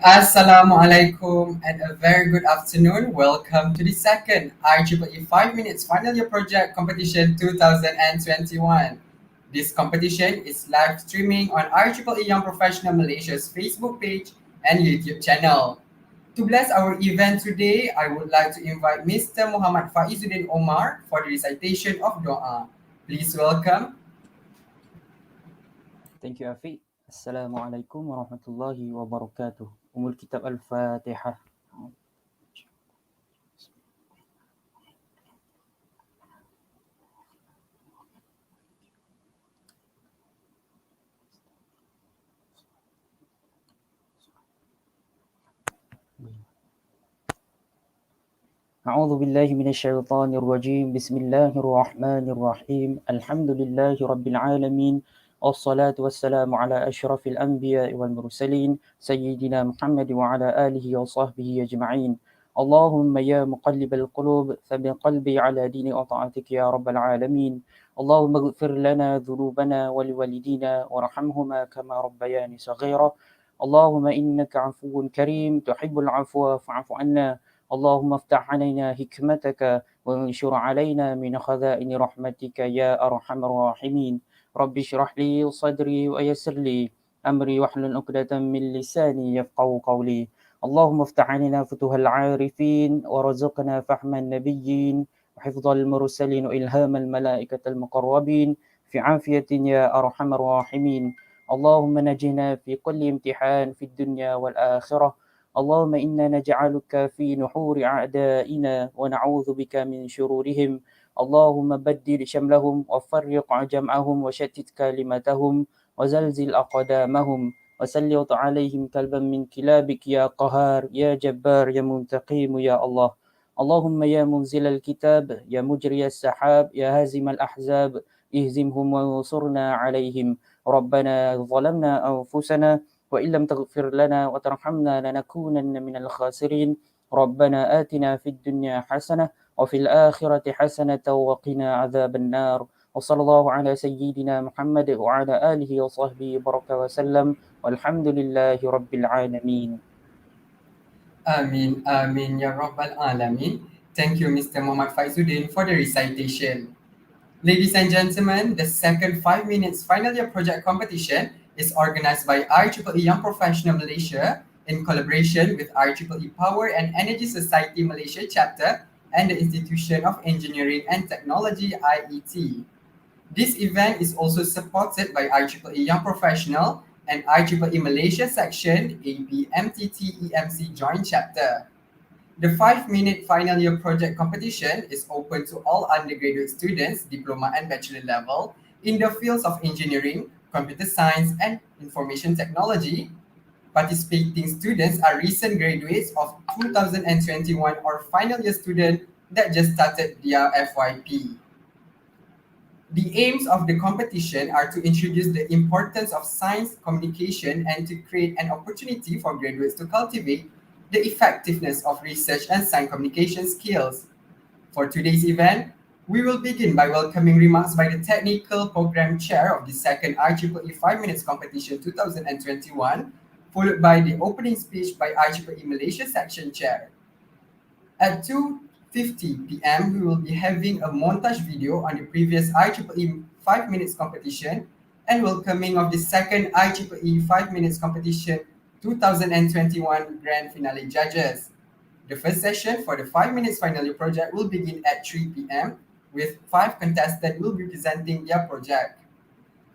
Assalamualaikum and a very good afternoon. Welcome to the second IEEE 5 Minutes Final Year Project Competition 2021. This competition is live streaming on IEEE Young Professional Malaysia's Facebook page and YouTube channel. To bless our event today, I would like to invite Mr. Muhammad Faizuddin Omar for the recitation of Doa. Please welcome. Thank you, Afi. Assalamualaikum warahmatullahi wabarakatuh. Umul Kitab Al-Fatihah. أعوذ بالله من الشيطان الرجيم. بسم الله الرحمن الرحيم. الحمد لله رب العالمين. والصلاة والسلام على أشرف الأنبياء والمرسلين سيدنا محمد وعلى آله وصحبه أجمعين. اللهم يا مقلب القلوب ثبت قلبي على دين وطاعتك يا رب العالمين. اللهم اغفر لنا ذنوبنا ولوالدينا وارحمهما كما ربياني صغيرا. اللهم إنك عفو كريم تحب العفو فاعف عنا. اللهم افتح علينا حكمتك وانشر علينا من خزائن رحمتك يا أرحم الراحمين. رب اشرح لي صدري ويسر لي أمري واحلل عقدة من لساني يفقهوا قولي. اللهم افتح علينا فتوح العارفين ورزقنا فهم النبيين وحفظ المرسلين وإلهام الملائكة المقربين في عافية يا أرحم الراحمين. اللهم نجنا في كل امتحان في الدنيا والآخرة. اللهم إنا نجعلك في نحور أعدائنا ونعوذ بك من شرورهم. اللهم بدل شملهم وفرق جمعهم وشتت كلمتهم وزلزل أقدامهم وسلط عليهم كلبا من كلابك يا قهار يا جبار يا منتقيم يا الله. اللهم يا منزل الكتاب يا مجري السحاب يا هازم الأحزاب اهزمهم وانصرنا عليهم. ربنا ظلمنا أنفسنا وإن لم تغفر لنا وترحمنا لنكونن من الخاسرين. ربنا آتنا في الدنيا حسنة وفي الآخرة حسنة وقنا عذاب النار. وصلى الله على سيدنا محمد وعلى آله وصحبه وبارك وسلم والحمد لله رب العالمين. Amin, Amin, Ya Rabbal Alamin. Thank you, Mr. Muhammad Faizuddin, for the recitation. Ladies and gentlemen, the second 5 Minutes Final Year Project Competition is organized by IEEE Young Professional Malaysia in collaboration with IEEE Power and Energy Society Malaysia Chapter and the Institution of Engineering and Technology IET. This event is also supported by IEEE Young Professional and IEEE Malaysia Section ABMTT Joint Chapter. The 5 minute final year project competition is open to all undergraduate students, diploma and bachelor level, in the fields of engineering, computer science, and information technology. Participating students are recent graduates of 2021 or final year student that just started their FYP. The aims of the competition are to introduce the importance of science communication and to create an opportunity for graduates to cultivate the effectiveness of research and science communication skills. For today's event, we will begin by welcoming remarks by the Technical Program Chair of the second IEEE 5 Minutes Competition 2021, followed by the opening speech by IEEE Malaysia Section Chair. At 2:50 p.m., we will be having a montage video on the previous IEEE 5 Minutes competition and welcoming of the second IEEE 5 Minutes competition 2021 Grand Finale judges. The first session for the 5 Minutes Finale project will begin at 3 p.m. with 5 contestants will be presenting their project.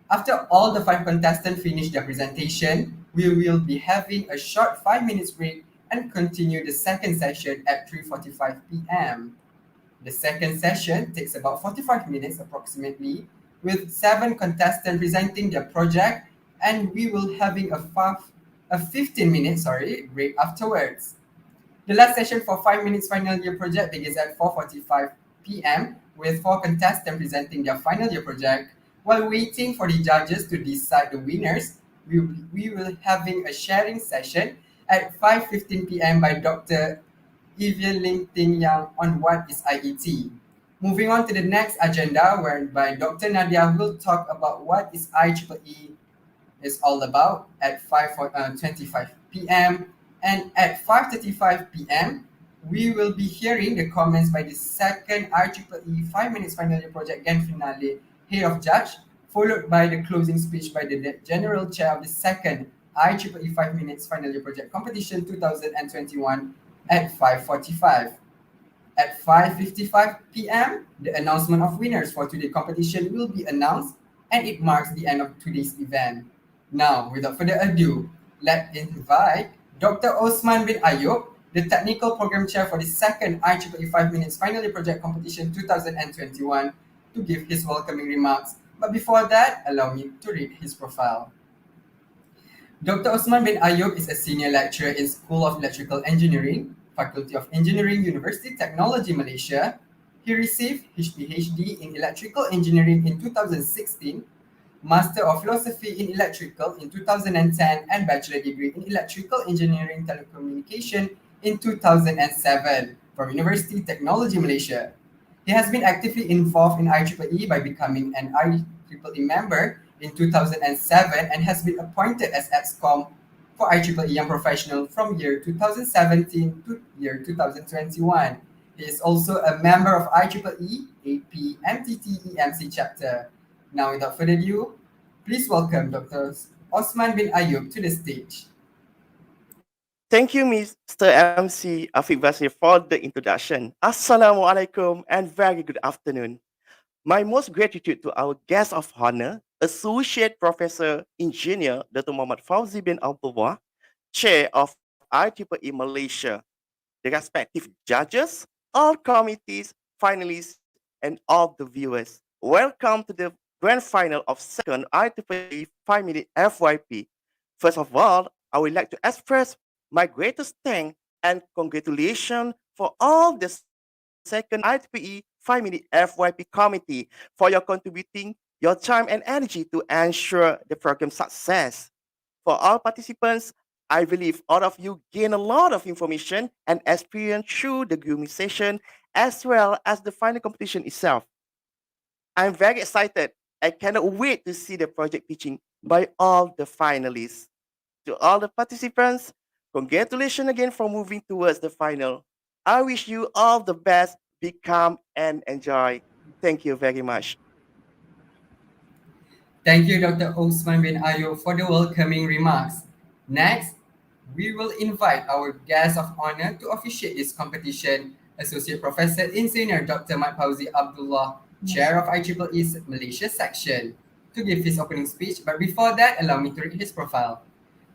After all the 5 contestants finish their presentation, we will be having a short 5 minutes break and continue the second session at 3:45 p.m. The second session takes about 45 minutes approximately, with 7 contestants presenting their project, and we will having a 15 minute break afterwards. The last session for 5 minutes final year project begins at 4:45 p.m. with 4 contestants presenting their final year project. While waiting for the judges to decide the winners, we will having a sharing session at 5:15 p.m. by Dr. Evian Ling Ting Yang on what is IET. Moving on to the next agenda, whereby Dr. Nadia will talk about what is IEEE is all about at 5:25 p.m. And at 5:35 p.m., we will be hearing the comments by the second IEEE 5 Minutes Final Year Project Grand Finale Head of Judge, followed by the closing speech by the General Chair of the second IEEE 5 Minutes Final Year Project Competition 2021 at 5:45. At 5:55 p.m., the announcement of winners for today's competition will be announced, and it marks the end of today's event. Now, without further ado, let's invite Dr. Osman bin Ayub, the Technical Program Chair for the second IEEE 5 Minutes Final Year Project Competition 2021, to give his welcoming remarks. But before that, allow me to read his profile. Dr. Osman bin Ayub is a senior lecturer in School of Electrical Engineering, Faculty of Engineering, University Technology, Malaysia. He received his PhD in Electrical Engineering in 2016, Master of Philosophy in Electrical in 2010, and Bachelor degree in Electrical Engineering Telecommunication in 2007 from University Technology, Malaysia. He has been actively involved in IEEE by becoming an IEEE member in 2007 and has been appointed as ExCom for IEEE Young Professional from year 2017 to year 2021. He is also a member of IEEE AP MTT EMC chapter. Now, without further ado, please welcome Dr. Osman bin Ayub to the stage. Thank you, Mr. MC Afiq Basir, for the introduction. Assalamualaikum and very good afternoon. My most gratitude to our guest of honor, Associate Professor Engineer Dr. Muhammad Fauzi bin Abdullah, Chair of IEEE Malaysia, the respective judges, all committees, finalists, and all the viewers. Welcome to the grand final of second IEEE 5-minute FYP. First of all, I would like to express my greatest thanks and congratulations for all the second IEEE 5-minute FYP committee for your contributing your time and energy to ensure the program success. For all participants, I believe all of you gain a lot of information and experience through the grooming session as well as the final competition itself. I'm very excited. I cannot wait to see the project pitching by all the finalists. To all the participants, congratulations again for moving towards the final. I wish you all the best. Be calm and enjoy. Thank you very much. Thank you, Dr. Osman bin Ayub, for the welcoming remarks. Next, we will invite our guest of honor to officiate this competition, Associate Professor Engineer Dr. Mat Fauzi Abdullah, Chair of IEEE's Malaysia section, to give his opening speech. But before that, allow me to read his profile.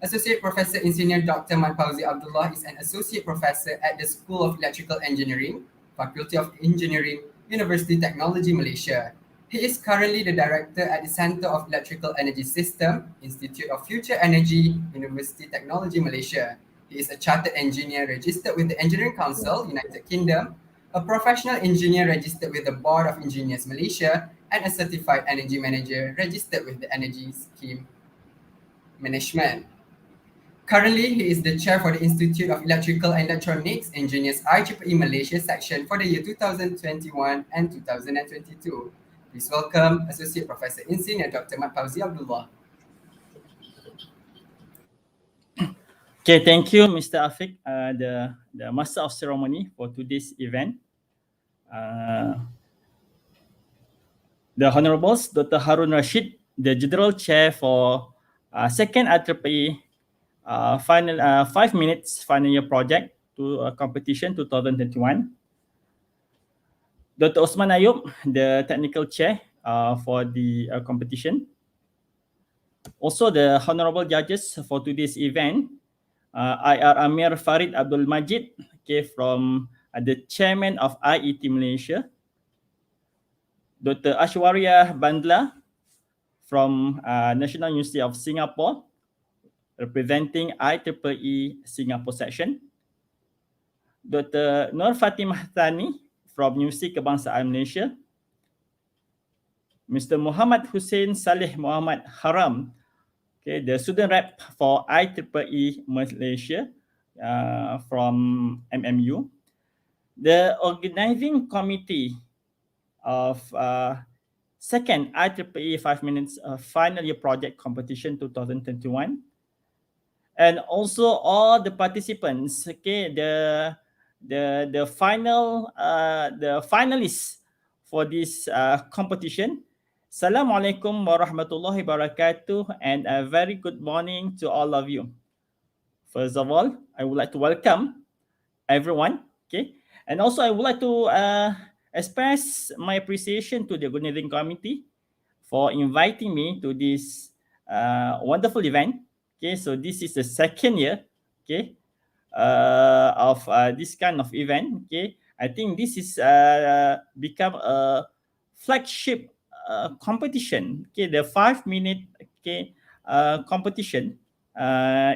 Associate Professor Engineer Dr. Mat Fauzi Abdullah is an Associate Professor at the School of Electrical Engineering, Faculty of Engineering, University Technology, Malaysia. He is currently the Director at the Centre of Electrical Energy System, Institute of Future Energy, University Technology, Malaysia. He is a Chartered Engineer registered with the Engineering Council, United Kingdom, a Professional Engineer registered with the Board of Engineers, Malaysia, and a Certified Energy Manager registered with the Energy Scheme Management. Currently, he is the chair for the Institute of Electrical and Electronics Engineers IEEE Malaysia section for the year 2021 and 2022. Please welcome Associate Professor Engineer Dr. Mat Fauzi Abdullah. Okay, thank you, Mr. Afiq, the Master of Ceremony for today's event. The Honorables, Dr. Harun Rashid, the General Chair for second IEEE final 5 minutes final year project to competition 2021. Dr. Osman Ayub, the Technical Chair for the competition. Also, the honorable judges for today's event, IR Amir Farid Abdul Majid, okay, from the Chairman of IET Malaysia. Dr. Ashwarya Bandla from National University of Singapore, representing IEEE Singapore section. Dr. Nur Fatimah Thani from University Kebangsaan Malaysia. Mr. Muhammad Hussein Saleh Muhammad Haram, okay, the student rep for IEEE Malaysia from MMU. The organizing committee of second IEEE 5 minutes final year project competition 2021. and also all the participants. Okay, the finalists for this competition. Assalamualaikum warahmatullahi wabarakatuh, and a very good morning to all of you. First of all, I would like to welcome everyone. Okay, and also I would like to express my appreciation to the organizing committee for inviting me to this wonderful event. Okay, so this is the second year. Okay, of this kind of event. Okay, I think this is become a flagship competition. Okay, the 5 minute competition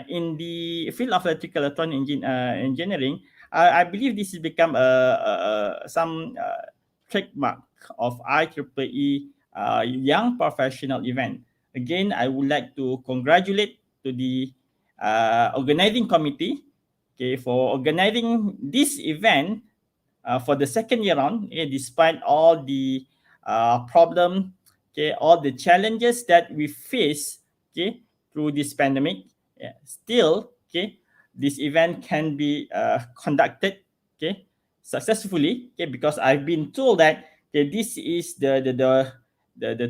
in the field of electrical electronic engineering. I believe this has become some trademark of IEEE young professional event. Again, I would like to congratulate to the organizing committee, okay, for organizing this event for the second year on, despite all the problem, okay, all the challenges that we face, okay, through this pandemic. Still, okay, this event can be conducted, okay, successfully, okay, because I've been told that, okay, this is the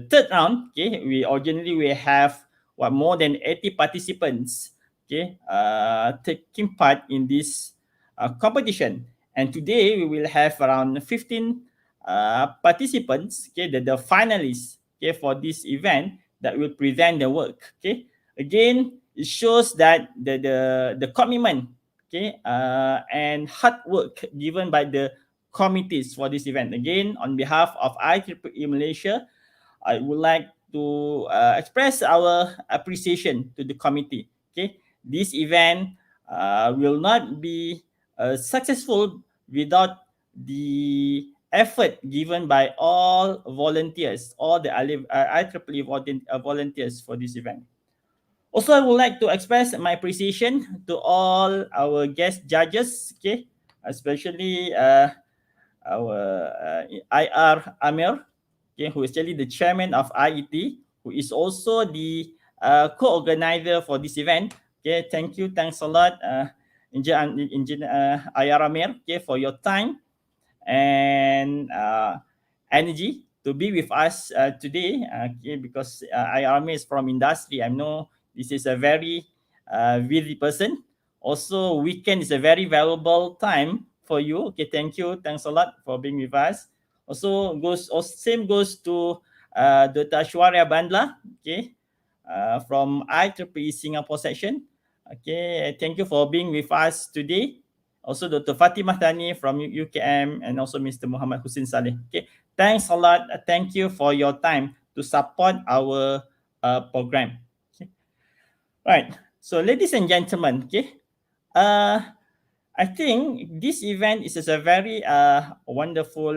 third round. Okay, we originally we have more than 80 participants, okay, taking part in this competition. And today we will have around 15 participants, okay, the finalists, okay, for this event that will present the work. Okay, again, it shows that the commitment, okay, and hard work given by the committees for this event. Again, on behalf of IEEE Malaysia, I would like to express our appreciation to the committee. Okay, this event will not be successful without the effort given by all volunteers, all the IEEE volunteers for this event. Also, I would like to express my appreciation to all our guest judges, okay, especially our IR Amir, okay, who is actually the chairman of IET, who is also the co-organizer for this event. Okay, thanks a lot, Engineer IR Amir, okay, for your time and energy to be with us today. Okay, because IR Amir is from industry. I know this is a very busy person. Also, weekend is a very valuable time for you. Okay, thank you. Thanks a lot for being with us. Same goes to Dr. Ashwarya Bandla, okay, from IEEE Singapore section. Okay, thank you for being with us today. Also, Dr. Fatimah Tani from UKM, and also Mr. Muhammad Hussein Saleh. Okay, thanks a lot. Thank you for your time to support our program. Okay. Right. So, ladies and gentlemen, okay, I think this event is a very wonderful.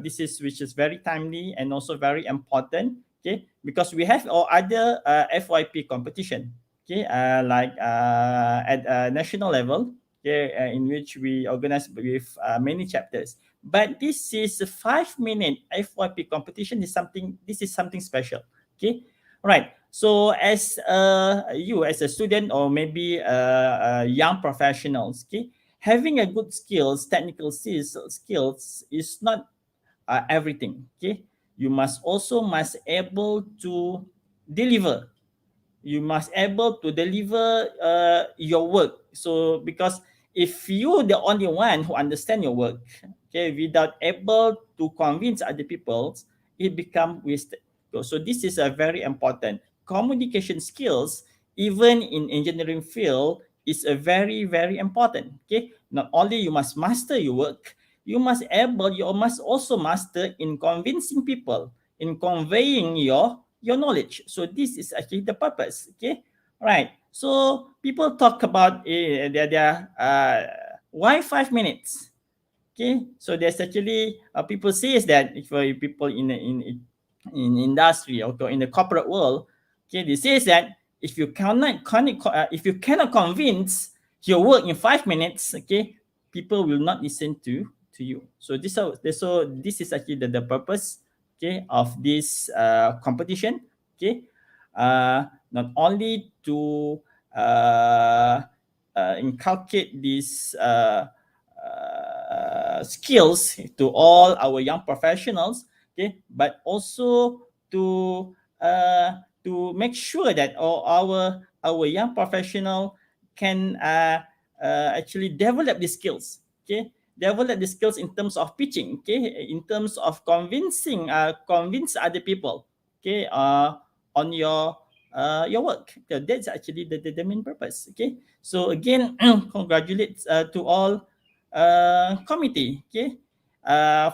Which is very timely and also very important. Okay, because we have all other FYP competition. Okay, like at national level. Okay, in which we organize with many chapters. But this is a 5 minute FYP competition. This is something special. Okay, right. So as you as a student or maybe young professionals, okay, having a good skills, technical skills is not everything. Okay, you must able to deliver. You must able to deliver your work. So because if you the only one who understand your work, okay, without able to convince other people, it become wasted. So this is a very important communication skills. Even in engineering field, is a very important. Okay, not only you must master your work, you must also master in convincing people, in conveying your knowledge. So this is actually the purpose. Okay, right. So people talk about their why 5 minutes. Okay, so there's actually people says that if people in industry or in the corporate world, okay, they says that if you cannot convince your work in 5 minutes, okay, people will not listen to you. So this is actually the purpose, okay, of this competition. Okay, not only to inculcate these skills to all our young professionals, okay, but also to make sure that all our young professional can actually develop the skills, okay, develop the skills in terms of pitching, okay, in terms of convince other people, okay, on your work. So that's actually the main purpose, okay. So again, congratulates to all committee, okay,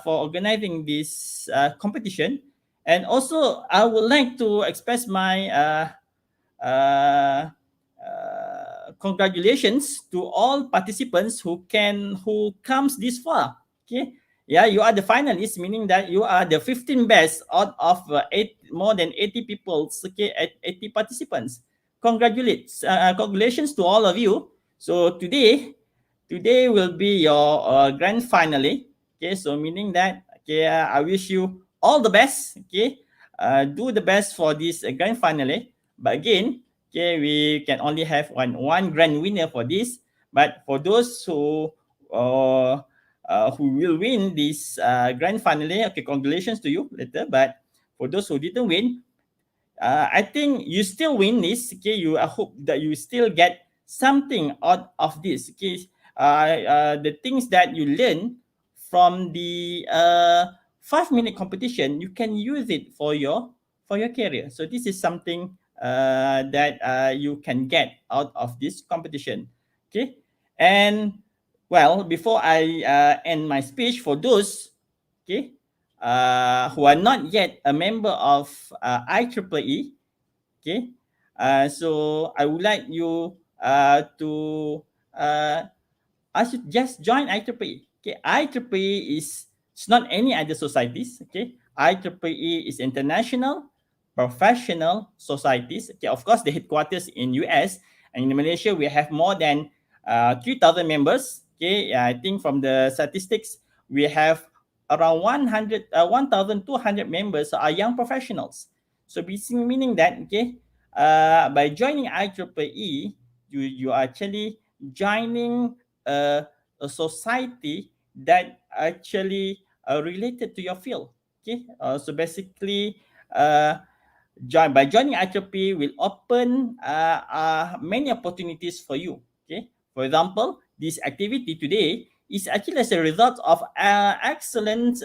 for organizing this competition. And also, I would like to express my uh, congratulations to all participants who comes this far. Okay, yeah, you are the finalists, meaning that you are the 15 best out of more than 80 people. Okay, 80 participants. Congratulations to all of you. So today will be your grand finale. Okay, so meaning that, okay, I wish you all the best. Okay, do the best for this grand finale. But again, okay, we can only have one grand winner for this. But for those who will win this grand finale, okay, congratulations to you later. But for those who didn't win, I think you still win this. Okay, I hope that you still get something out of this. Okay, the things that you learn from the 5 minute competition, you can use it for your career. So this is something that you can get out of this competition. Okay, and well, before I end my speech, for those, okay, who are not yet a member of IEEE, okay, so I would like you to I should just join IEEE. Okay, IEEE is it's not any other societies. Okay, IEEE is international professional societies. Okay, of course the headquarters in US, and in Malaysia we have more than 3,000 members. Okay, I think from the statistics we have around 1,200 members are young professionals. So basically meaning that, okay, by joining IEEE, you are actually joining a society that actually related to your field. Okay, so basically, by joining IEEE will open many opportunities for you. Okay, for example, this activity today is actually as a result of excellent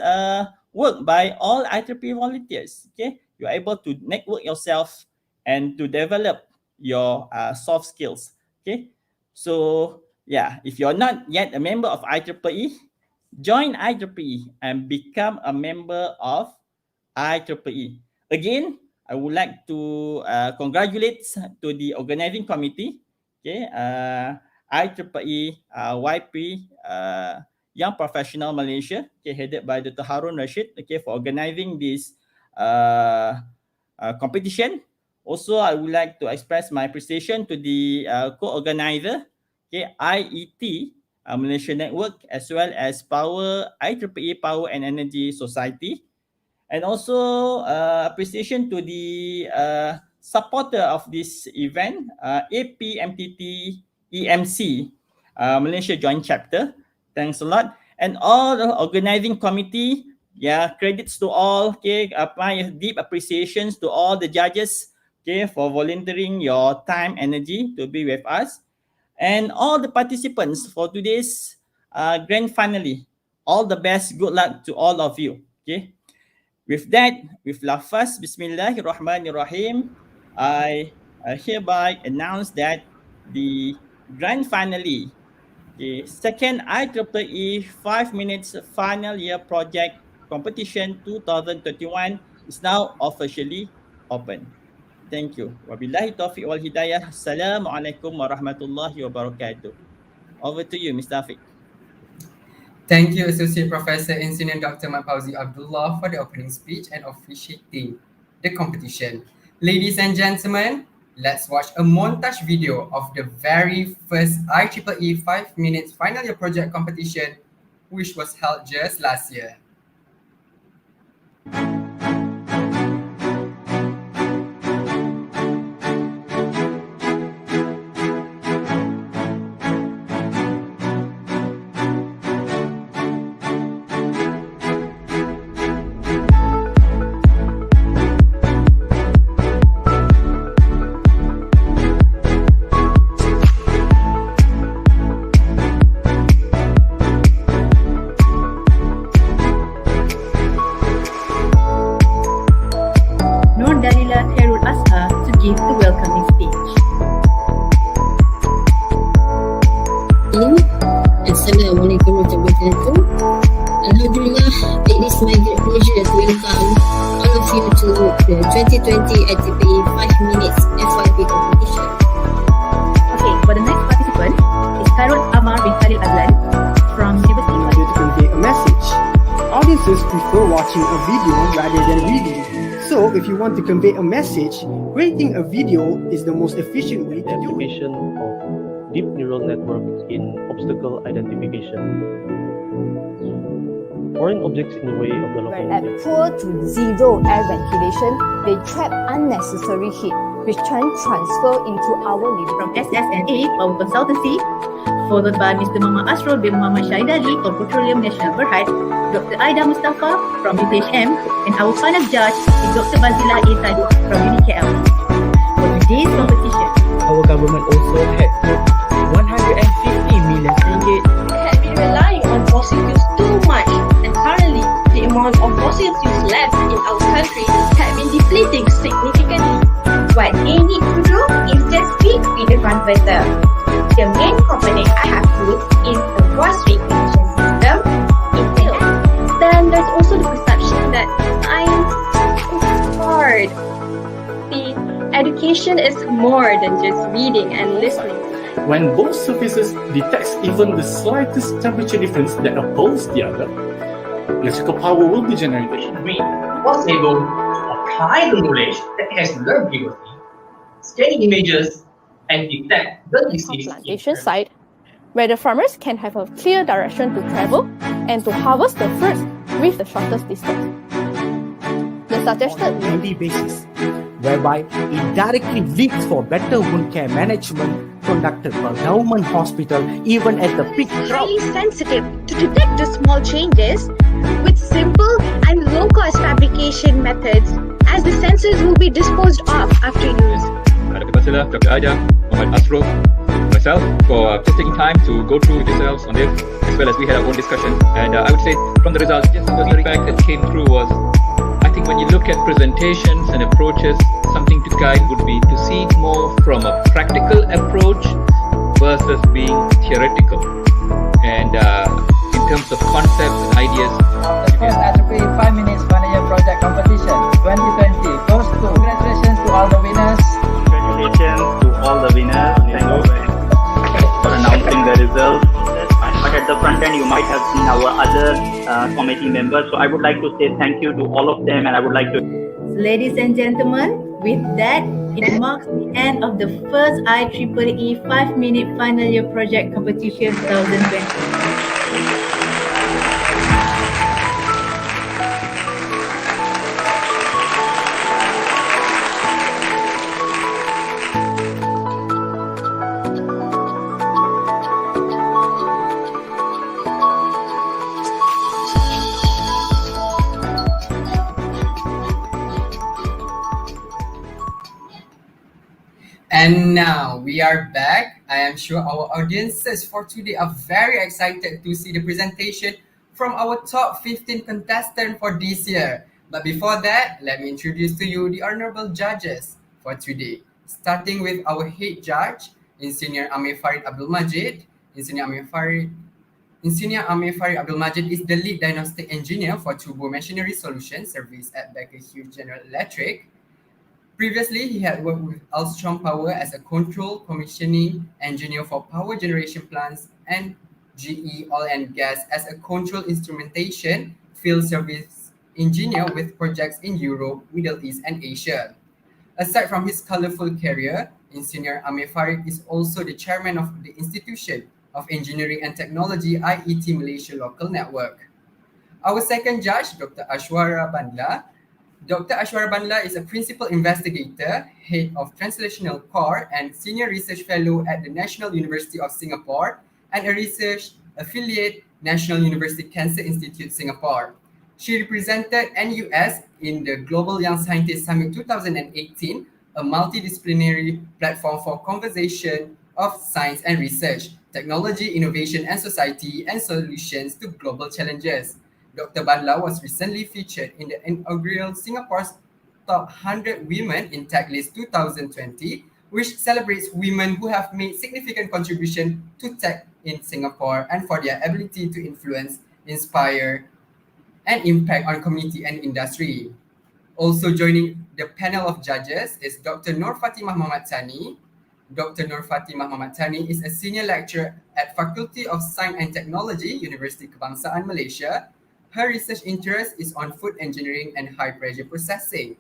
work by all IEEE volunteers. Okay, you are able to network yourself and to develop your soft skills. Okay, so yeah, if you're not yet a member of IEEE, join IEEE and become a member of IEEE. Again, I would like to congratulate to the organizing committee, okay, IEEE YP Young Professional Malaysia, okay, headed by Dr. Harun Rashid, okay, for organizing this competition. Also, I would like to express my appreciation to the co-organizer, okay, IET Malaysia Network, as well as IEEE Power and Energy Society, and also appreciation to the supporter of this event, APMTT EMC Malaysia Joint Chapter. Thanks a lot. And all the organizing committee, yeah, credits to all. Okay, my deep appreciations to all the judges, okay, for volunteering your time, energy to be with us, and all the participants for today's grand finale. All the best. Good luck to all of you. Okay. With that, with lafaz Bismillahirrahmanirrahim, I hereby announce that the grand finale, the second IEEE 5 minutes final year project competition 2021 is now officially open. Thank you. Wabillahi taufiq wal hidayah. Assalamualaikum warahmatullahi wabarakatuh. Over to you, Mr. Afiq. Thank you, Associate Professor Engineer Dr. Mapauzi Abdullah, for the opening speech and officiating the competition. Ladies and gentlemen, let's watch a montage video of the very first IEEE 5 minutes final year project competition, which was held just last year. pleasure to welcome all of you to the 2020 IEEE 5 minutes FYP competition. Okay, for the next participant is Karul Amar bin Khalil Azlan from University of Here to convey a message. Audiences prefer watching a video rather than reading. So, if you want to convey a message, creating a video is the most efficient way to do it. Application of deep neural network in obstacle identification. Foreign objects in the way of the local At objects. poor to zero air ventilation, they trap unnecessary heat, which can transfer into our living from SSNA Power Consultancy, followed by Mr. Muhammad Asrul bin Muhammad Shahid Ali from Petroleum National Berhad, Dr. Aida Mustafa from UPHM, and our final judge is Dr. Bazila A. Tadiq from UniKL. For today's competition, our government also had 150 million ringgit. They had been relying on fossil fuels too much, and currently the amount of fossil fuels left in our country had been depleting significantly. What they need to do is just speak with the converter. The main component I have put is the voice recognition system, internet. Then there's also the perception that science is hard. See, education is more than just reading and listening. When both surfaces detects even the slightest temperature difference that opposes the other, electrical power will be generated. We was able to apply the knowledge that has learned previously, scan images, and detect the disease. Plantation site, where the farmers can have a clear direction to travel and to harvest the fruits with the shortest distance. The suggested on a daily basis, whereby it directly leads for better wound care management conducted by government hospital even at the peak crowd. Highly sensitive to detect the small changes with simple and low-cost fabrication methods, as the sensors will be disposed of after use. Dr. Bachelor, Dr. Aida, Muhammad Asrul, myself, for just taking time to go through with yourselves on this, as well as we had our own discussion. And I would say from the results, just the feedback that came through was, I think when you look at presentations and approaches, something to guide would be to see it more from a practical approach versus being theoretical. And in terms of concepts and ideas. The first IEEE 5 minutes final year project competition 2020 goes to congratulations to all the winners. Congratulations to all the winners. Thank you for announcing the results. But at the front end, you might have seen our other committee members. So I would like to say thank you to all of them, and I would like to. ladies and gentlemen, with that, it marks the end of the first IEEE 5-minute final year project competition 2020. And now we are back. I am sure our audiences for today are very excited to see the presentation from our top 15 contestants for this year. But before that, let me introduce to you the honorable judges for today. Starting with our head judge, Engineer Amir Farid Abdul Majid. Engineer Amir Farid Abdul Majid is the lead diagnostic engineer for Turbo Machinery Solutions Service at Baker Hughes General Electric. Previously, he had worked with Alstrom Power as a control commissioning engineer for power generation plants and GE Oil and Gas as a control instrumentation field service engineer with projects in Europe, Middle East, and Asia. Aside from his colorful career, Engineer Amir Farid is also the chairman of the Institution of Engineering and Technology IET Malaysia Local Network. Our second judge, Dr. Ashwara Bandla. Dr. Ashwara Bandla is a principal investigator, head of Translational Core, and senior research fellow at the National University of Singapore and a research affiliate, National University Cancer Institute Singapore. She represented NUS in the Global Young Scientist Summit 2018, a multidisciplinary platform for conversation of science and research, technology, innovation, and society, and solutions to global challenges. Dr. Bandla was recently featured in the inaugural Singapore's Top 100 Women in Tech List 2020, which celebrates women who have made significant contribution to tech in Singapore and for their ability to influence, inspire, and impact on community and industry. Also joining the panel of judges is Dr. Nur Fatimah Muhammad Tani. Dr. Nur Fatimah Muhammad Tani is a senior lecturer at Faculty of Science and Technology, University Kebangsaan Malaysia. Her research interest is on food engineering and high pressure processing.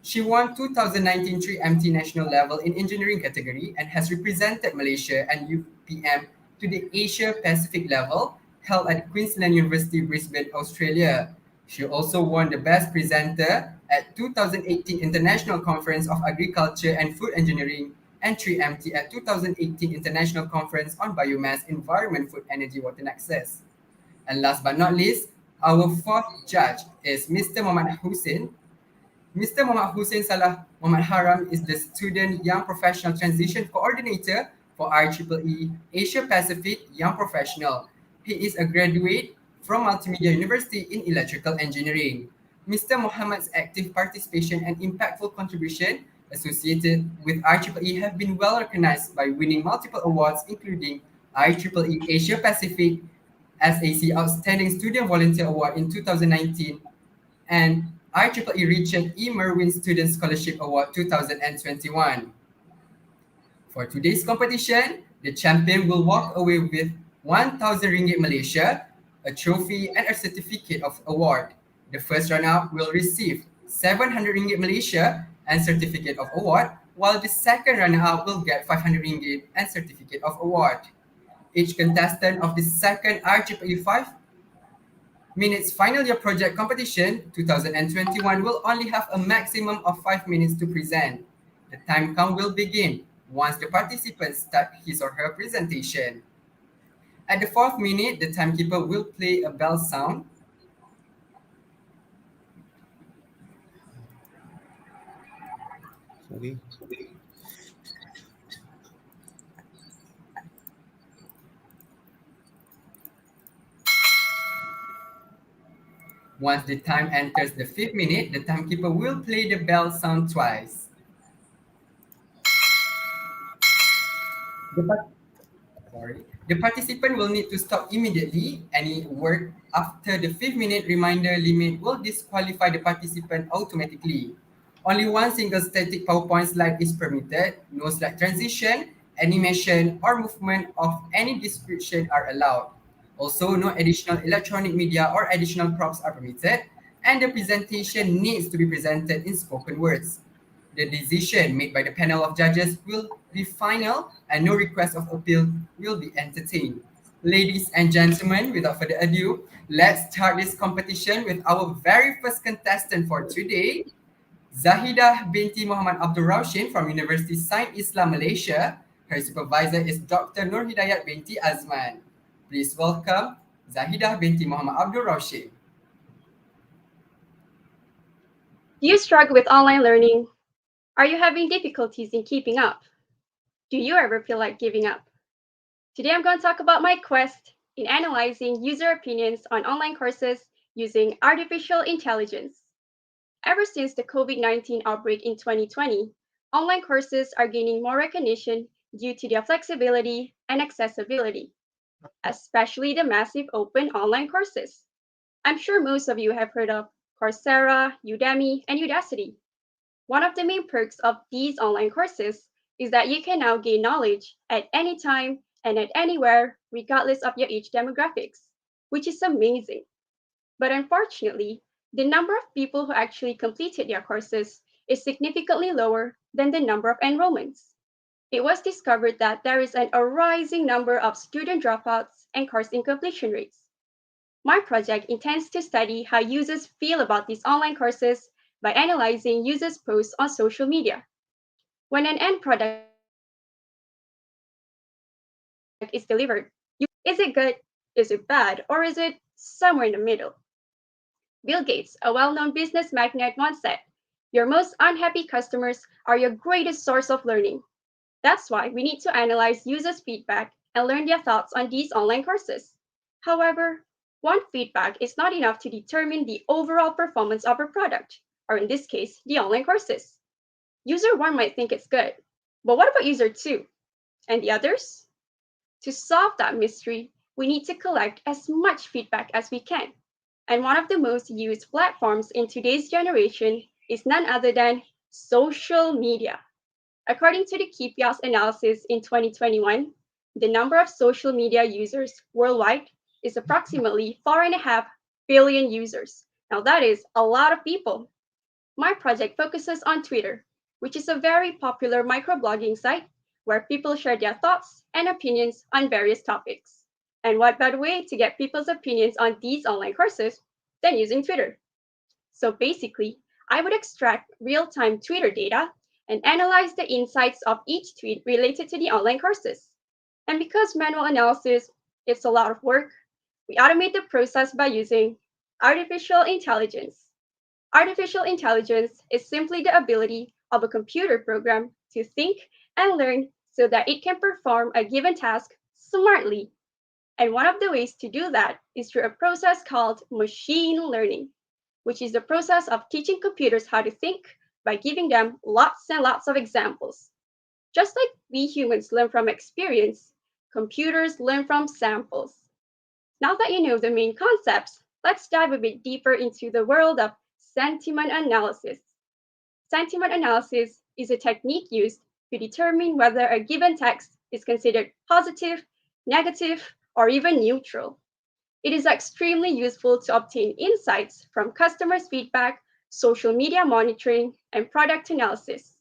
She won 2019 3MT national level in engineering category and has represented Malaysia and UPM to the Asia Pacific level held at Queensland University, Brisbane, Australia. She also won the Best Presenter at 2018 International Conference of Agriculture and Food Engineering and 3MT at 2018 International Conference on Biomass, Environment, Food, Energy, Water and Access. And last but not least, our fourth judge is Mr. Muhammad Hussein. Mr. Muhammad Hussein Salah Muhammad Haram is the Student Young Professional Transition Coordinator for IEEE Asia Pacific Young Professional. He is a graduate from Multimedia University in Electrical Engineering. Mr. Muhammad's active participation and impactful contribution associated with IEEE have been well recognized by winning multiple awards, including IEEE Asia Pacific SAC Outstanding Student Volunteer Award in 2019 and IEEE Richard E. Merwin Student Scholarship Award 2021. For today's competition, the champion will walk away with 1,000 ringgit Malaysia, a trophy and a certificate of award. The first runner-up will receive 700 ringgit Malaysia and certificate of award, while the second runner-up will get 500 ringgit and certificate of award. Each contestant of the second IEEE 5 minutes final year project competition 2021 will only have a maximum of 5 minutes to present. The time count will begin once the participant start his or her presentation. At the 4th minute, the timekeeper will play a bell sound. Sorry. Once the time enters the 5th minute, the timekeeper will play the bell sound twice. The participant will need to stop immediately. Any work after the 5th minute reminder limit will disqualify the participant automatically. Only one single static PowerPoint slide is permitted. No slide transition, animation, or movement of any description are allowed. Also, no additional electronic media or additional props are permitted, and the presentation needs to be presented in spoken words. The decision made by the panel of judges will be final and no request of appeal will be entertained. Ladies and gentlemen, without further ado, let's start this competition with our very first contestant for today, Zahidah binti Muhammad Abdul Raushid from University Saint Islam Malaysia. Her supervisor is Dr. Nur Hidayat binti Azman. Please welcome Zahidah binti Muhammad Abdul Raushid. Do you struggle with online learning? Are you having difficulties in keeping up? Do you ever feel like giving up? Today I'm going to talk about my quest in analyzing user opinions on online courses using artificial intelligence. Ever since the COVID-19 outbreak in 2020, online courses are gaining more recognition due to their flexibility and accessibility, especially the massive open online courses. I'm sure most of you have heard of Coursera, Udemy, and Udacity. One of the main perks of these online courses is that you can now gain knowledge at any time and at anywhere, regardless of your age demographics, which is amazing. But unfortunately, the number of people who actually completed their courses is significantly lower than the number of enrollments. It was discovered that there is a rising number of student dropouts and course incompletion rates. My project intends to study how users feel about these online courses by analyzing users' posts on social media. When an end product is delivered, is it good, is it bad, or is it somewhere in the middle? Bill Gates, a well-known business magnate, once said, "Your most unhappy customers are your greatest source of learning." That's why we need to analyze users' feedback and learn their thoughts on these online courses. However, one feedback is not enough to determine the overall performance of a product, or in this case, the online courses. User 1 might think it's good, but what about user 2? And the others? To solve that mystery, we need to collect as much feedback as we can. And one of the most used platforms in today's generation is none other than social media. According to the KPIs analysis in 2021, the number of social media users worldwide is approximately 4.5 billion users. Now, that is a lot of people. My project focuses on Twitter, which is a very popular microblogging site where people share their thoughts and opinions on various topics. And what better way to get people's opinions on these online courses than using Twitter? So basically, I would extract real-time Twitter data and analyze the insights of each tweet related to the online courses. And because manual analysis is a lot of work, we automate the process by using artificial intelligence. Artificial intelligence is simply the ability of a computer program to think and learn so that it can perform a given task smartly. And one of the ways to do that is through a process called machine learning, which is the process of teaching computers how to think by giving them lots and lots of examples. Just like we humans learn from experience, computers learn from samples. Now that you know the main concepts, let's dive a bit deeper into the world of sentiment analysis. Sentiment analysis is a technique used to determine whether a given text is considered positive, negative, or even neutral. It is extremely useful to obtain insights from customers' feedback, social media monitoring, and product analysis.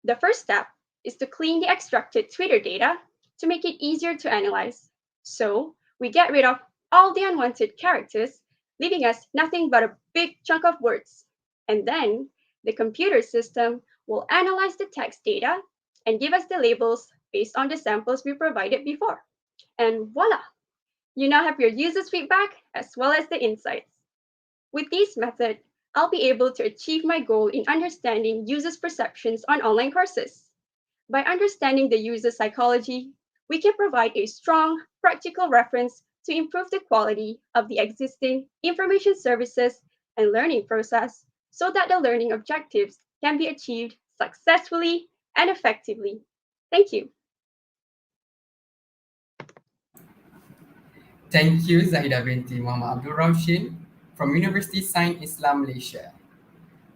The first step is to clean the extracted Twitter data to make it easier to analyze. So we get rid of all the unwanted characters, leaving us nothing but a big chunk of words. And then the computer system will analyze the text data and give us the labels based on the samples we provided before. And voila! You now have your users' feedback as well as the insights. With this method, I'll be able to achieve my goal in understanding users' perceptions on online courses. By understanding the user psychology, we can provide a strong, practical reference to improve the quality of the existing information services and learning process so that the learning objectives can be achieved successfully and effectively. Thank you. Thank you, Zahida binti Muhammad Abdul Ramshin from University Sains Islam Malaysia.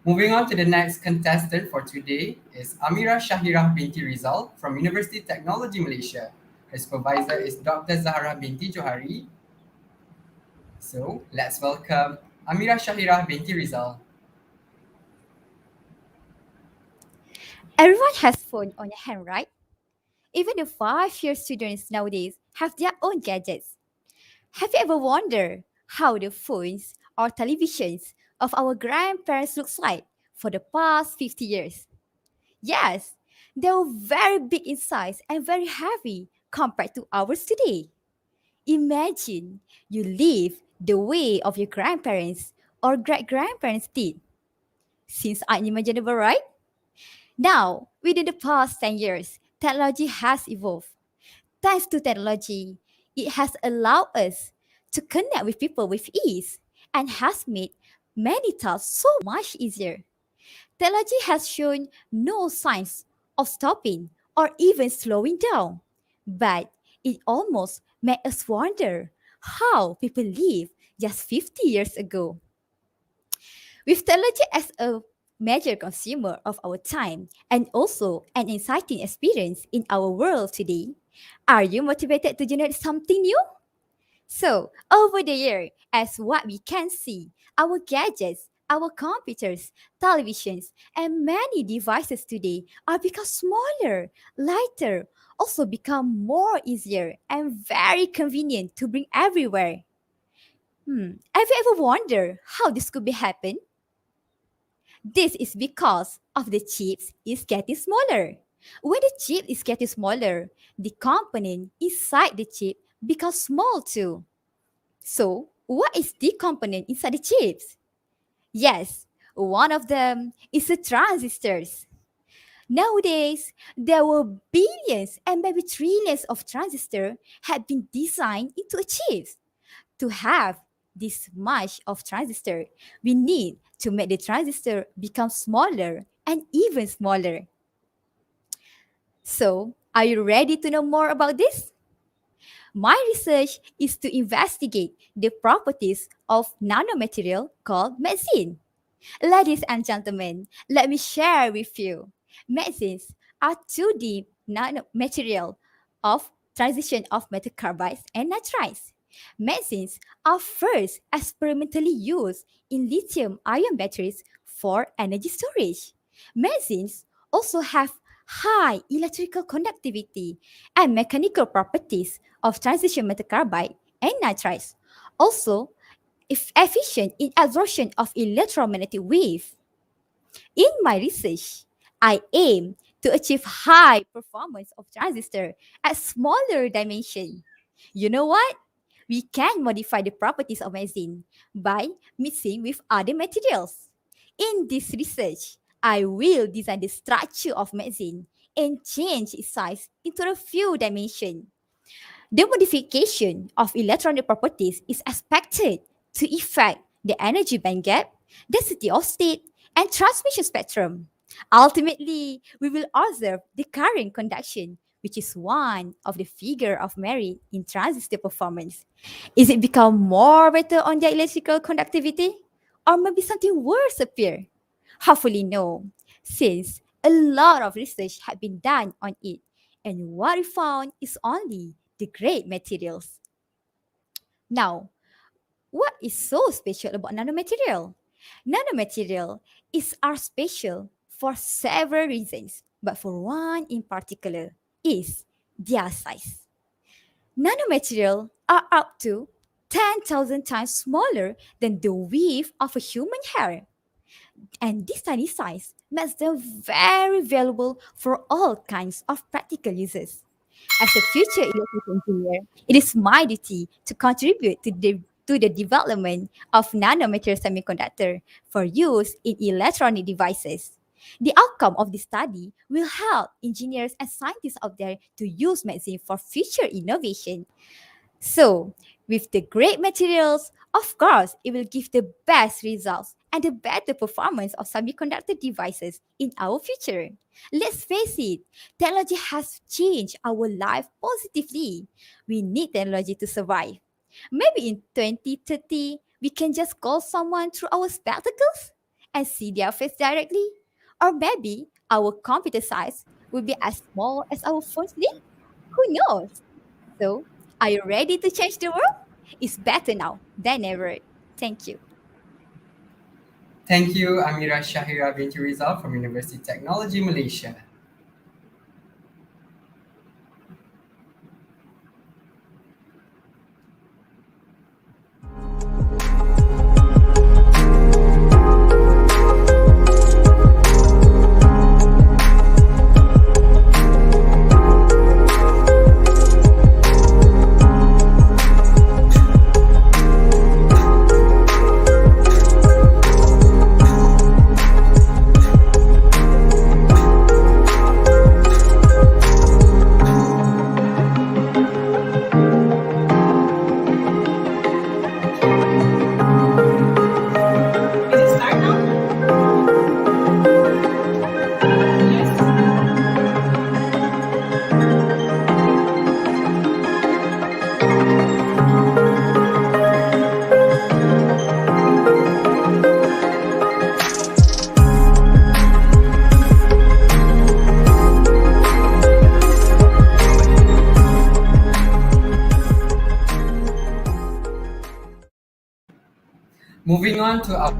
Moving on to the next contestant for today is Amira Shahirah binti Rizal from University Technology Malaysia. Her supervisor is Dr. Zahra binti Johari. So let's welcome Amira Shahirah binti Rizal. Everyone has phone on your hand, right? Even the 5-year students nowadays have their own gadgets. Have you ever wondered how the phones or televisions of our grandparents looks like for the past 50 years? Yes, they were very big in size and very heavy compared to ours today. Imagine you live the way of your grandparents or great-grandparents did. Seems unimaginable, right? Now, within the past 10 years, technology has evolved. Thanks to technology, it has allowed us to connect with people with ease and has made many tasks so much easier. Technology has shown no signs of stopping or even slowing down, but it almost made us wonder how people lived just 50 years ago. With technology as a major consumer of our time and also an exciting experience in our world today, are you motivated to generate something new? So, over the year, as what we can see, our gadgets, our computers, televisions, and many devices today are become smaller, lighter, also become more easier and very convenient to bring everywhere. Have you ever wondered how this could be happen? This is because of the chips is getting smaller. When the chip is getting smaller, the component inside the chip becomes small too. So, what is the component inside the chips? Yes, one of them is the transistors. Nowadays, there were billions and maybe trillions of transistors have been designed into a chip. To have this much of transistor, we need to make the transistor become smaller and even smaller. So, are you ready to know more about this? My research is to investigate the properties of nanomaterial called medicine. Ladies and gentlemen, let me share with you. Medicines are 2D nanomaterial of transition of metacarbides and nitrides. Medicines are first experimentally used in lithium-ion batteries for energy storage. Medicines also have high electrical conductivity and mechanical properties of transition metacarbide and nitrides. Also, efficient in absorption of electromagnetic wave. In my research, I aim to achieve high performance of transistor at smaller dimension. You know what? We can modify the properties of resin by mixing with other materials. In this research, I will design the structure of resin and change its size into a few dimensions. The modification of electronic properties is expected to affect the energy band gap, density of state, and transmission spectrum. Ultimately, we will observe the current conduction, which is one of the figure of merit in transistor performance. Is it become more better on the electrical conductivity? Or maybe something worse appear? Hopefully no, since a lot of research had been done on it, and what we found is only the great materials. Now, what is so special about nanomaterial? Nanomaterial are special for several reasons, but for one in particular is their size. Nanomaterial are up to 10,000 times smaller than the width of a human hair. And this tiny size makes them very valuable for all kinds of practical uses. As a future electrical engineer, it is my duty to contribute to the development of nanomaterial semiconductor for use in electronic devices. The outcome of this study will help engineers and scientists out there to use medicine for future innovation. So, with the great materials, of course, it will give the best results and the better performance of semiconductor devices in our future. Let's face it, technology has changed our life positively. We need technology to survive. Maybe in 2030, we can just call someone through our spectacles and see their face directly. Or maybe our computer size will be as small as our phone's lid. Who knows? So, are you ready to change the world? It's better now than ever. Thank you. Thank you, Amira Shahira binti Rizal from University of Technology, Malaysia. Moving on to our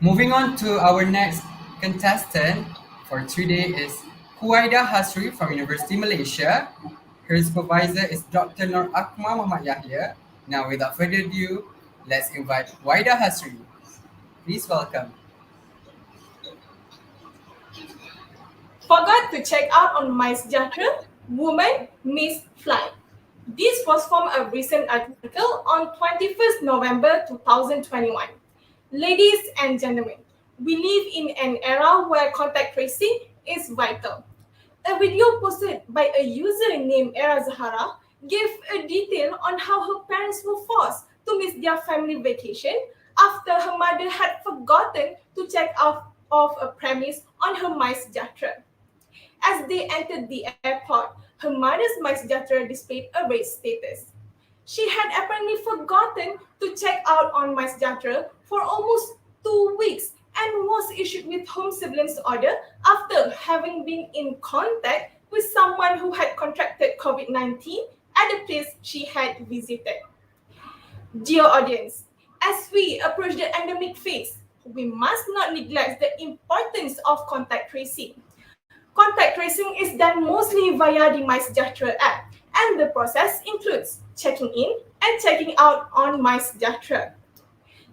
Moving on to our next contestant for today is Huwaida Hasri from University Malaysia. Her supervisor is Dr. Nur Akmal Muhammad Yahya. Now, without further ado, let's invite Huwaida Hasri. Please welcome. Forgot to check out on my Sejahtera, woman miss flight. This was from a recent article on 21st November 2021. Ladies and gentlemen, we live in an era where contact tracing is vital. A video posted by a user named Era Zahara gave a detail on how her parents were forced to miss their family vacation after her mother had forgotten to check out of a premise on her MySejahtera. As they entered the airport, her mother's MySejahtera displayed a red status. She had apparently forgotten to check out on MySejahtera for almost 2 weeks and was issued with home surveillance order after having been in contact with someone who had contracted COVID-19 at the place she had visited. Dear audience, as we approach the endemic phase, we must not neglect the importance of contact tracing. Contact tracing is done mostly via the MySejahtera app, and the process includes checking in and checking out on MySejahtera.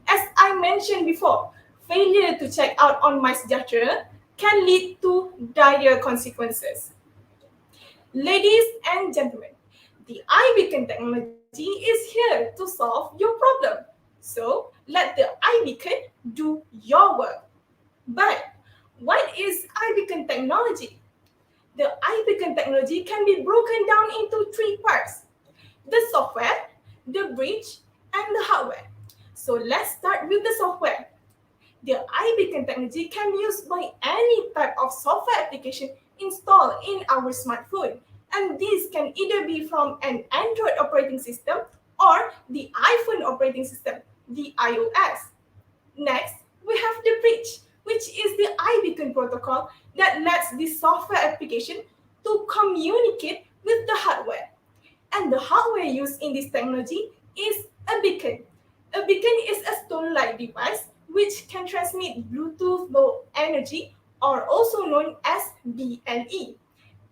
As I mentioned before, failure to check out on MySejahtera can lead to dire consequences. Ladies and gentlemen, the iBeacon technology is here to solve your problem. So let the iBeacon do your work. But what is iBeacon technology? The iBeacon technology can be broken down into 3 parts: the software, the bridge, and the hardware. So let's start with the software. The iBeacon technology can be used by any type of software application installed in our smartphone, and this can either be from an Android operating system or the iPhone operating system, the iOS. Next, we have the bridge, which is the iBeacon protocol that lets the software application to communicate with the hardware. And the hardware used in this technology is a beacon. A beacon is a stone-like device which can transmit Bluetooth Low Energy, or also known as BLE.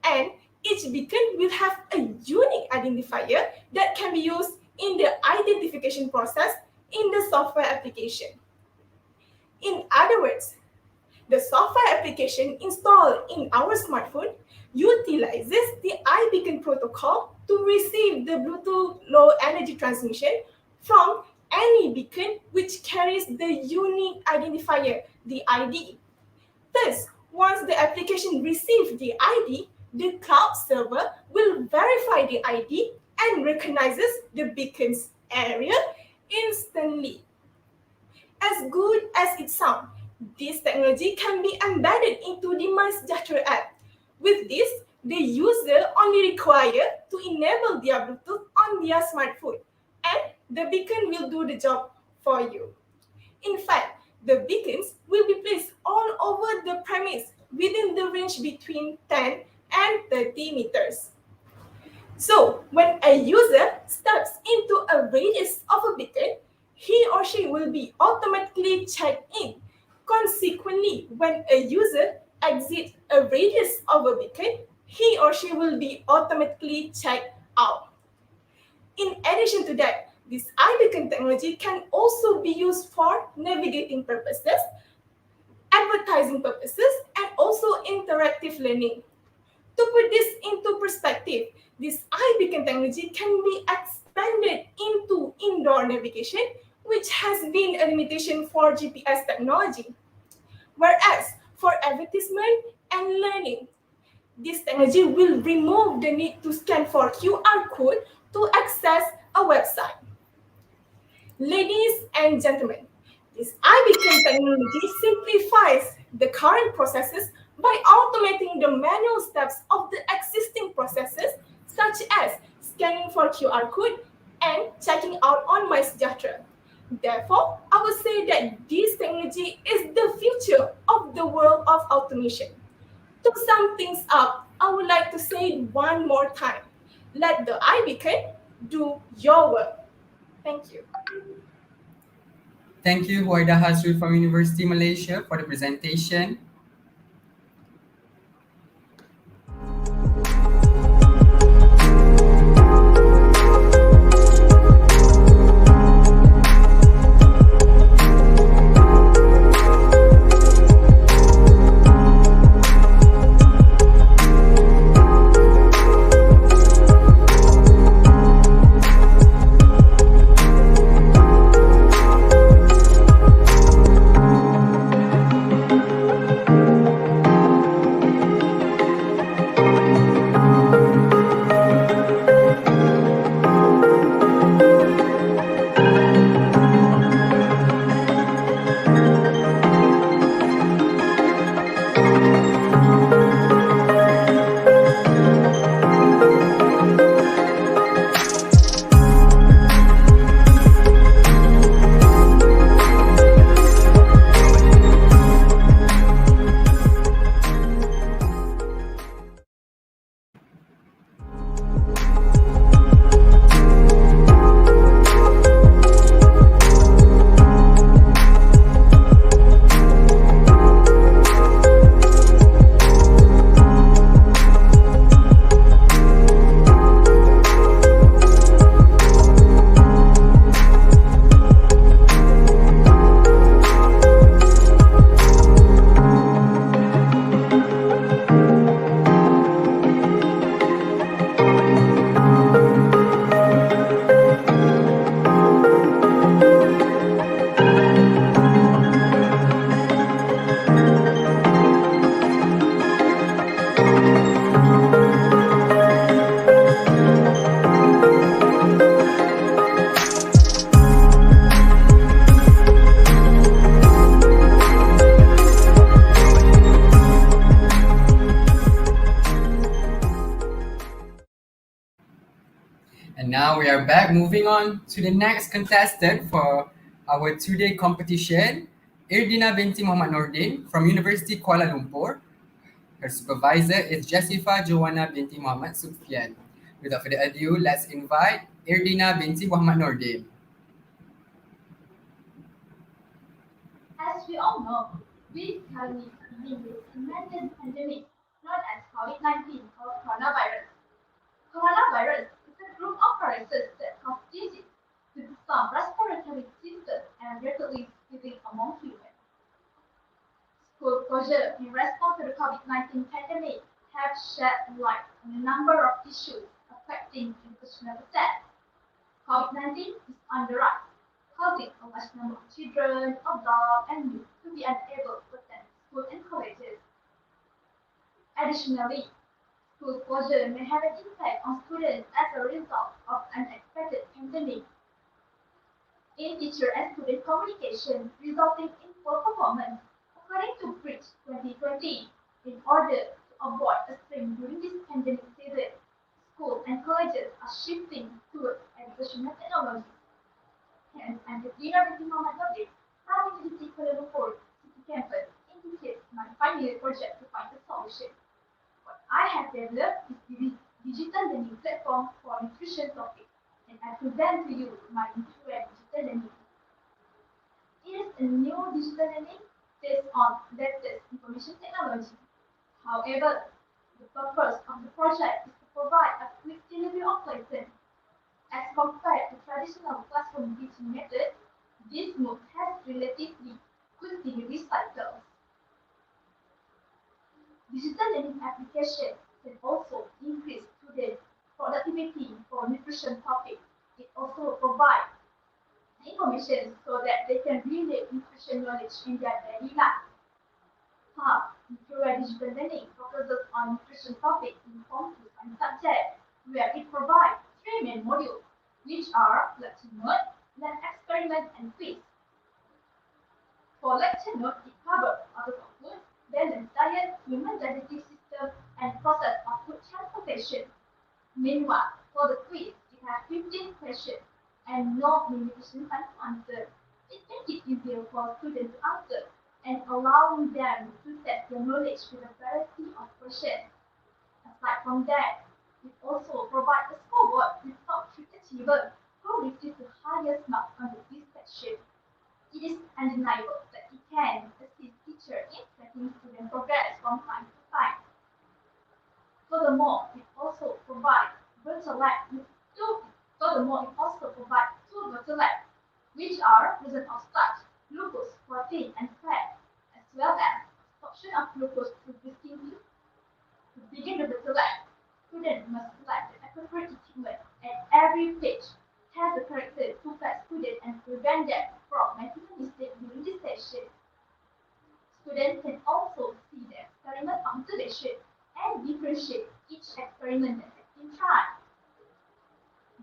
And each beacon will have a unique identifier that can be used in the identification process in the software application. In other words, the software application installed in our smartphone utilizes the iBeacon protocol to receive the Bluetooth Low Energy transmission from any beacon which carries the unique identifier, the ID. Thus, once the application receives the ID, the cloud server will verify the ID and recognizes the beacon's area instantly. As good as it sounds, this technology can be embedded into the MySejahtera app. With this, the user only requires to enable their Bluetooth on their smartphone, and the beacon will do the job for you. In fact, the beacons will be placed all over the premise within the range between 10 and 30 meters. So, when a user steps into a radius of a beacon, he or she will be automatically checked in. Consequently, when a user exits a radius of a beacon, he or she will be automatically checked out. In addition to that, this iBeacon technology can also be used for navigating purposes, advertising purposes, and also interactive learning. To put this into perspective, this iBeacon technology can be expanded into indoor navigation, which has been a limitation for GPS technology. Whereas for advertisement and learning, this technology will remove the need to scan for QR code to access a website. Ladies and gentlemen, this iBeacon technology simplifies the current processes by automating the manual steps of the existing processes, such as scanning for QR code and checking out on MySejahtera. Therefore, I would say that this technology is the future of the world of automation. To sum things up, I would like to say one more time. Let the iBeacon do your work. Thank you. Thank you, Huaida Hasrul from University Malaysia for the presentation. And now we are back, moving on to the next contestant for our two-day competition, Irdina binti Muhammad Nordin from University Kuala Lumpur. Her supervisor is Jessifa Joanna binti Muhammad Sufyan. Without further ado, let's invite Irdina binti Muhammad Nordin. As we all know, we currently living with a tremendous pandemic known as COVID-19 or coronavirus. Coronavirus is a group of viruses that cause disease with some respiratory system and rapidly spreading among humans. School closure in response to the COVID-19 pandemic have shed light on a number of issues affecting educational success. COVID-19 is on the rise, causing a large number of children, adults, and youth to be unable to attend school and colleges. Additionally, school closure may have an impact on students as a result of unexpected pandemic. In teacher and student communication, resulting in poor performance, according to Bridge 2020, in order to avoid a strain during this pandemic season, schools and colleges are shifting towards educational technology. Hence, I'm the dean of the Muhammad Nordin from University Kuala Lumpur City Campus indicates my final project to find a solution. What I have developed is the digital learning platform for nutrition topics, and I present to you my end-to-end digital learning. It is a new digital learning based on latest information technology. However, the purpose of the project is to provide a quick delivery of lessons. As compared to traditional classroom teaching methods, this mode has relatively quick delivery cycles. Digital learning applications can also increase student productivity for nutrition topics. It also provides information so that they can relate nutrition knowledge in their daily life. Through digital learning focuses on nutrition topics in Form 2 science subject, where it provides three main modules, which are lecture note, lab experiment, and quiz. For lecture note, it covers order of food, balanced diet, human digestive system, and process of food transportation. Meanwhile, for the quiz, it has 15 questions and no limitation time to answer. It makes it easier for students to answer and allowing them to test their knowledge with a variety of questions. Aside from that, it also provides a scoreboard with top 3 achievers who receive the highest marks on the quiz section. It is undeniable that it can assist teachers in tracking student progress from time to time. Furthermore, it also provides virtual labs two virtual labs, which are present of starch, glucose, protein, and fat, as well as absorption of glucose through breathing tube. To begin the virtual lab, students must select the appropriate equipment at every page, test the character to fat students and prevent them from making a mistake during the session. Students can also see the experiment observation and differentiate each experiment that has been tried.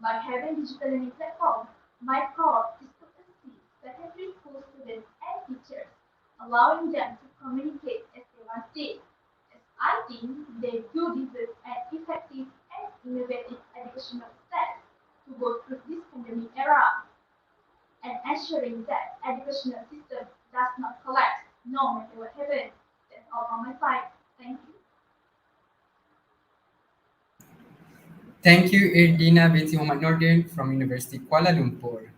By having digital learning platform, my core is to assist secondary school students and teachers, allowing them to communicate as they once did. As I think they do deserve an effective and innovative educational step to go through this pandemic era, and ensuring that educational system does not collapse no matter what happens. That's all on my side. Thank you. Thank you, Irdina binti Muhammad Nordin from University Kuala Lumpur.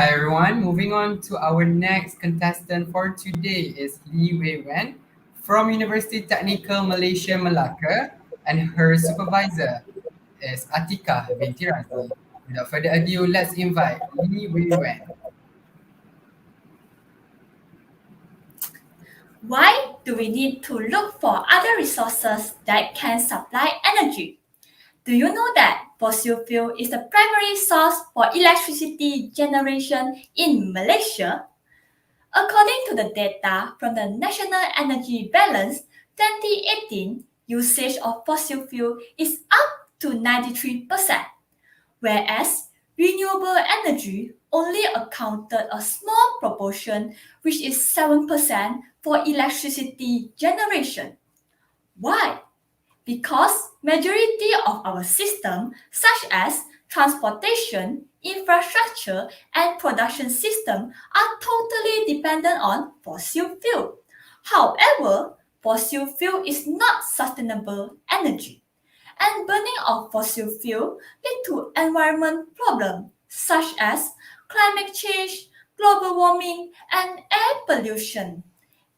Hi everyone, moving on to our next contestant for today is Lee Wei Wen from University Technical Malaysia Malacca, and her supervisor is Atika binti Razi. Without further ado, let's invite Lee Wei Wen. Why do we need to look for other resources that can supply energy? Do you know that fossil fuel is the primary source for electricity generation in Malaysia? According to the data from the National Energy Balance 2018, usage of fossil fuel is up to 93%, whereas renewable energy only accounted a small proportion, which is 7% for electricity generation. Why? Because majority of our system, such as transportation, infrastructure, and production system, are totally dependent on fossil fuel. However, fossil fuel is not sustainable energy, and burning of fossil fuel lead to environment problems such as climate change, global warming, and air pollution.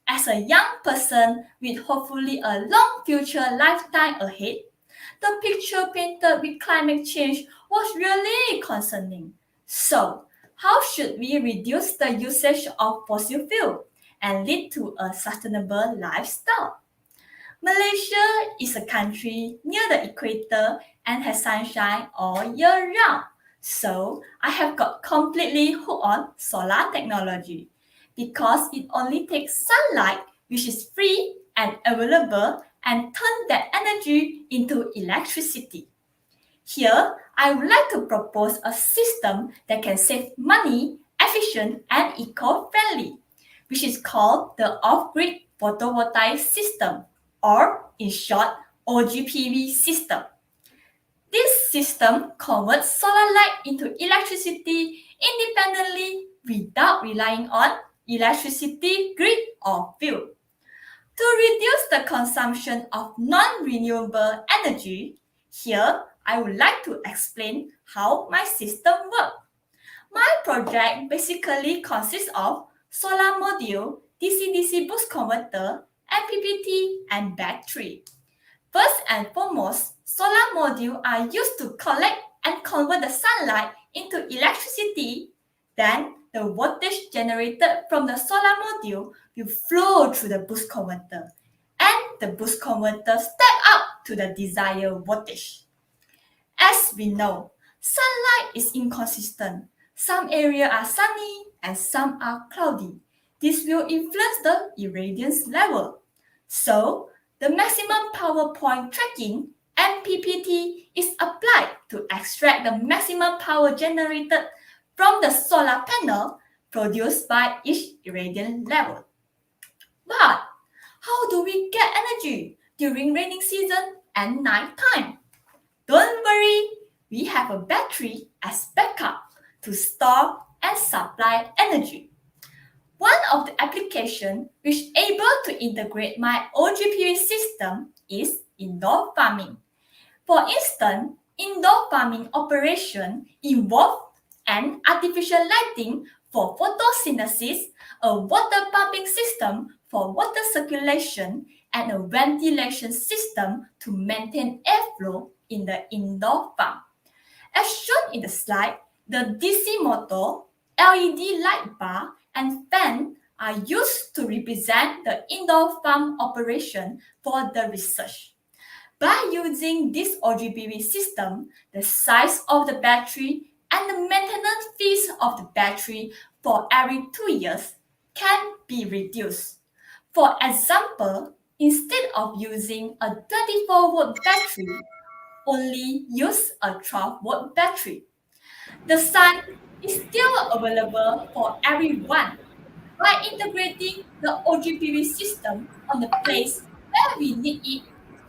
As a young person with hopefully a long future lifetime ahead, the picture painted with climate change was really concerning. So, how should we reduce the usage of fossil fuel and lead to a sustainable lifestyle? Malaysia is a country near the equator and has sunshine all year round. So I have got completely hooked on solar technology because it only takes sunlight, which is free and available, and turn that energy into electricity. Here, I would like to propose a system that can save money, efficient, and eco-friendly, which is called the off-grid photovoltaic system, or in short, OGPV system. This system converts solar light into electricity independently without relying on electricity grid or fuel. To reduce the consumption of non-renewable energy, here I would like to explain how my system works. My project basically consists of solar module, DC-DC boost converter, MPPT, and battery. First and foremost, solar modules are used to collect and convert the sunlight into electricity. Then, the voltage generated from the solar module will flow through the boost converter, and the boost converter step up to the desired voltage. As we know, sunlight is inconsistent. Some areas are sunny and some are cloudy. This will influence the irradiance level. So, the maximum power point tracking MPPT is applied to extract the maximum power generated from the solar panel produced by each irradiance level. But how do we get energy during raining season and night time? Don't worry, we have a battery as backup to store and supply energy. One of the applications which is able to integrate my OGPV system is indoor farming. For instance, indoor farming operation involve an artificial lighting for photosynthesis, a water pumping system for water circulation, and a ventilation system to maintain airflow in the indoor farm. As shown in the slide, the DC motor, LED light bar, and fan are used to represent the indoor farm operation for the research. By using this OGPV system, the size of the battery and the maintenance fees of the battery for every 2 years can be reduced. For example, instead of using a 24-volt battery, only use a 12-volt battery. The sun is still available for everyone. By integrating the OGPV system on the place where we need it,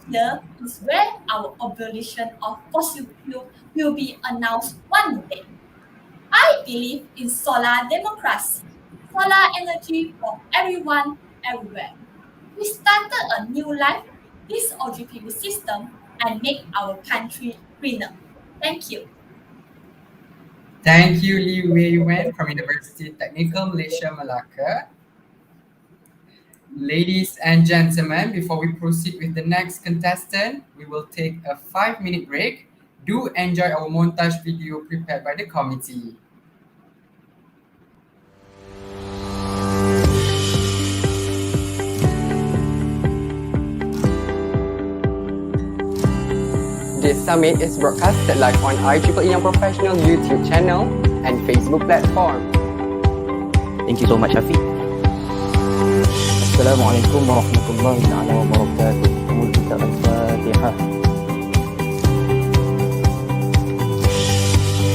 here is where our abolition of fossil fuel will be announced one day. I believe in solar democracy, solar energy for everyone, everywhere. We started a new life with this OGPV system and make our country greener. Thank you. Thank you, Lee Wei Wen from University Technical Malaysia, Malacca. Ladies and gentlemen, before we proceed with the next contestant, we will take a 5-minute break. Do enjoy our montage video prepared by the committee. This summit is broadcasted live on IEEE Young Professional YouTube channel and Facebook platform. Thank you so much, Hafiz. Assalamualaikum warahmatullahi wabarakatuh. Kemudian kita Al-Fatihah.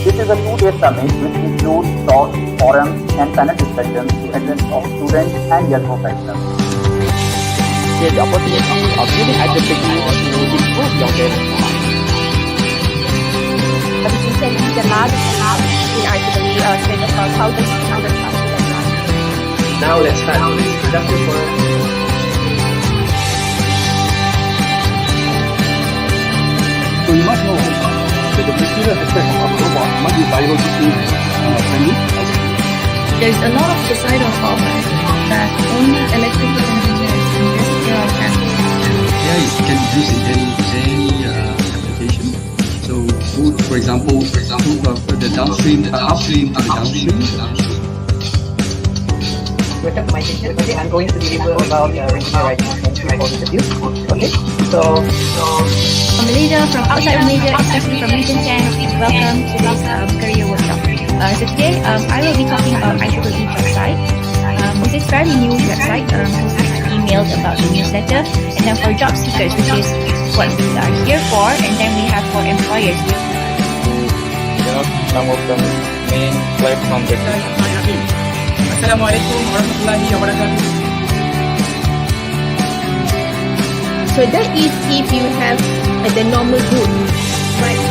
This is a 2-day summit which includes talks, forums, and panel discussions to address of students and young professionals. Here's the opportunity of giving identity to improve your learning. Recently, the largest hub in IEEE status for 1,600 students. Now let's start this productive work. So you must know that the material aspect of our robot must be biologically friendly. There is a lot of societal problems that only electrical engineers in this field can solve. Yeah, it can be used in any application. So, for example, the downstream, upstream to the downstream. welcome to my session. Okay, I'm going to deliver about resume writing. Thank you for the interview. Okay, so from Malaysia, from outside of Malaysia, especially from Region 10, welcome to this career workshop. So today, I will be talking about IEEE website. This is fairly new website, mostly emailed about the newsletter, and then for job seekers, which is what we are here for, and then we have for employers. Some of the main platform that Assalamualaikum warahmatullahi wabarakatuh. So that is if you have the normal good, right?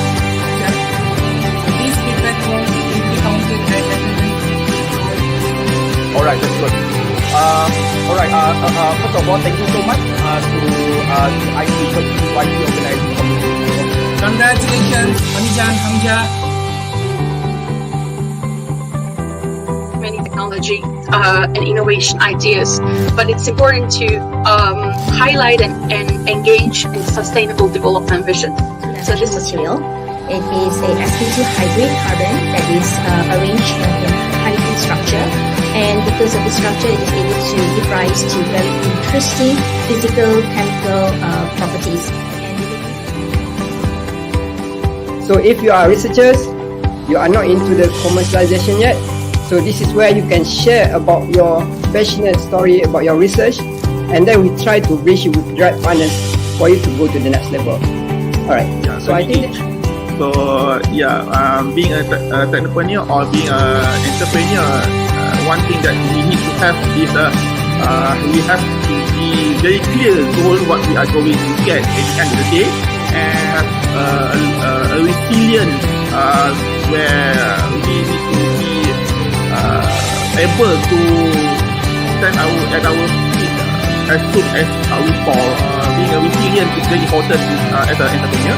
So these feedback will be counted as attendance. Alright, that's good. Alright, first of all, thank you so much to IEEE organizing committee. Congratulations, Amijan, Hamja. Many technology and innovation ideas, but it's important to highlight and engage in sustainable development vision. So this material, it is a sp2 hybrid carbon that is arranged in honeycomb structure, and because of the structure, it is able to give rise to very interesting physical, chemical properties. So if you are researchers, you are not into the commercialization yet, so this is where you can share about your passionate story about your research, and then we try to bridge you with the right partners for you to go to the next level. Alright, Yeah, so I think being a entrepreneur or being an entrepreneur, one thing that we need to have is we have to be very clear goal what we are going to get at the end of the day, and a resilient where we need to be able to stand at our feet as soon as we fall. Being a resilient is very important as an entrepreneur.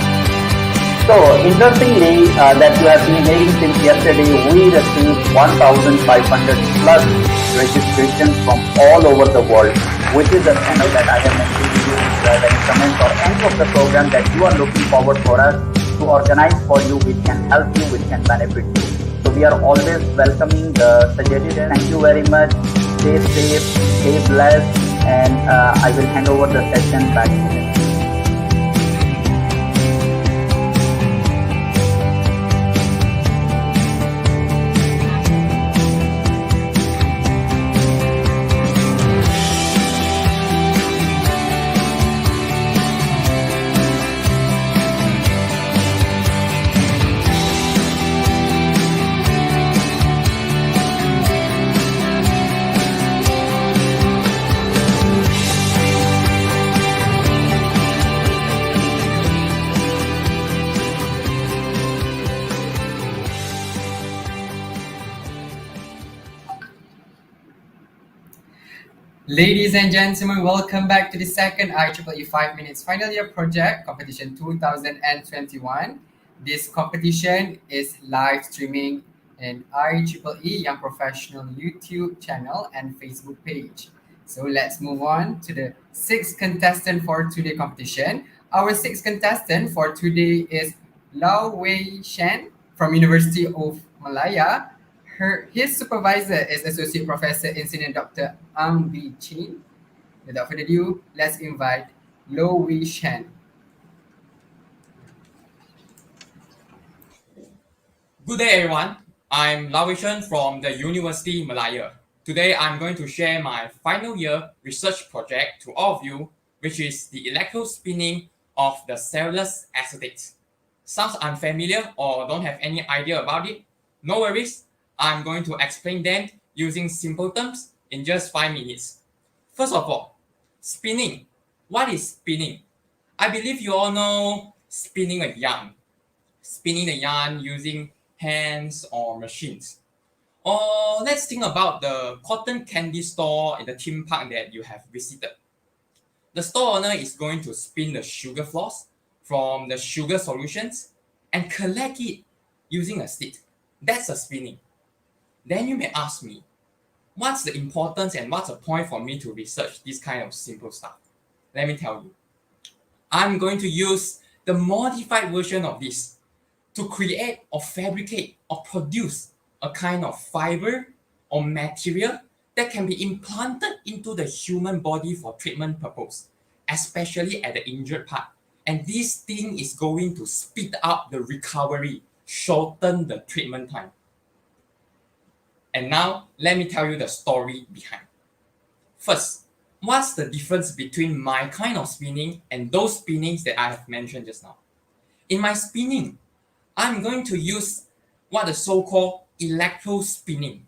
So, interestingly, that you have been emailing since yesterday, we received 1,500 plus registrations from all over the world, which is the channel that I have mentioned to you. If you have any comments or any of the program that you are looking forward for us to organize for you, which can help you, which can benefit you. So, we are always welcoming the suggestions. Thank you very much. Stay safe, stay blessed, and I will hand over the session back to you. Ladies and gentlemen, welcome back to the second IEEE 5 Minutes Final Year Project Competition 2021. This competition is live streaming in IEEE Young Professional YouTube channel and Facebook page. So let's move on to the sixth contestant for today's competition. Our sixth contestant for today is Lau Wei Shen from University of Malaya. His supervisor is Associate Professor in Senior Dr. Ang Bi Chin. Without further ado, let's invite Lo Wei Shen. Good day, everyone. I'm Lau Wei Shen from the University Malaya. Today, I'm going to share my final year research project to all of you, which is the electrospinning of the cellulose acetate. Sounds unfamiliar or don't have any idea about it? No worries. I'm going to explain them using simple terms in just 5 minutes. First of all, spinning. What is spinning? I believe you all know spinning a yarn. Spinning the yarn using hands or machines. Or let's think about the cotton candy store in the theme park that you have visited. The store owner is going to spin the sugar floss from the sugar solutions and collect it using a stick. That's a spinning. Then you may ask me, what's the importance and what's the point for me to research this kind of simple stuff? Let me tell you. I'm going to use the modified version of this to create or fabricate or produce a kind of fiber or material that can be implanted into the human body for treatment purpose, especially at the injured part. And this thing is going to speed up the recovery, shorten the treatment time. And now, let me tell you the story behind. First, what's the difference between my kind of spinning and those spinnings that I have mentioned just now? In my spinning, I'm going to use what is so-called electrospinning.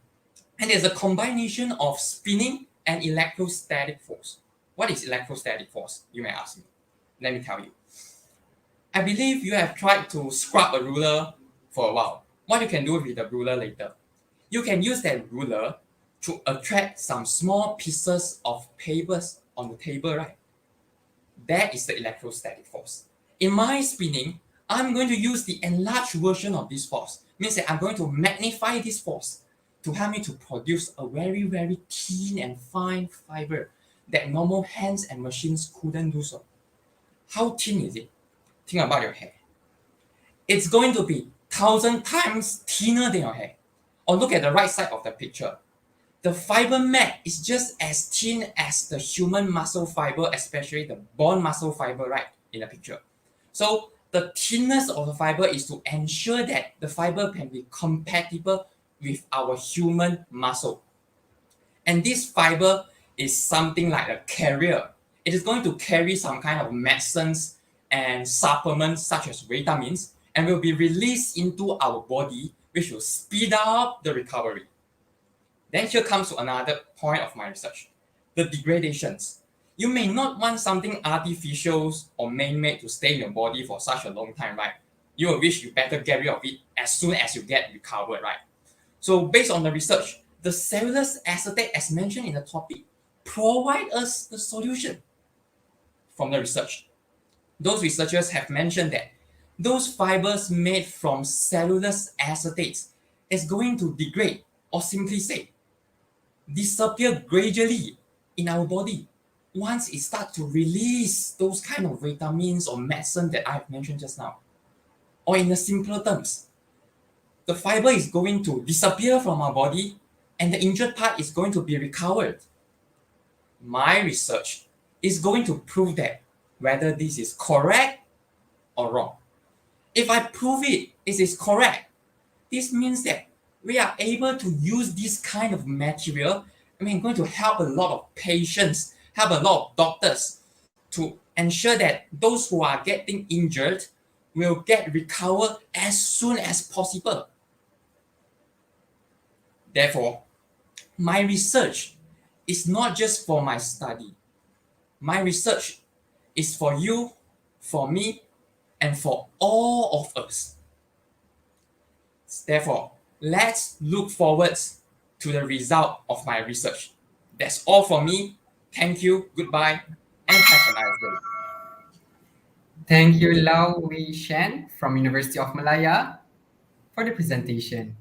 And there's a combination of spinning and electrostatic force. What is electrostatic force? You may ask me. Let me tell you. I believe you have tried to scrub a ruler for a while. What you can do with the ruler later? You can use that ruler to attract some small pieces of papers on the table, right? That is the electrostatic force. In my spinning, I'm going to use the enlarged version of this force. Means that I'm going to magnify this force to help me to produce a very, very thin and fine fiber that normal hands and machines couldn't do so. How thin is it? Think about your hair. It's going to be 1,000 times thinner than your hair. Or look at the right side of the picture. The fiber mat is just as thin as the human muscle fiber, especially the bone muscle fiber, right, in the picture. So the thinness of the fiber is to ensure that the fiber can be compatible with our human muscle. And this fiber is something like a carrier. It is going to carry some kind of medicines and supplements such as vitamins and will be released into our body, which will speed up the recovery. Then here comes to another point of my research, the degradations. You may not want something artificial or man-made to stay in your body for such a long time, right? You will wish you better get rid of it as soon as you get recovered, right? So based on the research, the cellulose acetate, as mentioned in the topic, provide us the solution from the research. Those researchers have mentioned that those fibers made from cellulose acetates is going to degrade, or simply say, disappear gradually in our body once it starts to release those kind of vitamins or medicine that I have mentioned just now. Or in the simpler terms, the fiber is going to disappear from our body and the injured part is going to be recovered. My research is going to prove that whether this is correct or wrong. If I prove it is correct, this means that we are able to use this kind of material. I mean, going to help a lot of patients, help a lot of doctors to ensure that those who are getting injured will get recovered as soon as possible. Therefore, my research is not just for my study. My research is for you, for me, and for all of us. Therefore, let's look forward to the result of my research. That's all from me. Thank you, goodbye, and have a nice day. Thank you, Lau Wei Shen from University of Malaya for the presentation.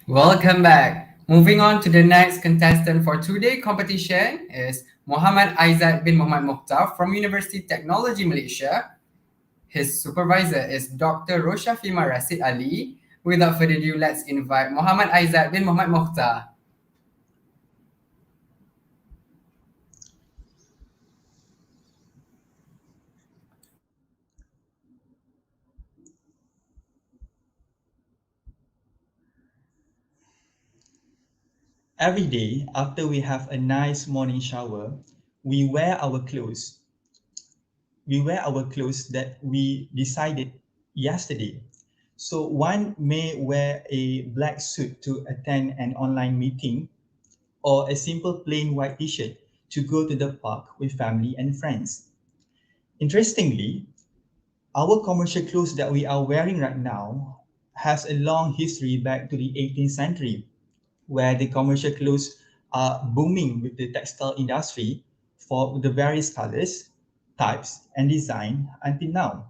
Welcome back. Moving on to the next contestant for today's competition is Muhammad Aizat bin Muhammad Mukhtar from University Technology Malaysia. His supervisor is Dr. Roshafima Rasid Ali. Without further ado, let's invite Muhammad Aizat bin Muhammad Mukhtar. Every day, after we have a nice morning shower, we wear our clothes. We wear our clothes that we decided yesterday. So one may wear a black suit to attend an online meeting, or a simple plain white t-shirt to go to the park with family and friends. Interestingly, our commercial clothes that we are wearing right now has a long history back to the 18th century, where the commercial clothes are booming with the textile industry for the various colors, types, and design until now.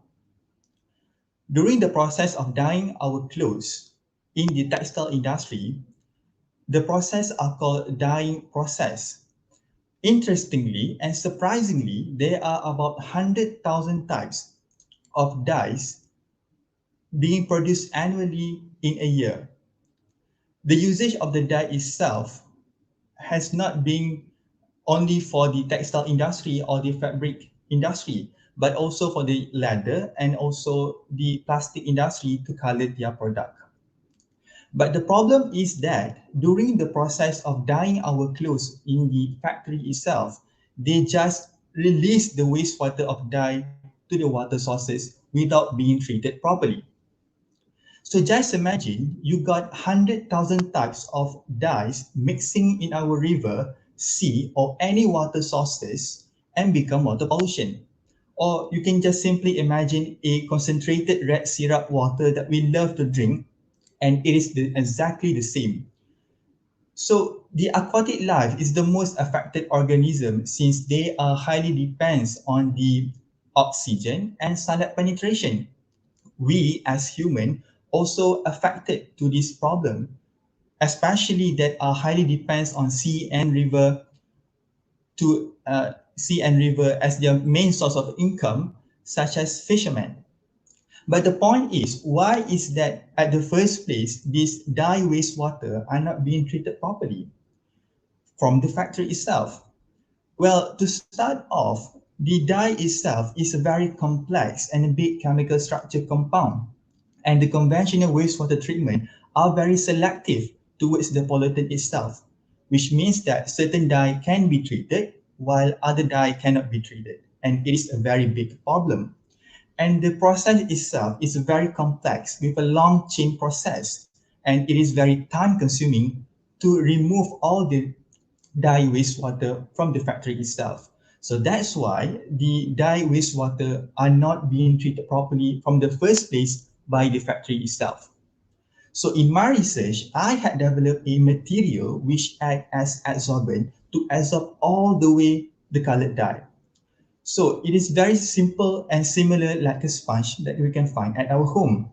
During the process of dyeing our clothes in the textile industry, the process are called dyeing process. Interestingly and surprisingly, there are about 100,000 types of dyes being produced annually in a year. The usage of the dye itself has not been only for the textile industry or the fabric industry, but also for the leather and also the plastic industry to color their product. But the problem is that during the process of dyeing our clothes in the factory itself, they just release the wastewater of dye to the water sources without being treated properly. So just imagine you got 100,000 types of dyes mixing in our river, sea, or any water sources and become water pollution. Or you can just simply imagine a concentrated red syrup water that we love to drink, and it is exactly the same. So the aquatic life is the most affected organism since they are highly depends on the oxygen and sunlight penetration. We as human also affected to this problem, especially that are highly depends on sea and river as their main source of income, such as fishermen. But the point is, why is that at the first place, these dye wastewater are not being treated properly from the factory itself? Well, to start off, the dye itself is a very complex and a big chemical structure compound, and the conventional wastewater treatment are very selective towards the pollutant itself, which means that certain dye can be treated while other dye cannot be treated, and it is a very big problem. And the process itself is very complex with a long chain process, and it is very time consuming to remove all the dye wastewater from the factory itself. So that's why the dye wastewater are not being treated properly from the first place by the factory itself. So in my research, I had developed a material which act as adsorbent to absorb all the way the colored dye. So it is very simple and similar like a sponge that we can find at our home.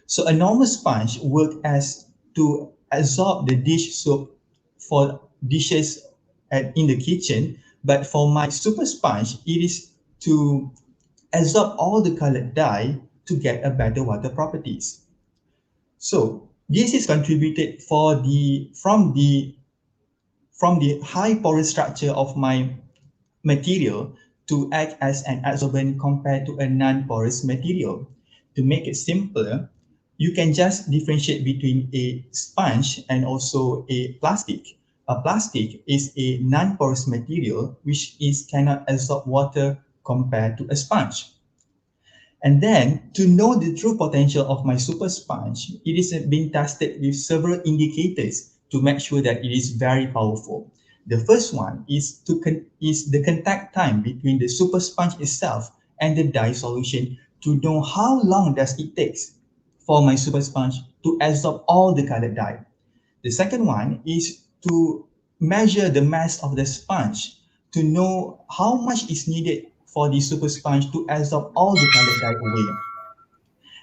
So a normal sponge works as to absorb the dish soap for dishes in the kitchen, but for my super sponge, it is to absorb all the colored dye to get a better water properties. So this is contributed from the high porous structure of my material to act as an adsorbent compared to a non-porous material. To make it simpler, you can just differentiate between a sponge and also a plastic. A plastic is a non-porous material which cannot absorb water compared to a sponge. And then, to know the true potential of my super sponge, it is being tested with several indicators to make sure that it is very powerful. The first one is the contact time between the super sponge itself and the dye solution to know how long does it takes for my super sponge to absorb all the colored dye. The second one is to measure the mass of the sponge to know how much is needed for the super sponge to absorb all the colored dye away.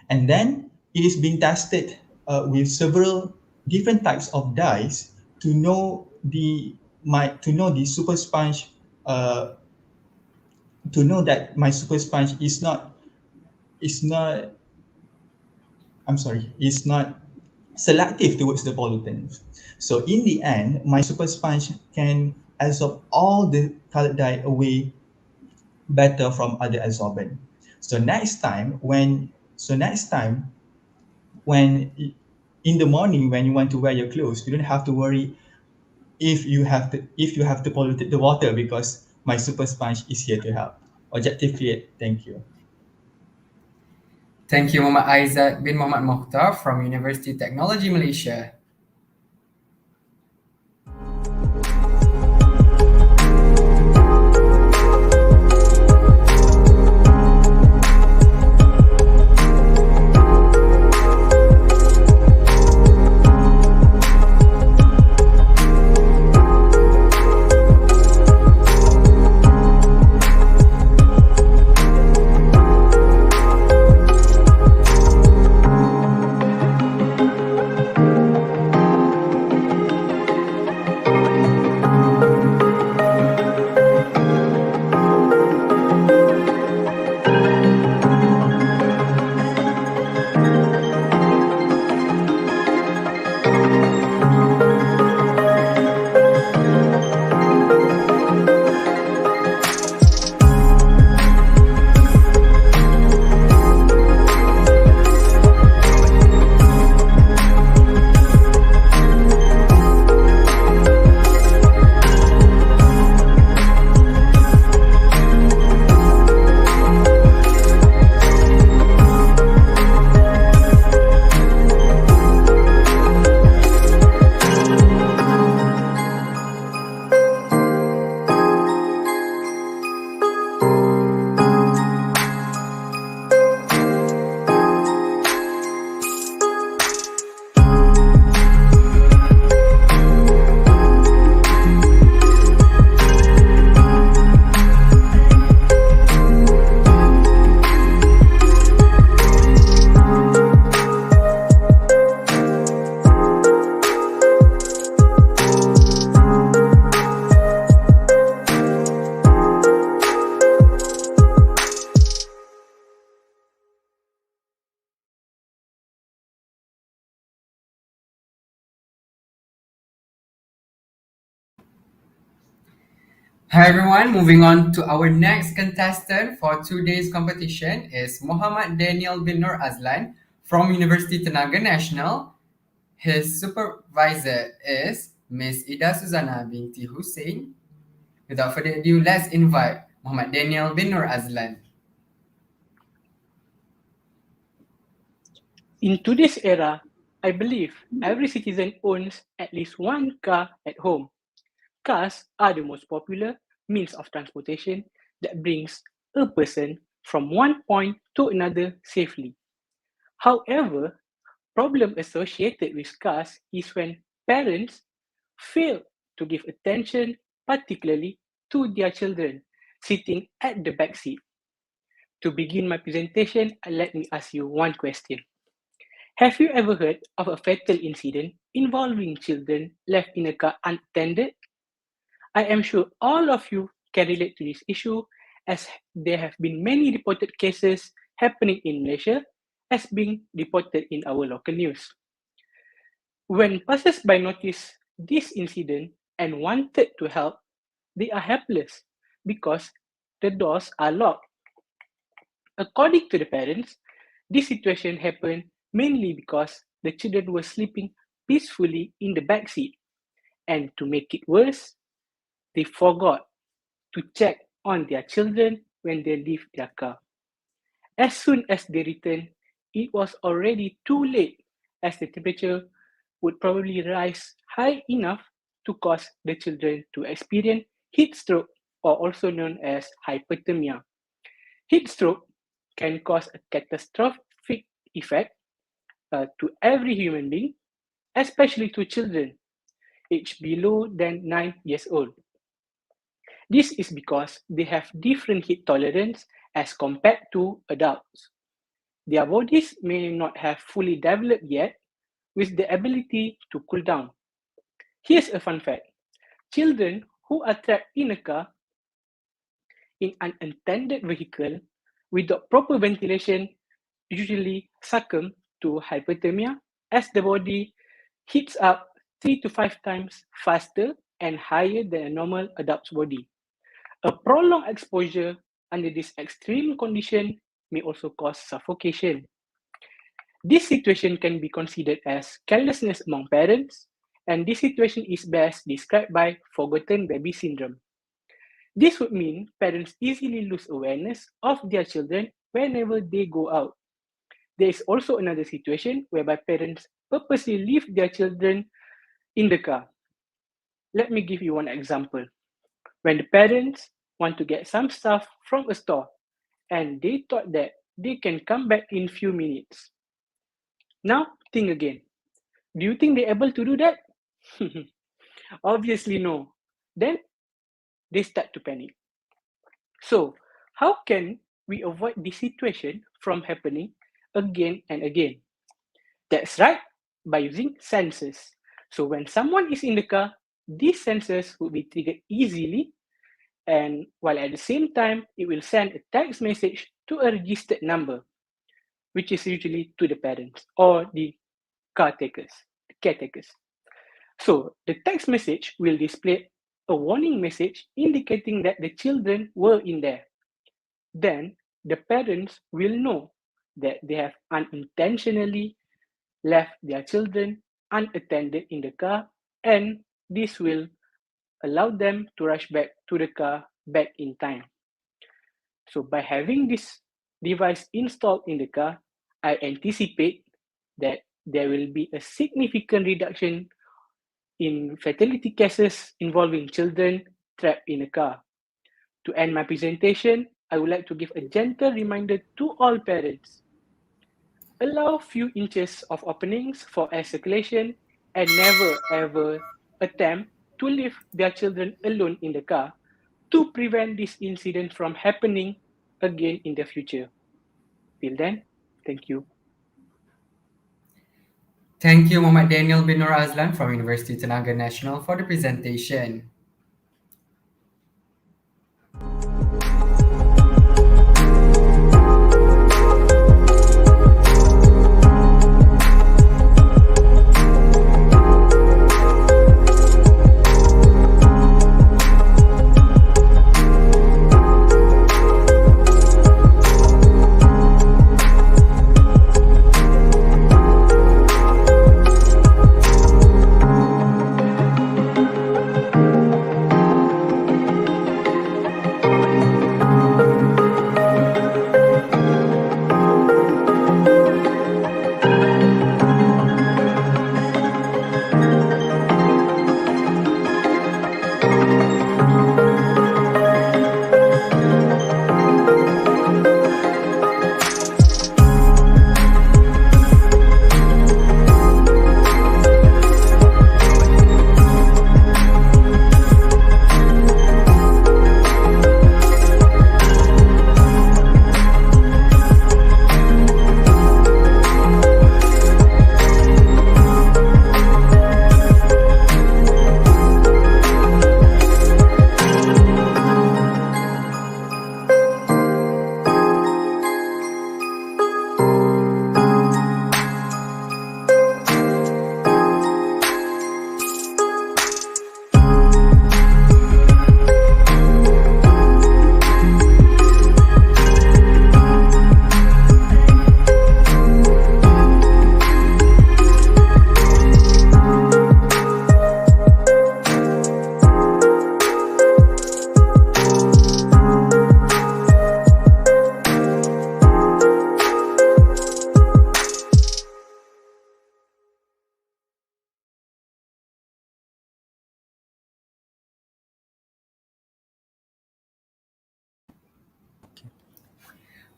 And then it is being tested with several different types of dyes to know the super sponge, to know that my super sponge is not is not selective towards the pollutants. So in the end, my super sponge can absorb all the colored dye away better from other absorbent. So next time when in the morning when you want to wear your clothes, you don't have to worry if you have to pollute the water, because my super sponge is here to help. Objective create. Thank you. Thank you, Muhammad Aizat bin Muhammad Mokhtar from University Technology Malaysia. Hi everyone, moving on to our next contestant for today's competition is Muhammad Daniel bin Nur Azlan from University Tenaga Nasional. His supervisor is Miss Ida Suzana binti Hussein. Without further ado, let's invite Muhammad Daniel bin Nur Azlan. In today's era, I believe every citizen owns at least one car at home. Cars are the most popular means of transportation that brings a person from one point to another safely. However, problem associated with cars is when parents fail to give attention, particularly to their children sitting at the back seat. To begin my presentation, let me ask you one question. Have you ever heard of a fatal incident involving children left in a car unattended? I am sure all of you can relate to this issue, as there have been many reported cases happening in Malaysia as being reported in our local news. When passers-by notice this incident and wanted to help, they are helpless because the doors are locked. According to the parents, this situation happened mainly because the children were sleeping peacefully in the back seat. And to make it worse, they forgot to check on their children when they leave their car. As soon as they returned, it was already too late, as the temperature would probably rise high enough to cause the children to experience heat stroke, or also known as hypothermia. Heat stroke can cause a catastrophic effect to every human being, especially to children aged below than 9 years old. This is because they have different heat tolerance as compared to adults. Their bodies may not have fully developed yet, with the ability to cool down. Here's a fun fact. Children who are trapped in a car in an untended vehicle without proper ventilation usually succumb to hypothermia as the body heats up 3 to 5 times faster and higher than a normal adult's body. A prolonged exposure under this extreme condition may also cause suffocation. This situation can be considered as carelessness among parents, and this situation is best described by forgotten baby syndrome. This would mean parents easily lose awareness of their children whenever they go out. There is also another situation whereby parents purposely leave their children in the car. Let me give you one example. When the parents want to get some stuff from a store and they thought that they can come back in few minutes. Now think again. Do you think they're able to do that? Obviously no. Then they start to panic. So how can we avoid this situation from happening again and again? That's right, by using sensors. So when someone is in the car, these sensors will be triggered easily, and while at the same time, it will send a text message to a registered number, which is usually to the parents or the caretakers. So the text message will display a warning message indicating that the children were in there. Then the parents will know that they have unintentionally left their children unattended in the car, and this will allow them to rush back to the car back in time. So by having this device installed in the car, I anticipate that there will be a significant reduction in fatality cases involving children trapped in a car. To end my presentation, I would like to give a gentle reminder to all parents. Allow few inches of openings for air circulation and never ever attempt to leave their children alone in the car to prevent this incident from happening again in the future. Till then, thank you. Thank you, Muhammad Daniel bin Nur Azlan from University Tenaga Nasional for the presentation.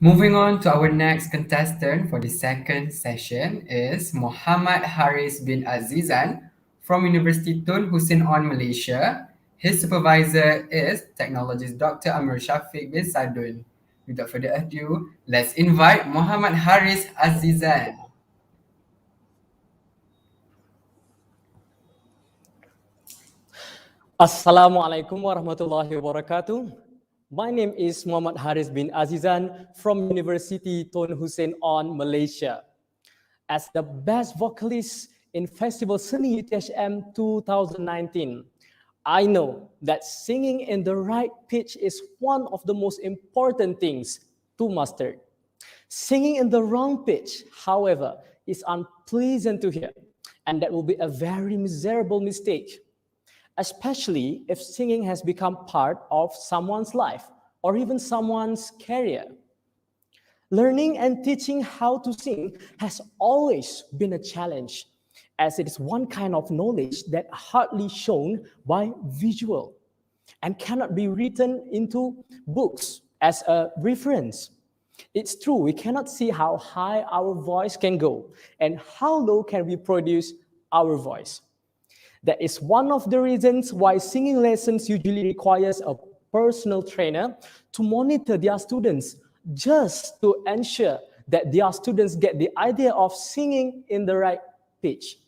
Moving on to our next contestant for the second session is Muhammad Haris bin Azizan from University Tun Hussein On Malaysia. His supervisor is technologist Dr. Amir Shafiq bin Sadun. Without further ado, let's invite Muhammad Haris Azizan. Assalamualaikum warahmatullahi wabarakatuh. My name is Muhammad Haris bin Azizan from University Tun Hussein on Malaysia. As the best vocalist in Festival Seni UTHM 2019, I know that singing in the right pitch is one of the most important things to master. Singing in the wrong pitch, however, is unpleasant to hear, and that will be a very miserable mistake, especially if singing has become part of someone's life or even someone's career. Learning and teaching how to sing has always been a challenge, as it is one kind of knowledge that hardly shown by visual and cannot be written into books as a reference. It's true, we cannot see how high our voice can go and how low can we produce our voice. That is one of the reasons why singing lessons usually requires a personal trainer to monitor their students, just to ensure that their students get the idea of singing in the right pitch.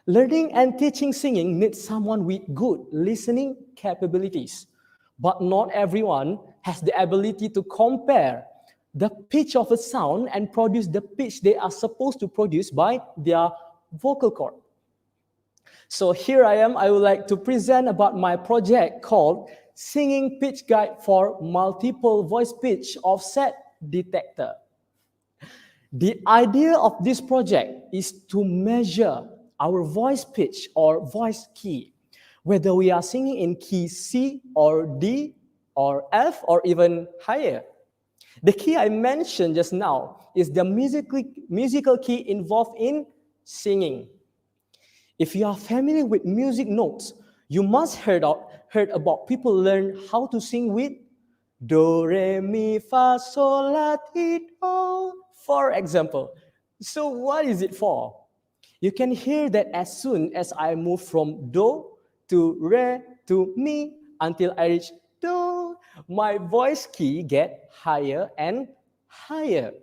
Learning and teaching singing needs someone with good listening capabilities, but not everyone has the ability to compare the pitch of a sound and produce the pitch they are supposed to produce by their vocal cord. So here I am, I would like to present about my project called Singing Pitch Guide for Multiple Voice Pitch Offset Detector. The idea of this project is to measure our voice pitch or voice key, whether we are singing in key C or D or F or even higher. The key I mentioned just now is the musical key involved in singing. If you are familiar with music notes, you must heard about people learn how to sing with do, re, mi, fa, sol, la, ti, do, for example. So what is it for? You can hear that as soon as I move from do to re to mi until I reach do, my voice key get higher and higher.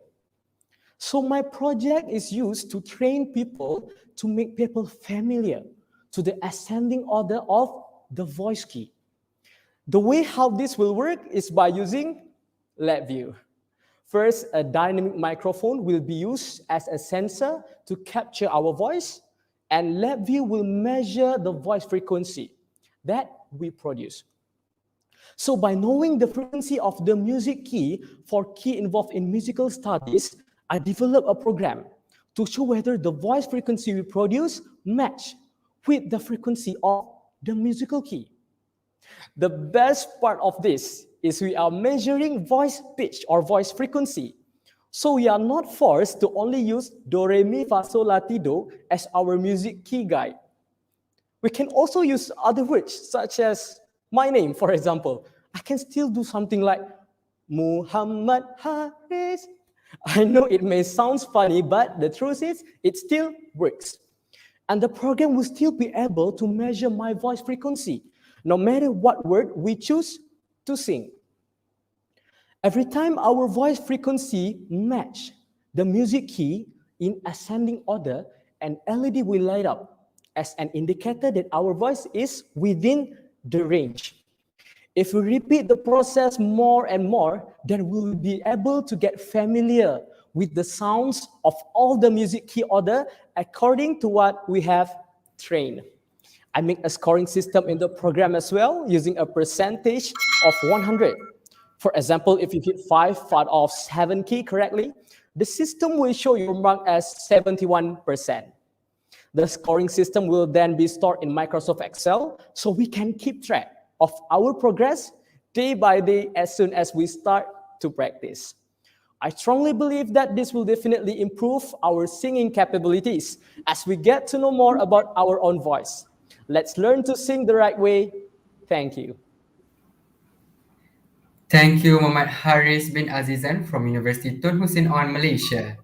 So my project is used to train people to make people familiar to the ascending order of the voice key. The way how this will work is by using LabVIEW. First, a dynamic microphone will be used as a sensor to capture our voice, and LabVIEW will measure the voice frequency that we produce. So by knowing the frequency of the music key for key involved in musical studies, I developed a program to show whether the voice frequency we produce match with the frequency of the musical key. The best part of this is we are measuring voice pitch or voice frequency. So we are not forced to only use do, re, mi, fa, sol, la, ti, do as our music key guide. We can also use other words such as my name, for example. I can still do something like Muhammad Haris. I know it may sound funny, but the truth is it still works. And the program will still be able to measure my voice frequency, no matter what word we choose to sing. Every time our voice frequency match the music key in ascending order, an LED will light up as an indicator that our voice is within the range. If we repeat the process more and more, then we'll be able to get familiar with the sounds of all the music key order according to what we have trained. I make a scoring system in the program as well, using a percentage of 100. For example, if you hit 5 out of 7 key correctly, the system will show your mark as 71%. The scoring system will then be stored in Microsoft Excel, so we can keep track of our progress day by day as soon as we start to practice. I strongly believe that this will definitely improve our singing capabilities as we get to know more about our own voice. Let's learn to sing the right way. Thank you. Thank you, Muhammad Haris bin Azizan from University Tun Hussein on Malaysia.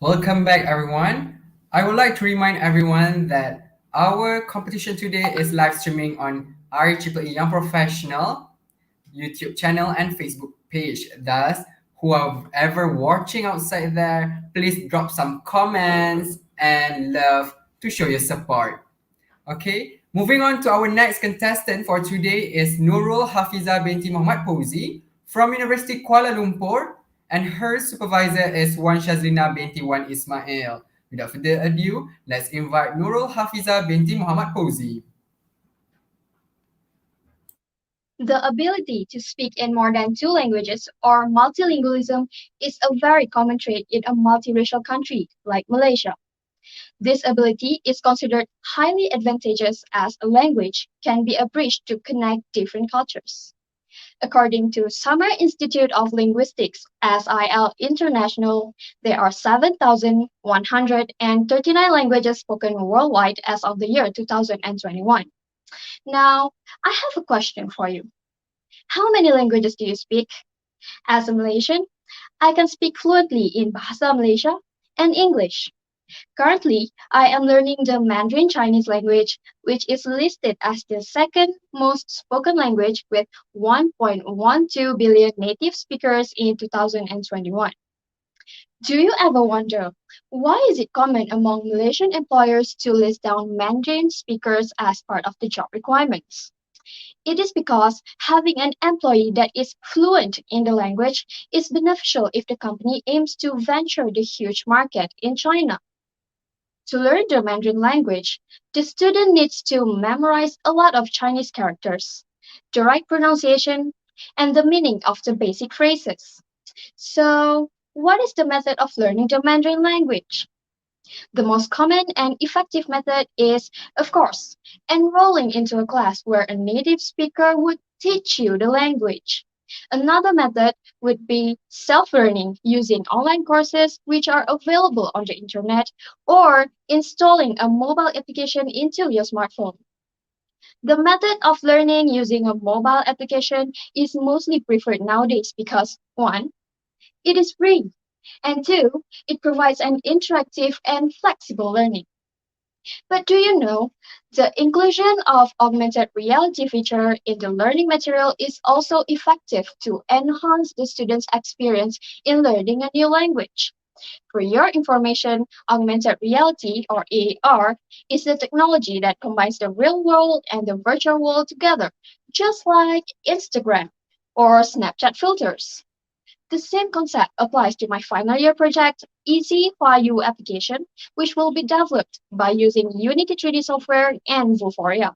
Welcome back, everyone. I would like to remind everyone that our competition today is live streaming on IEEE Young Professional YouTube channel and Facebook page. Thus, whoever watching outside there, please drop some comments and love to show your support. Okay, moving on to our next contestant for today is Nurul Hafiza binti Muhammad Fauzi from University Kuala Lumpur, and her supervisor is Wan Shazlina binti Wan Ismail. Without further ado, let's invite Nurul Hafiza binti Muhammad Fauzi. The ability to speak in more than two languages or multilingualism is a very common trait in a multiracial country like Malaysia. This ability is considered highly advantageous as a language can be a bridge to connect different cultures. According to Summer Institute of Linguistics (SIL International), there are 7,139 languages spoken worldwide as of the year 2021. Now, I have a question for you. How many languages do you speak? As a Malaysian, I can speak fluently in Bahasa Malaysia and English. Currently, I am learning the Mandarin Chinese language, which is listed as the second most spoken language with 1.12 billion native speakers in 2021. Do you ever wonder why is it common among Malaysian employers to list down Mandarin speakers as part of the job requirements? It is because having an employee that is fluent in the language is beneficial if the company aims to venture the huge market in China. To learn the Mandarin language, the student needs to memorize a lot of Chinese characters, the right pronunciation, and the meaning of the basic phrases. So, what is the method of learning the Mandarin language? The most common and effective method is, of course, enrolling into a class where a native speaker would teach you the language. Another method would be self-learning using online courses which are available on the internet or installing a mobile application into your smartphone. The method of learning using a mobile application is mostly preferred nowadays because 1. It is free, and 2. It provides an interactive and flexible learning. But do you know, the inclusion of augmented reality feature in the learning material is also effective to enhance the student's experience in learning a new language. For your information, augmented reality, or AR, is the technology that combines the real world and the virtual world together, just like Instagram or Snapchat filters. The same concept applies to my final year project, Easy YU application, which will be developed by using Unity 3D software and Vuforia.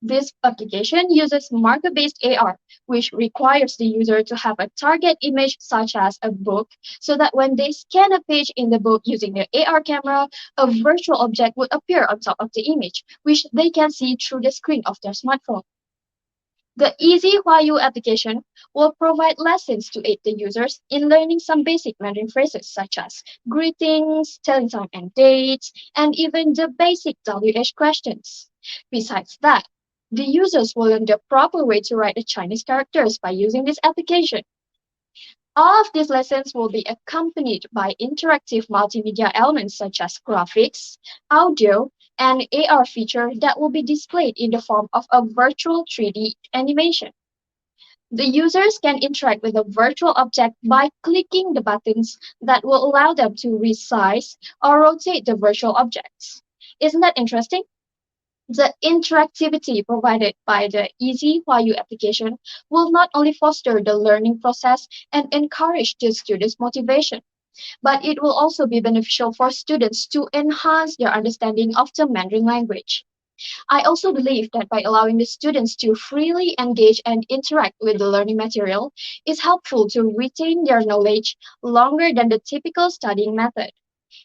This application uses marker-based AR, which requires the user to have a target image such as a book, so that when they scan a page in the book using the AR camera, a virtual object would appear on top of the image, which they can see through the screen of their smartphone. The Easy YU application will provide lessons to aid the users in learning some basic Mandarin phrases such as greetings, telling time and dates, and even the basic WH questions. Besides that, the users will learn the proper way to write the Chinese characters by using this application. All of these lessons will be accompanied by interactive multimedia elements such as graphics, audio, and AR feature that will be displayed in the form of a virtual 3D animation. The users can interact with a virtual object by clicking the buttons that will allow them to resize or rotate the virtual objects. Isn't that interesting? The interactivity provided by the Easy YU application will not only foster the learning process and encourage the students' motivation, but it will also be beneficial for students to enhance their understanding of the Mandarin language. I also believe that by allowing the students to freely engage and interact with the learning material is helpful to retain their knowledge longer than the typical studying method,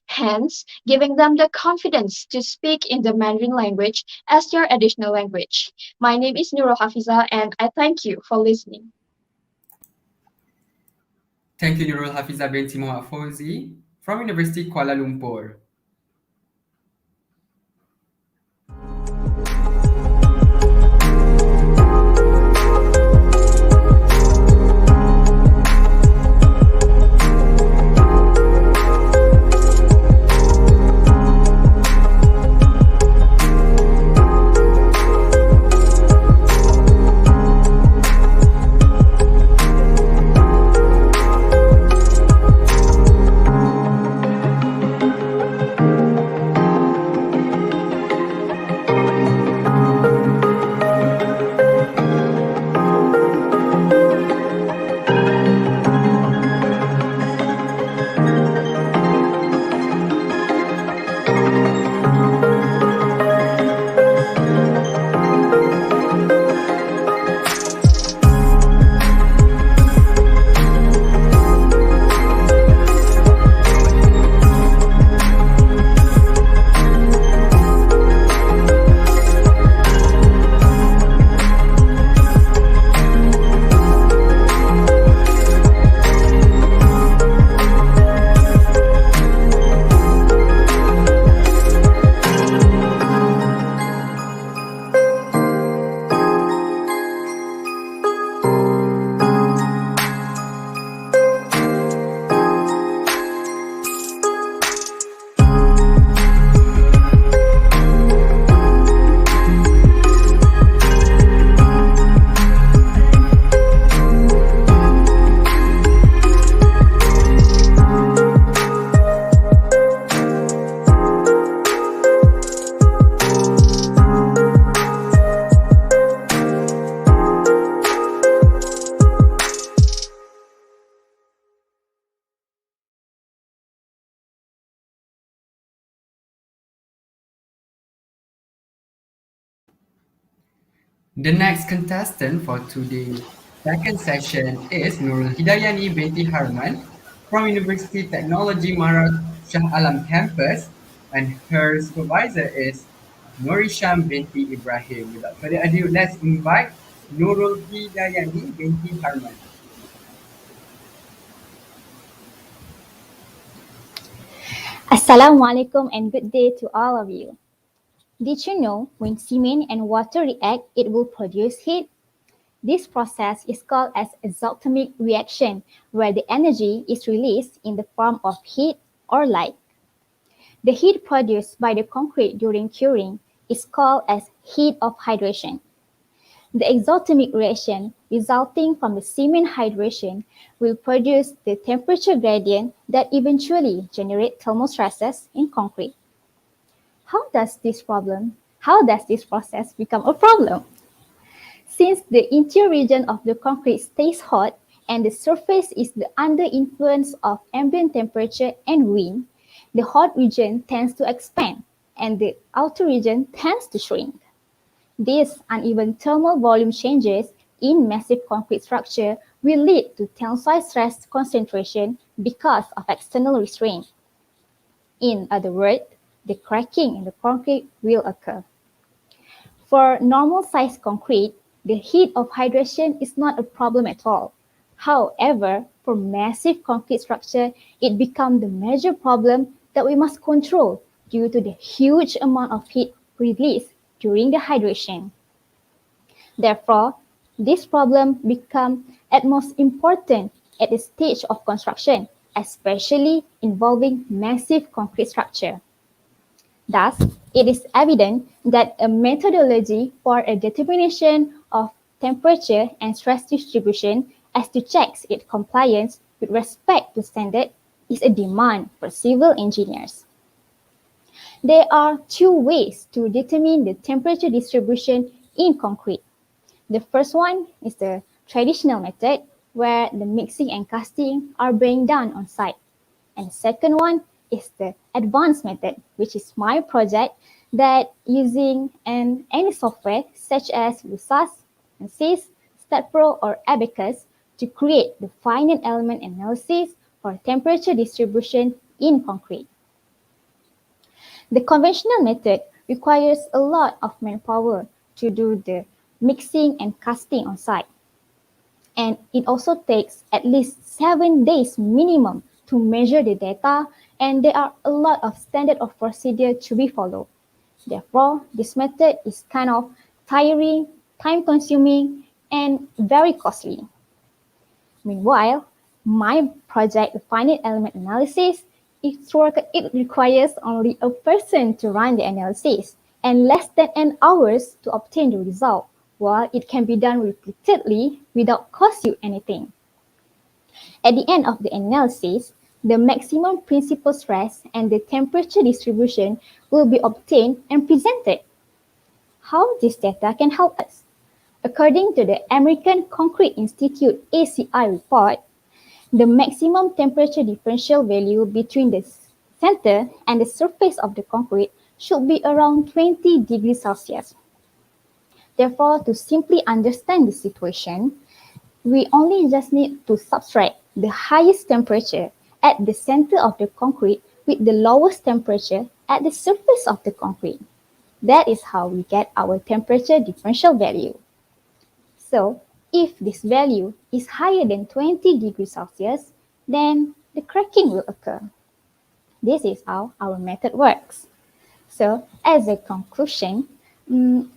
hence giving them the confidence to speak in the Mandarin language as their additional language. My name is Nurul Hafiza and I thank you for listening. Thank you, Nurul Hafiza binti Muhammad Fauzi from University Kuala Lumpur. The next contestant for today's second session is Nurul Hidayani binti Harman from University Technology Mara Shah Alam campus, and her supervisor is Norisham binti Ibrahim. Without further ado, let's invite Nurul Hidayani binti Harman. Assalamualaikum and good day to all of you. Did you know when cement and water react, it will produce heat? This process is called as exothermic reaction, where the energy is released in the form of heat or light. The heat produced by the concrete during curing is called as heat of hydration. The exothermic reaction resulting from the cement hydration will produce the temperature gradient that eventually generate thermal stresses in concrete. How does this process become a problem? Since the interior region of the concrete stays hot and the surface is under influence of ambient temperature and wind, the hot region tends to expand and the outer region tends to shrink. These uneven thermal volume changes in massive concrete structure will lead to tensile stress concentration because of external restraint. In other words, the cracking in the concrete will occur. For normal-sized concrete, the heat of hydration is not a problem at all. However, for massive concrete structure, it becomes the major problem that we must control due to the huge amount of heat released during the hydration. Therefore, this problem becomes at most important at the stage of construction, especially involving massive concrete structure. Thus, it is evident that a methodology for a determination of temperature and stress distribution as to check its compliance with respect to standard is a demand for civil engineers. There are two ways to determine the temperature distribution in concrete. The first one is the traditional method, where the mixing and casting are being done on site. And the second one is the advanced method, which is my project that using any software such as VUSAS, ANSYS, StatPro, or Abacus to create the finite element analysis for temperature distribution in concrete. The conventional method requires a lot of manpower to do the mixing and casting on site. And it also takes at least 7 days minimum to measure the data, and there are a lot of standard of procedure to be followed. Therefore, this method is kind of tiring, time-consuming, and very costly. Meanwhile, my project, the finite element analysis, it requires only a person to run the analysis and less than an hour to obtain the result, while it can be done repeatedly without cost you anything. At the end of the analysis, the maximum principal stress and the temperature distribution will be obtained and presented. How this data can help us? According to the American Concrete Institute ACI report, the maximum temperature differential value between the center and the surface of the concrete should be around 20 degrees Celsius. Therefore, to simply understand the situation, we only just need to subtract the highest temperature at the center of the concrete with the lowest temperature at the surface of the concrete. That is how we get our temperature differential value. So, if this value is higher than 20 degrees Celsius, then the cracking will occur. This is how our method works. So, as a conclusion,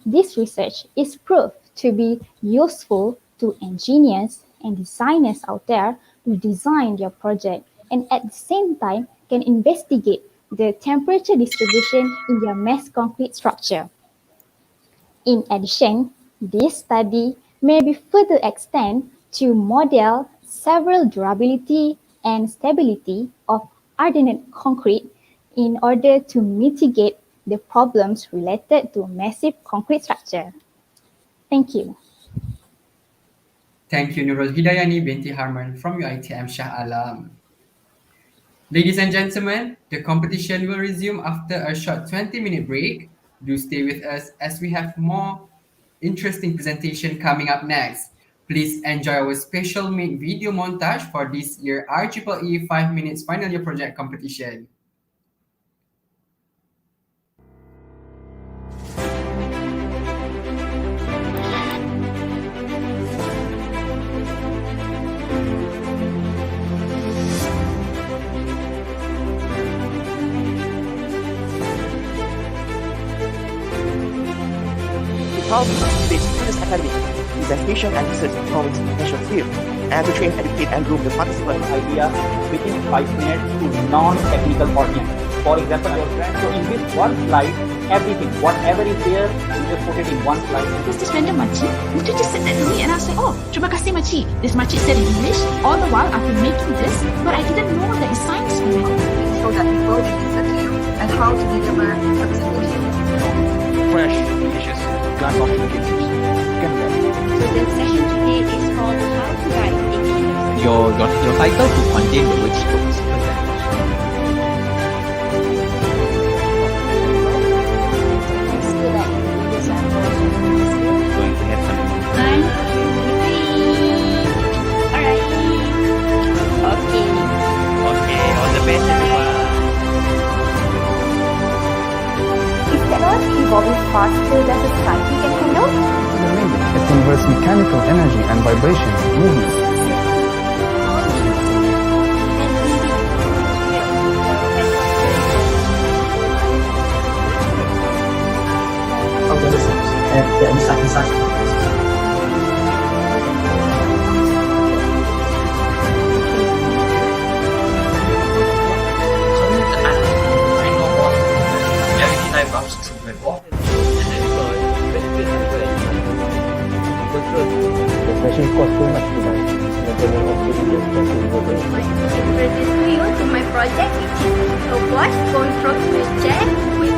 this research is proved to be useful to engineers and designers out there to design their project and at the same time can investigate the temperature distribution in their mass concrete structure. In addition, this study may be further extended to model several durability and stability of hardened concrete in order to mitigate the problems related to massive concrete structure. Thank you. Thank you, Nurul Hidayani binti Harman from UiTM Shah Alam. Ladies and gentlemen, the competition will resume after a short 20-minute break. Do stay with us as we have more interesting presentation coming up next. Please enjoy our special made video montage for this year IEEE 5 minutes final year project competition. Because this students' academic, presentation and research performance potential field, and to train, educate, and groom the participants. Idea within 5 minutes to non-technical audience. For example, your friend. So in this one slide, everything, whatever is there, you just put it in one slide. Just this random makcik, would you just sit next to me and I'll say, oh, terima kasih makcik. This makcik said in English. All the while I've been making this, but I didn't know that it's science behind it. So that people will listen to you and how to deliver a presentation. Fresh, delicious, glass of chicken juice. Get that. So the session today is called How to Write a Keynote. Your title to contain the word strokes. Going to have fun. 1, 2, 3. Alright. Okay. Okay, all the best everyone. Is technology evolving faster than society can handle? It converts mechanical energy and vibrations, movements. Organisms and their inside. The session cost too much to buy. Introduce you to my project, which is a voice control project with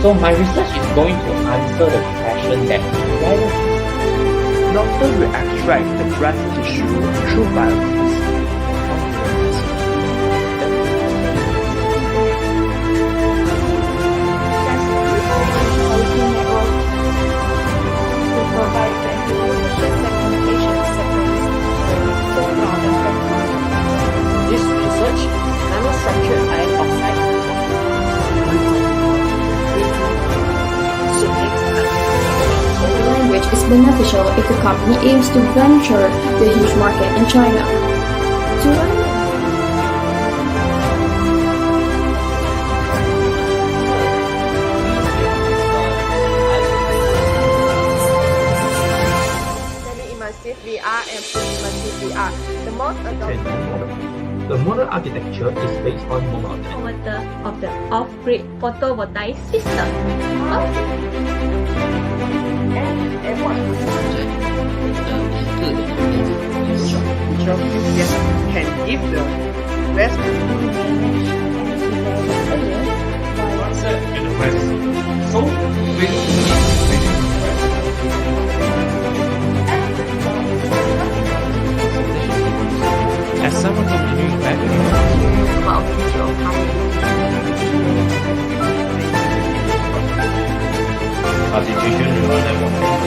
So my research is going to answer the question that whether Doctor will extract the breast tissue through biopsies. This research manufactured iron oxide The language is beneficial if the company aims to venture the huge market in China. To learn Semi-immersive VR and full-immersive VR. The most advanced the model architecture is based on mobile inverter of the off-grid photovoltaic system. and what can give the best So As someone continuing back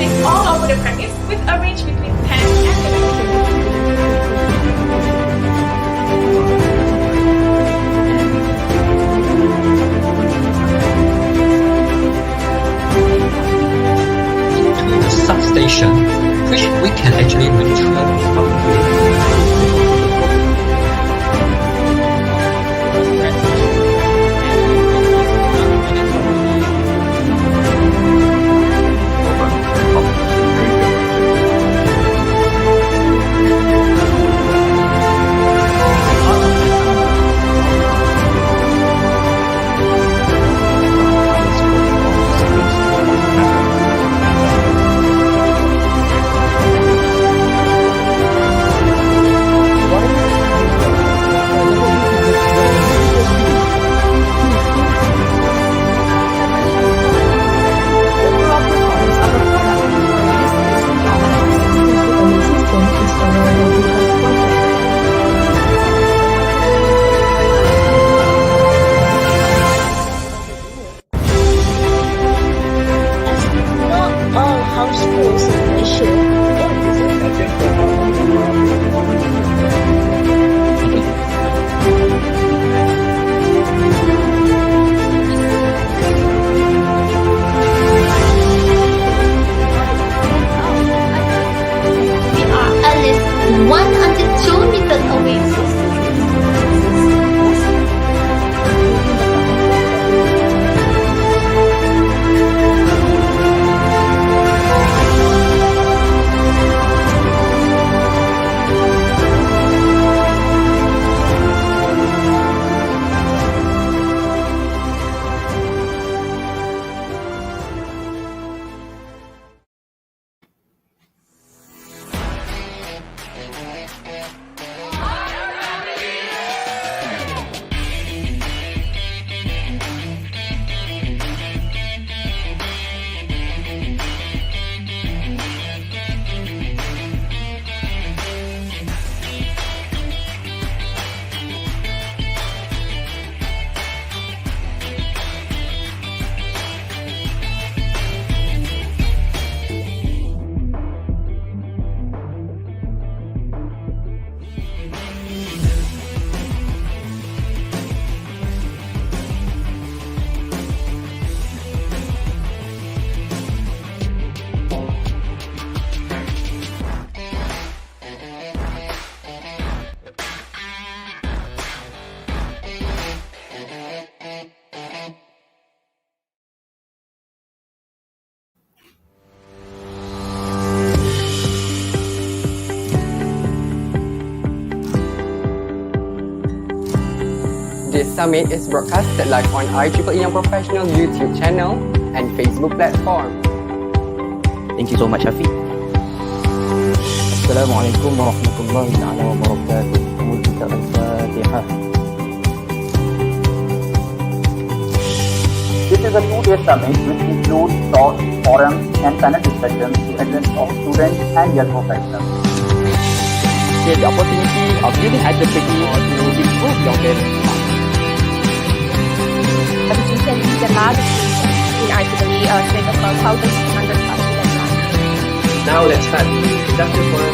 It's all over the premise with a range between 10 and 11. into the substation, which we can actually retrieve This summit is broadcasted live on IEEE Young Professional YouTube channel and Facebook platform. Thank you so much, Hafiz. Assalamualaikum warahmatullahi taala wabarakatuh. Kemudian kita Al-Fatihah. This is a two-day summit which includes talks, forums, and panel discussions to address of students and young professionals. Get the opportunity of building advocacy to improve your learning. As recently, the largest in IEEE state of 1,600 students. Now let's start the introduction forum.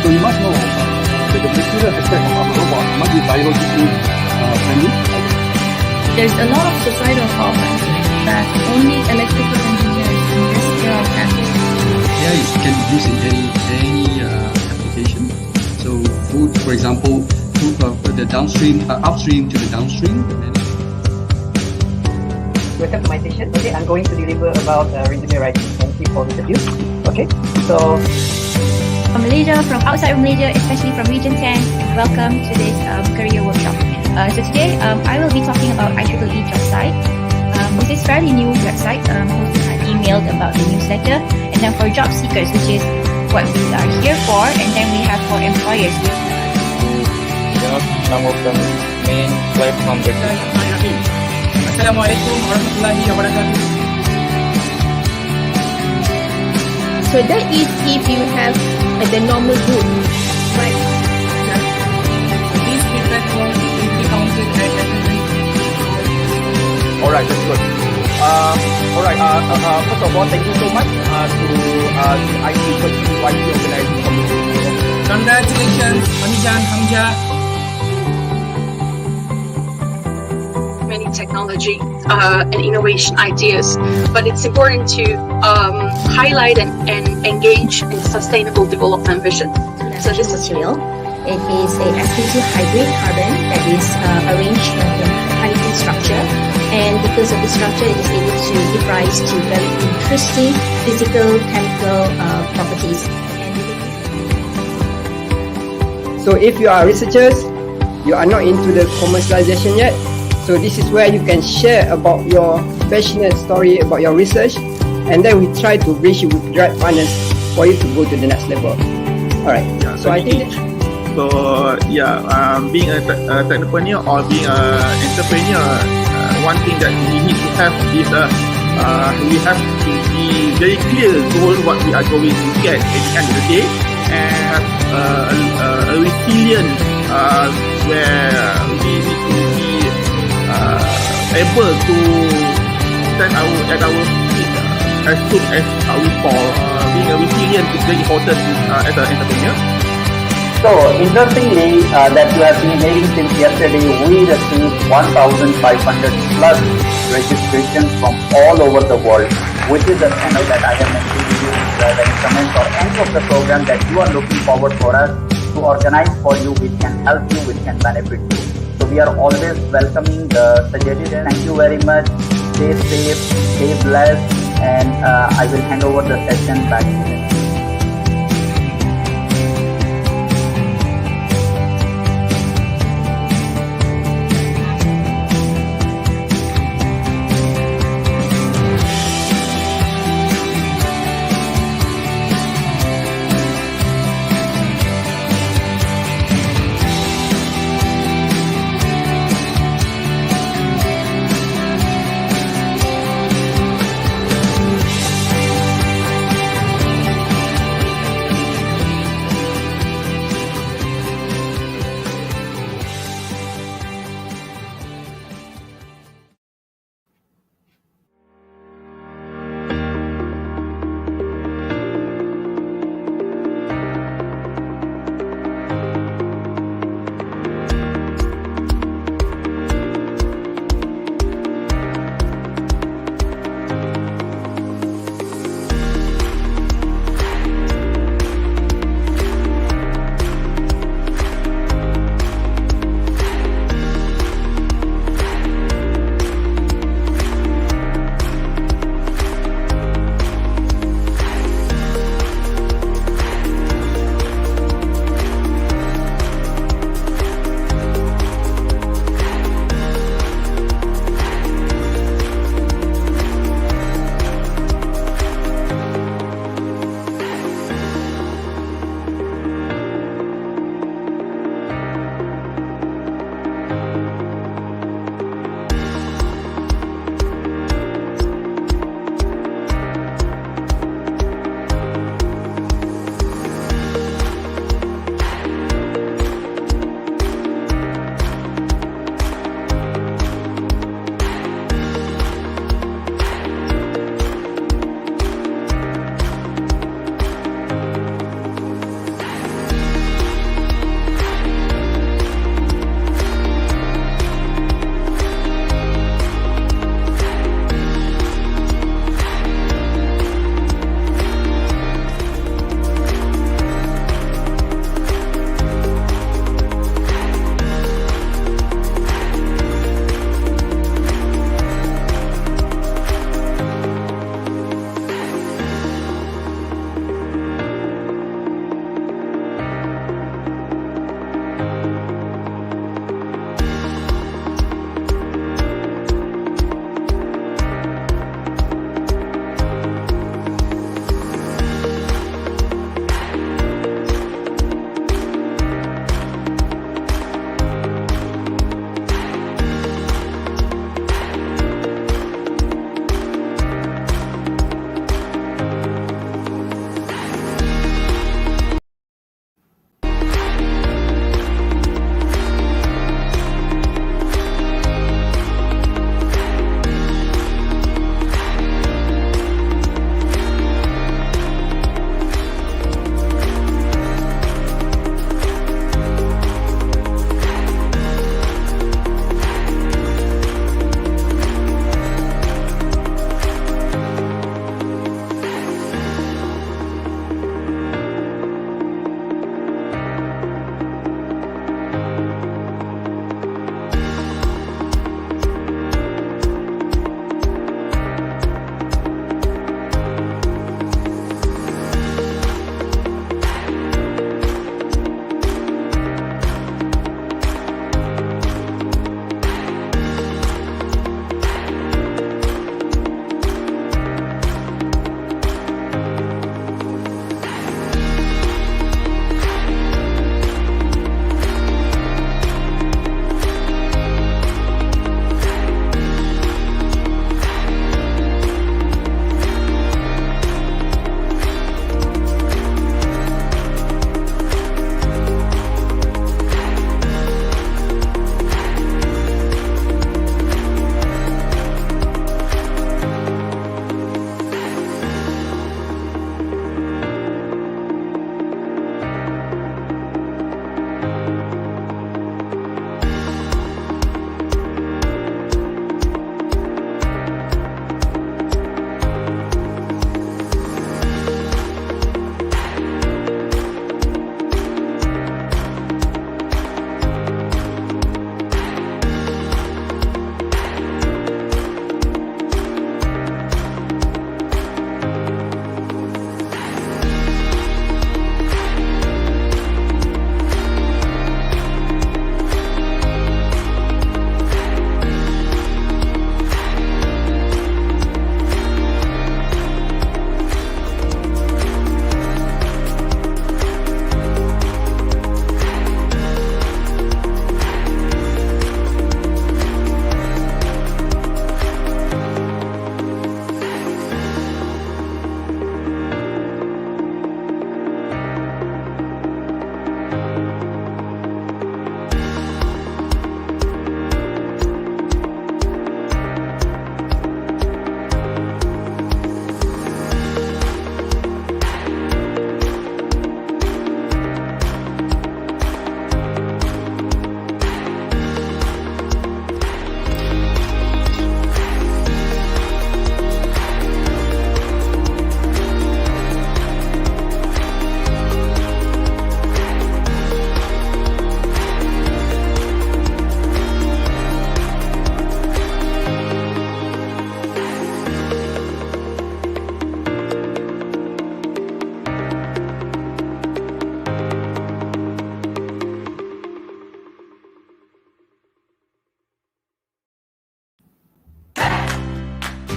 So you must know that the material aspect of our robot must be biologically friendly. There's a lot of societal problems that only electrical engineers in this era can fix. AI can be used in any application. So food, for example, food the upstream to the downstream. Welcome to my session. Okay, I'm going to deliver about resume writing. Thank you for the interview. Okay, so From Malaysia, from outside of Malaysia, especially from Region 10, welcome to this career workshop. So today, I will be talking about IEEE job site. This is fairly new website hosted and emailed about the newsletter. And then for job seekers, which is what we are here for. And then we have for employers, which some of the main platform that Assalamualaikum warahmatullahi wabarakatuh. So that is if you have the normal room, right? These three platforms will be counted as alright, that's good. Alright. First of all, thank you so much to IEEE organizing committee. Congratulations, Amijan, Hamja. Many technology and innovation ideas, but it's important to highlight and engage in sustainable development vision. So this material, it is a exclusive hybrid carbon that is arranged in hydrogen structure, and because of the structure, it is able to give rise to very interesting physical, chemical properties. So if you are researchers, you are not into the commercialization yet, so this is where you can share about your passionate story about your research, and then we try to bridge you with the right partners for you to go to the next level. Alright, yeah, so I think being a technopreneur or being an entrepreneur, one thing that we need to have is we have to be very clear goal what we are going to get at the end of the day, and a resilient where we need to be able to stand at our feet as soon as we fall. Being a resilient is very important as an entrepreneur. So, interestingly, that you have been hearing since yesterday, we received 1,500 plus registrations from all over the world, which is the channel that I have mentioned to you when you comment or any of the program that you are looking forward for us to organize for you, which can help you, which can benefit you. So we are always welcoming the suggestion. Thank you very much. Stay safe, stay blessed, and I will hand over the session back to you.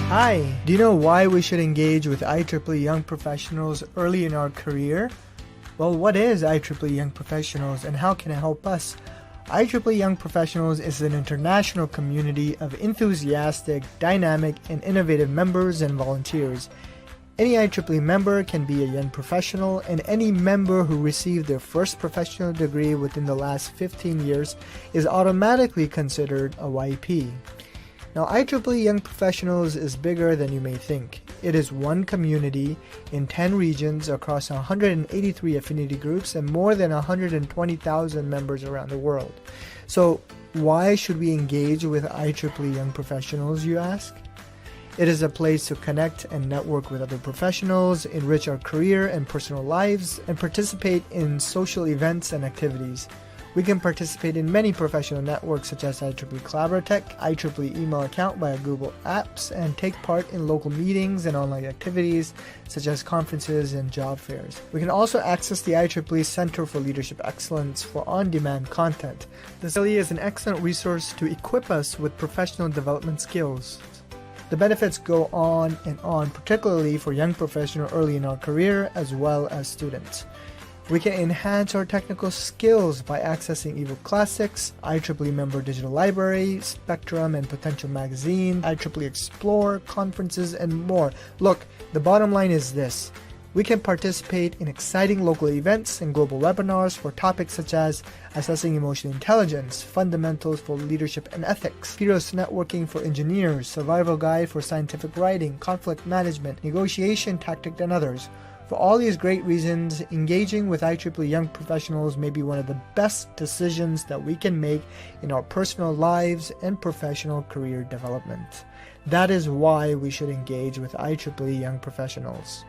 Hi, do you know why we should engage with IEEE Young Professionals early in our career? Well, what is IEEE Young Professionals and how can it help us? IEEE Young Professionals is an international community of enthusiastic, dynamic, and innovative members and volunteers. Any IEEE member can be a young professional, and any member who received their first professional degree within the last 15 years is automatically considered a YP. Now, IEEE Young Professionals is bigger than you may think. It is one community in 10 regions across 183 affinity groups and more than 120,000 members around the world. So, why should we engage with IEEE Young Professionals, you ask? It is a place to connect and network with other professionals, enrich our career and personal lives, and participate in social events and activities. We can participate in many professional networks such as IEEE Collaboratech, IEEE email account via Google Apps, and take part in local meetings and online activities such as conferences and job fairs. We can also access the IEEE Center for Leadership Excellence for on-demand content. This really is an excellent resource to equip us with professional development skills. The benefits go on and on, particularly for young professionals early in our career as well as students. We can enhance our technical skills by accessing eBook Classics, IEEE Member Digital Library, Spectrum and Potential Magazine, IEEE Explore, conferences, and more. Look, the bottom line is this. We can participate in exciting local events and global webinars for topics such as assessing emotional intelligence, fundamentals for leadership and ethics, heroes networking for engineers, survival guide for scientific writing, conflict management, negotiation tactic, and others. For all these great reasons, engaging with IEEE Young Professionals may be one of the best decisions that we can make in our personal lives and professional career development. That is why we should engage with IEEE Young Professionals.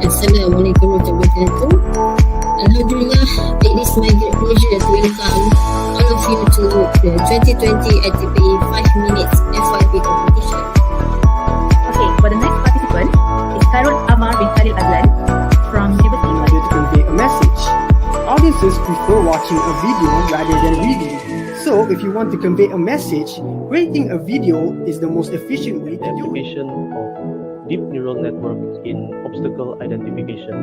Assalamualaikum warahmatullahi wabarakatuh. Alhamdulillah, it is my great pleasure to welcome all of you to the 2020 IEEE 5 minutes FYP competition. Okay, for the next participant is Khairul Amar bin Khalil Adlan from University. To convey a message. Audiences prefer watching a video rather than reading. So, if you want to convey a message, creating a video is the most efficient way to do it. Application of deep neural network in obstacle identification.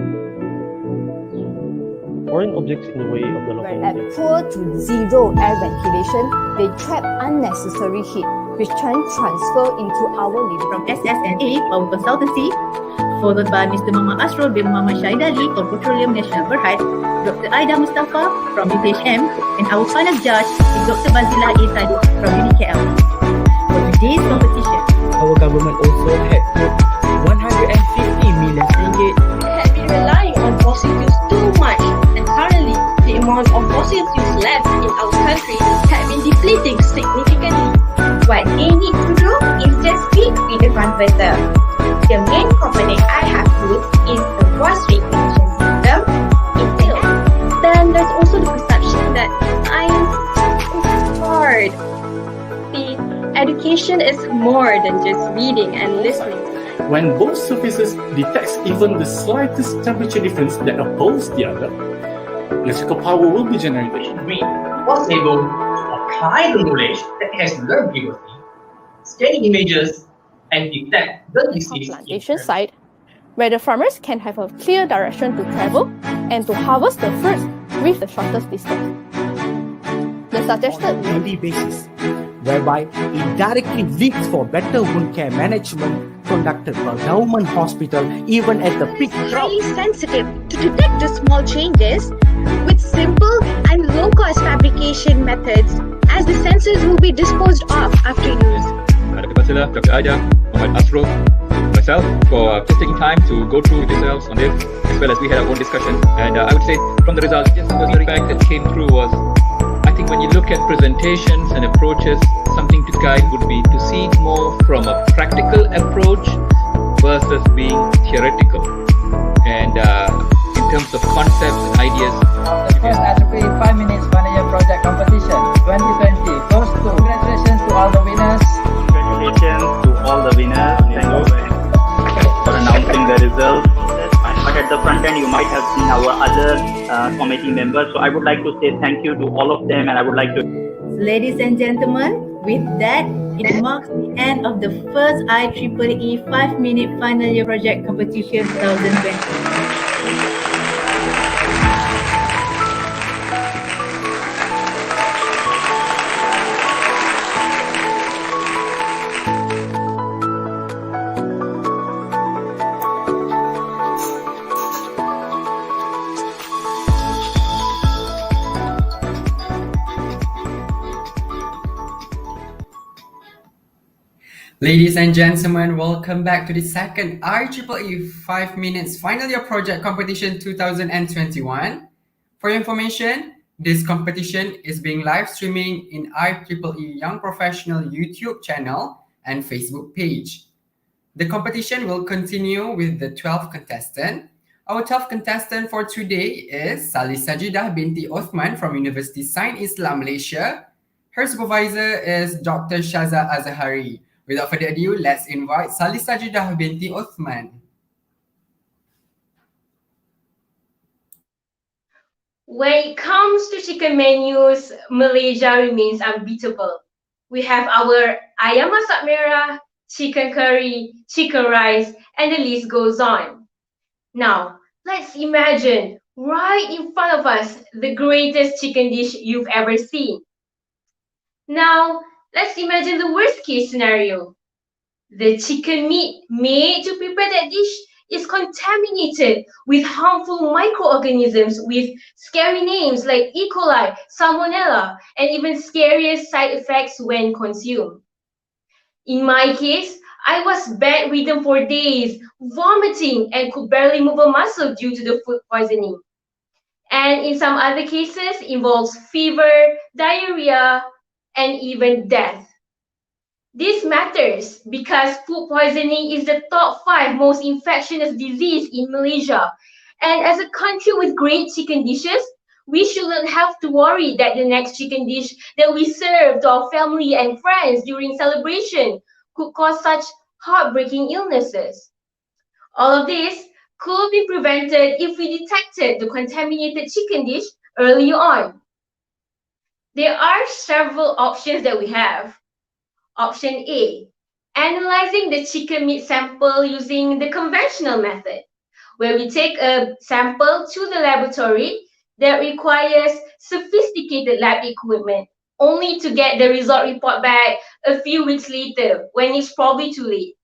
Foreign objects in the way of the local At poor to zero air ventilation, they trap unnecessary heat, which can transfer into our living From SSNA Power Consultancy, followed by Mr. Muhammad Asrul bin Muhammad Shahid Ali from Petroleum National Berhad, Dr. Aida Mustafa from UPHM, and our final judge is Dr. Bazila A. Sadiq from UniKL. For today's competition, our government also had put 150 million ringgit. They had been relying on fossil fuels too much, and currently the amount of fossil fuels left in our country had been depleting significantly. What they need to do is just speak with the converter. The main component I have put is the voice recognition system. Then there's also the perception that it's hard. See, education is more than just reading and listening. When both surfaces detects even the slightest temperature difference that oppose the other, electrical power will be generated. We was able to apply the knowledge that it has learned previously, scanning images, and detect the disease plantation site, where the farmers can have a clear direction to travel and to harvest the fruits with the shortest distance. The suggested on a daily basis, whereby it directly leads for better wound care management conducted by government hospital even at the peak crowd. Highly sensitive to detect the small changes with simple and low-cost fabrication methods as the sensors will be disposed of after use. Dr. Bachelor, Dr. Aida, Muhammad Asro, myself, for just taking time to go through with yourselves on this, as well as we had our own discussion. And I would say from the results, just the feedback that came through was, I think when you look at presentations and approaches, something to guide would be to see it more from a practical approach versus being theoretical. And in terms of concepts and ideas, the first IEEE 5 minutes final year project competition 2020 goes to congratulations to all the winners. Congratulations to all the winners. Thank you for announcing the results. But at the front end, you might have seen our other committee members. So I would like to say thank you to all of them, and I would like to. Ladies and gentlemen, with that, it marks the end of the first IEEE 5-minute final year project competition 2020. Ladies and gentlemen, welcome back to the second IEEE 5 minutes final year project competition 2021. For your information, this competition is being live streaming in IEEE Young Professional YouTube channel and Facebook page. The competition will continue with the 12th contestant. Our 12th contestant for today is Salih Sajidah binti Othman from University Sains Islam Malaysia. Her supervisor is Dr. Shaza Azhari. Without further ado, let's invite Salih Sajidah binti Othman. When it comes to chicken menus, Malaysia remains unbeatable. We have our ayam masak merah, chicken curry, chicken rice, and the list goes on. Now, let's imagine right in front of us the greatest chicken dish you've ever seen. Now, let's imagine the worst case scenario. The chicken meat made to prepare that dish is contaminated with harmful microorganisms with scary names like E. coli, salmonella, and even scarier side effects when consumed. In my case, I was bedridden for days, vomiting, and could barely move a muscle due to the food poisoning. And in some other cases, involves fever, diarrhea, and even death. This matters because food poisoning is the top 5 most infectious disease in Malaysia. And as a country with great chicken dishes, we shouldn't have to worry that the next chicken dish that we serve to our family and friends during celebration could cause such heartbreaking illnesses. All of this could be prevented if we detected the contaminated chicken dish early on. There are several options that we have. Option A, analyzing the chicken meat sample using the conventional method, where we take a sample to the laboratory that requires sophisticated lab equipment, only to get the result report back a few weeks later when it's probably too late.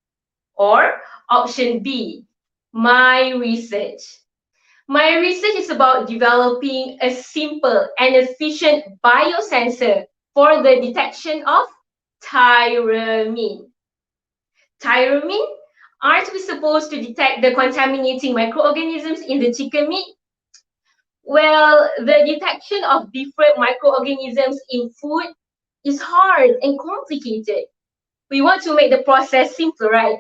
Or option B, my research. My research is about developing a simple and efficient biosensor for the detection of tyramine. Tyramine, aren't we supposed to detect the contaminating microorganisms in the chicken meat? Well, the detection of different microorganisms in food is hard and complicated. We want to make the process simpler, right?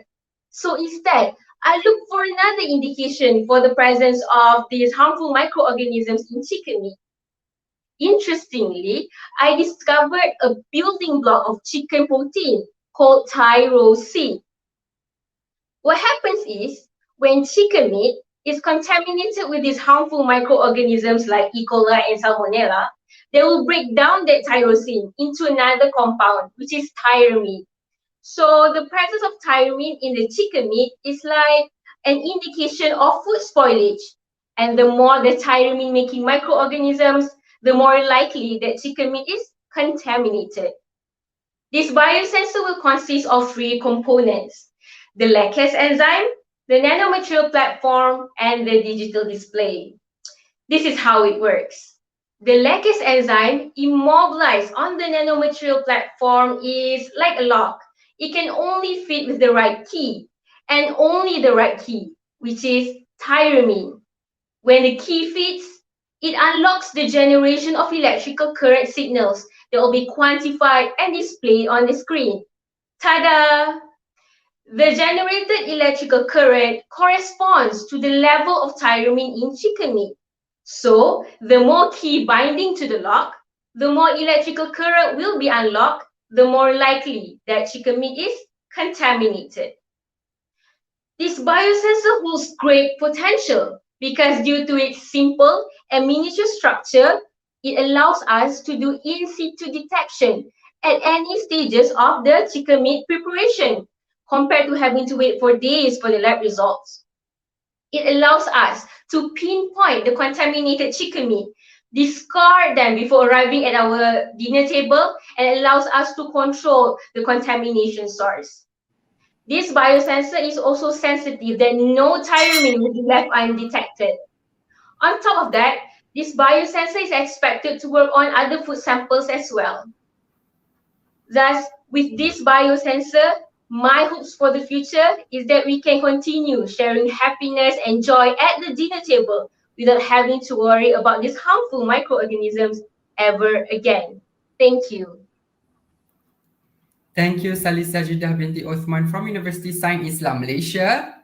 So instead, I look for another indication for the presence of these harmful microorganisms in chicken meat. Interestingly, I discovered a building block of chicken protein called tyrosine. What happens is, when chicken meat is contaminated with these harmful microorganisms like E. coli and salmonella, they will break down that tyrosine into another compound, which is tyramine. So the presence of tyramine in the chicken meat is like an indication of food spoilage. And the more the tyramine-making microorganisms, the more likely that chicken meat is contaminated. This biosensor will consist of 3 components: the lactase enzyme, the nanomaterial platform, and the digital display. This is how it works. The lacase enzyme immobilized on the nanomaterial platform is like a lock. It can only fit with the right key, and only the right key, which is tyramine. When the key fits, it unlocks the generation of electrical current signals that will be quantified and displayed on the screen. Ta-da! The generated electrical current corresponds to the level of tyramine in chicken meat. So, the more key binding to the lock, the more electrical current will be unlocked, the more likely that chicken meat is contaminated. This biosensor holds great potential because due to its simple and miniature structure, it allows us to do in situ detection at any stages of the chicken meat preparation, compared to having to wait for days for the lab results. It allows us to pinpoint the contaminated chicken meat, discard them before arriving at our dinner table, and allows us to control the contamination source. This biosensor is also sensitive that no tyramine will be left undetected. On top of that, this biosensor is expected to work on other food samples as well. Thus, with this biosensor, my hopes for the future is that we can continue sharing happiness and joy at the dinner table without having to worry about these harmful microorganisms ever again. Thank you. Thank you, Salisa Jidah binti Osman from University Sains Islam Malaysia.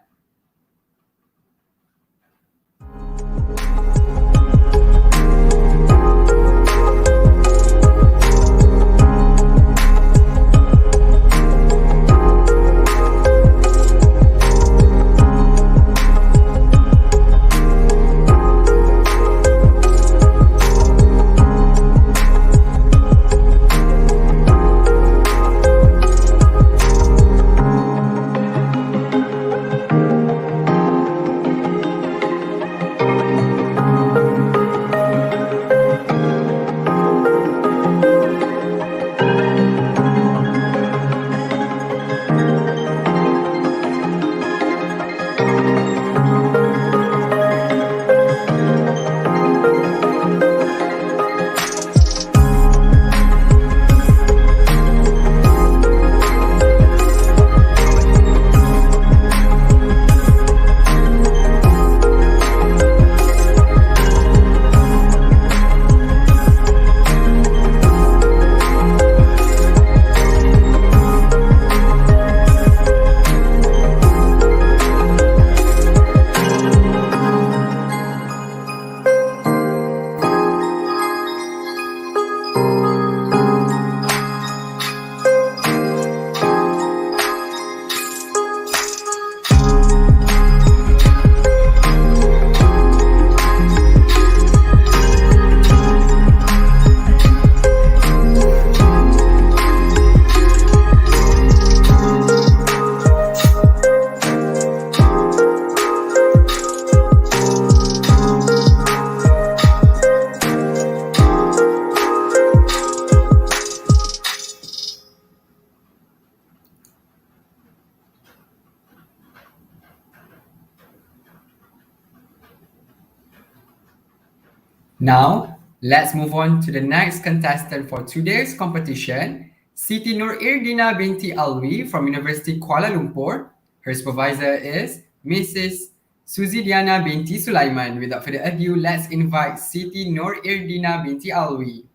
Now, let's move on to the next contestant for today's competition, Siti Nur Irdina binti Alwi from University Kuala Lumpur. Her supervisor is Mrs. Suzy Diana binti Sulaiman. Without further ado, let's invite Siti Nur Irdina binti Alwi.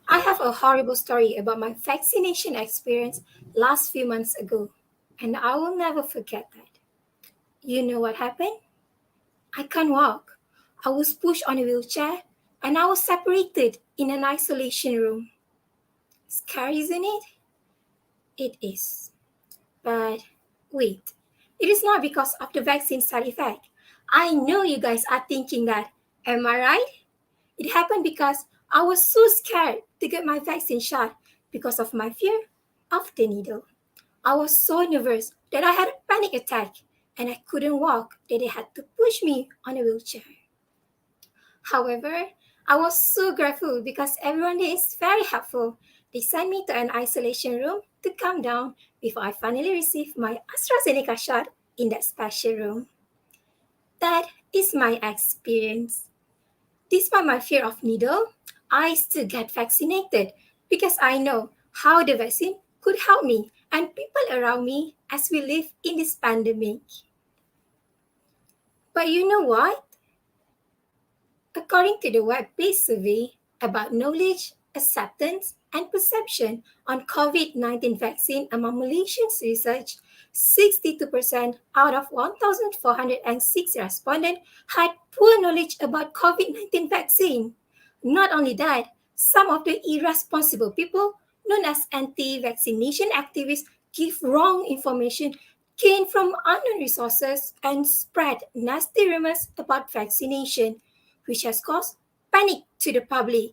I have a horrible story about my vaccination experience last few months ago, and I will never forget that. You know what happened? I can't walk. I was pushed on a wheelchair, and I was separated in an isolation room. Scary, isn't it? It is. But wait, it is not because of the vaccine side effect. I know you guys are thinking that. Am I right? It happened because I was so scared to get my vaccine shot because of my fear of the needle. I was so nervous that I had a panic attack and I couldn't walk, that they had to push me on a wheelchair. However, I was so grateful because everyone there is very helpful. They sent me to an isolation room to calm down before I finally received my AstraZeneca shot in that special room. That is my experience. Despite my fear of needle, I still get vaccinated because I know how the vaccine could help me and people around me as we live in this pandemic. But you know what? According to the web-based survey about knowledge, acceptance, and perception on COVID-19 vaccine among Malaysians research, 62% out of 1,406 respondents had poor knowledge about COVID-19 vaccine. Not only that, some of the irresponsible people, known as anti-vaccination activists, give wrong information gained from unknown resources and spread nasty rumors about vaccination, which has caused panic to the public.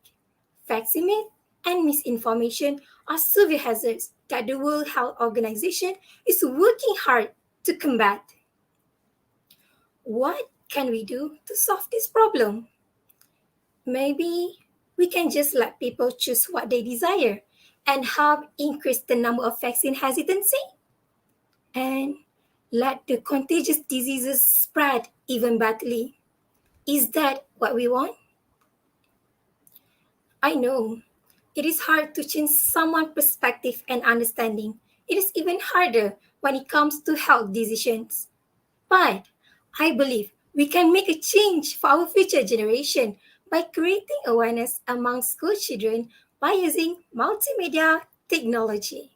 Vaccine myth and misinformation are severe hazards that the World Health Organization is working hard to combat. What can we do to solve this problem? Maybe we can just let people choose what they desire and help increase the number of vaccine hesitancy? And let the contagious diseases spread even badly. Is that what we want? I know it is hard to change someone's perspective and understanding. It is even harder when it comes to health decisions. But I believe we can make a change for our future generation by creating awareness among school children by using multimedia technology.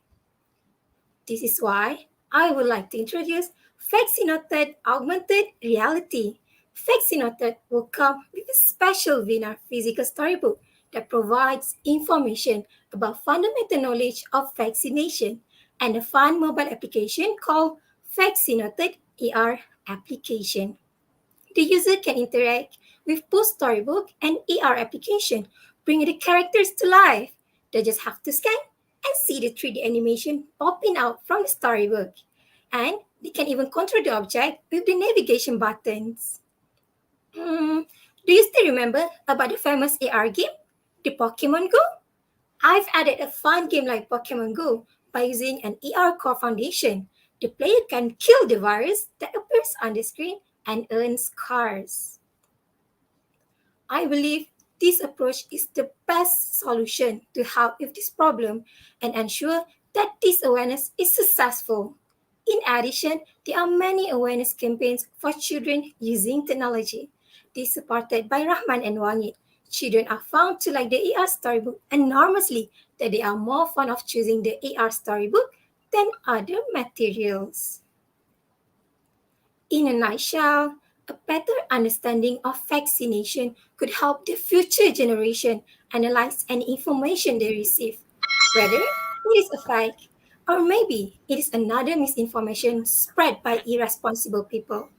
This is why I would like to introduce Vaccinated Augmented Reality. Vaccinated will come with a special winner physical storybook that provides information about fundamental knowledge of vaccination and a fun mobile application called Vaccinated AR application. The user can interact with both storybook and AR application, bringing the characters to life. They just have to scan and see the 3D animation popping out from the storybook. And they can even control the object with the navigation buttons. Do you still remember about the famous AR game, the Pokemon Go? I've added a fun game like Pokemon Go by using an AR core foundation. The player can kill the virus that appears on the screen and earn scars. I believe this approach is the best solution to help with this problem and ensure that this awareness is successful. In addition, there are many awareness campaigns for children using technology. This is supported by Rahman and Wangit. Children are found to like the AR storybook enormously that they are more fond of choosing the AR storybook than other materials. In a nutshell, a better understanding of vaccination could help the future generation analyze any information they receive, whether it is a fake or maybe it is another misinformation spread by irresponsible people.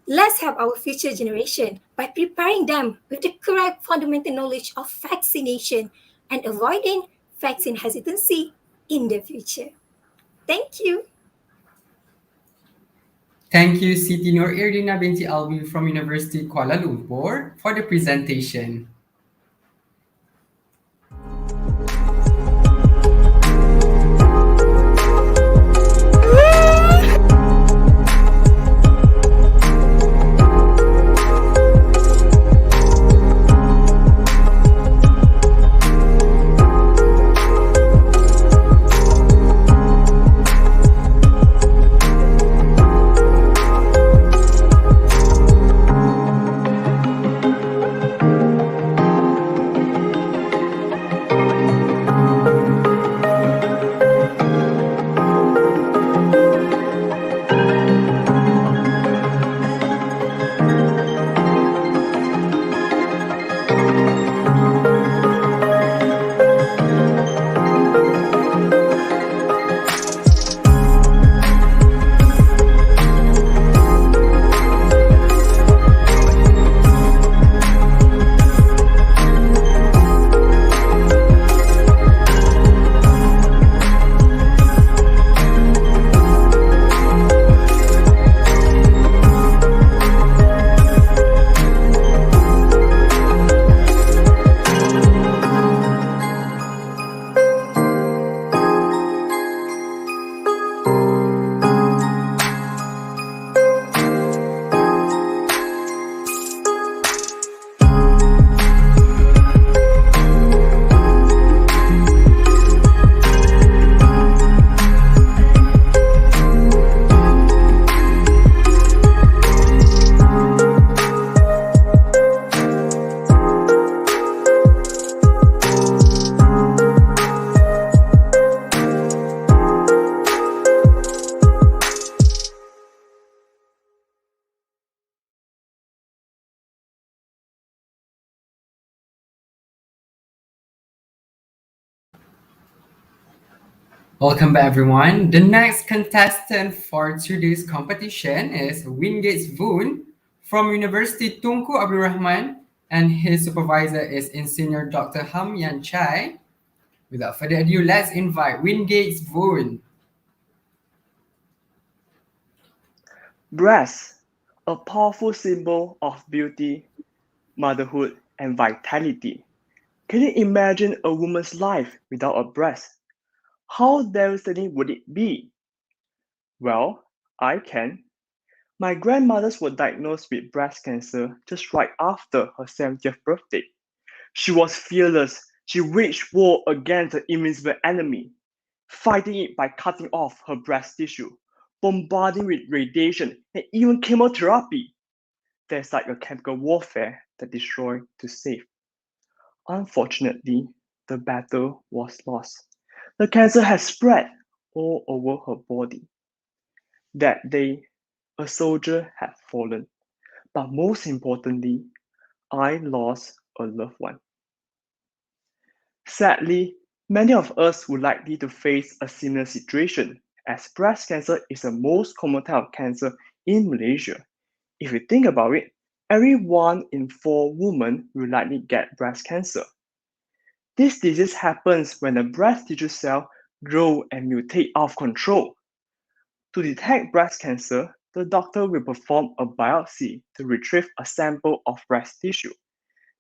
Let's help our future generation by preparing them with the correct fundamental knowledge of vaccination and avoiding vaccine hesitancy in the future. Thank you. Thank you, Siti Nur Irdina binti Alwi from University Kuala Lumpur for the presentation. Welcome back, everyone. The next contestant for today's competition is Wingate's Voon from University Tunku Abdul Rahman, and his supervisor is Engineer Dr. Ham Yan Chai. Without further ado, let's invite Wingate's Voon. Breast, a powerful symbol of beauty, motherhood, and vitality. Can you imagine a woman's life without a breast? How devastating would it be? Well, I can. My grandmothers were diagnosed with breast cancer just right after her 70th birthday. She was fearless. She waged war against the invisible enemy, fighting it by cutting off her breast tissue, bombarding with radiation, and even chemotherapy. There's like a chemical warfare that destroy to save. Unfortunately, the battle was lost. The cancer has spread all over her body. That day, a soldier had fallen, but most importantly, I lost a loved one. Sadly, many of us would likely to face a similar situation, as breast cancer is the most common type of cancer in Malaysia. If you think about it, every 1 in 4 women will likely get breast cancer. This disease happens when the breast tissue cell grow and mutate out of control. To detect breast cancer, the doctor will perform a biopsy to retrieve a sample of breast tissue.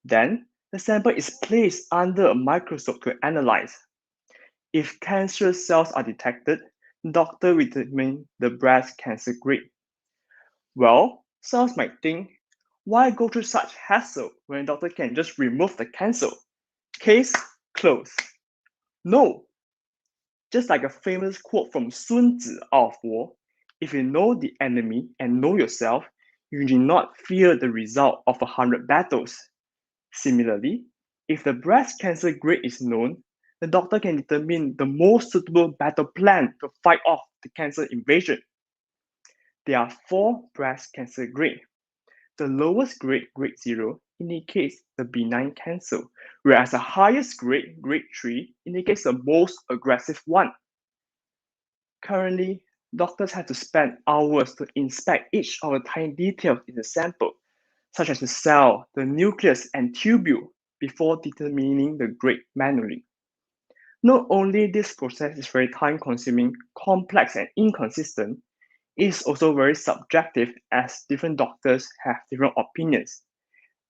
Then, the sample is placed under a microscope to analyze. If cancerous cells are detected, the doctor will determine the breast cancer grade. Well, some might think, why go through such hassle when a doctor can just remove the cancer? Case closed. No. Just like a famous quote from Sun Tzu out of war, if you know the enemy and know yourself, you do not fear the result of 100 battles. Similarly, if the breast cancer grade is known, the doctor can determine the most suitable battle plan to fight off the cancer invasion. There are 4 breast cancer grades. The lowest grade, grade 0, indicates the benign cancer, whereas the highest grade, grade 3, indicates the most aggressive one. Currently, doctors have to spend hours to inspect each of the tiny details in the sample, such as the cell, the nucleus, and tubule, before determining the grade manually. Not only this process is very time-consuming, complex, and inconsistent, it is also very subjective as different doctors have different opinions.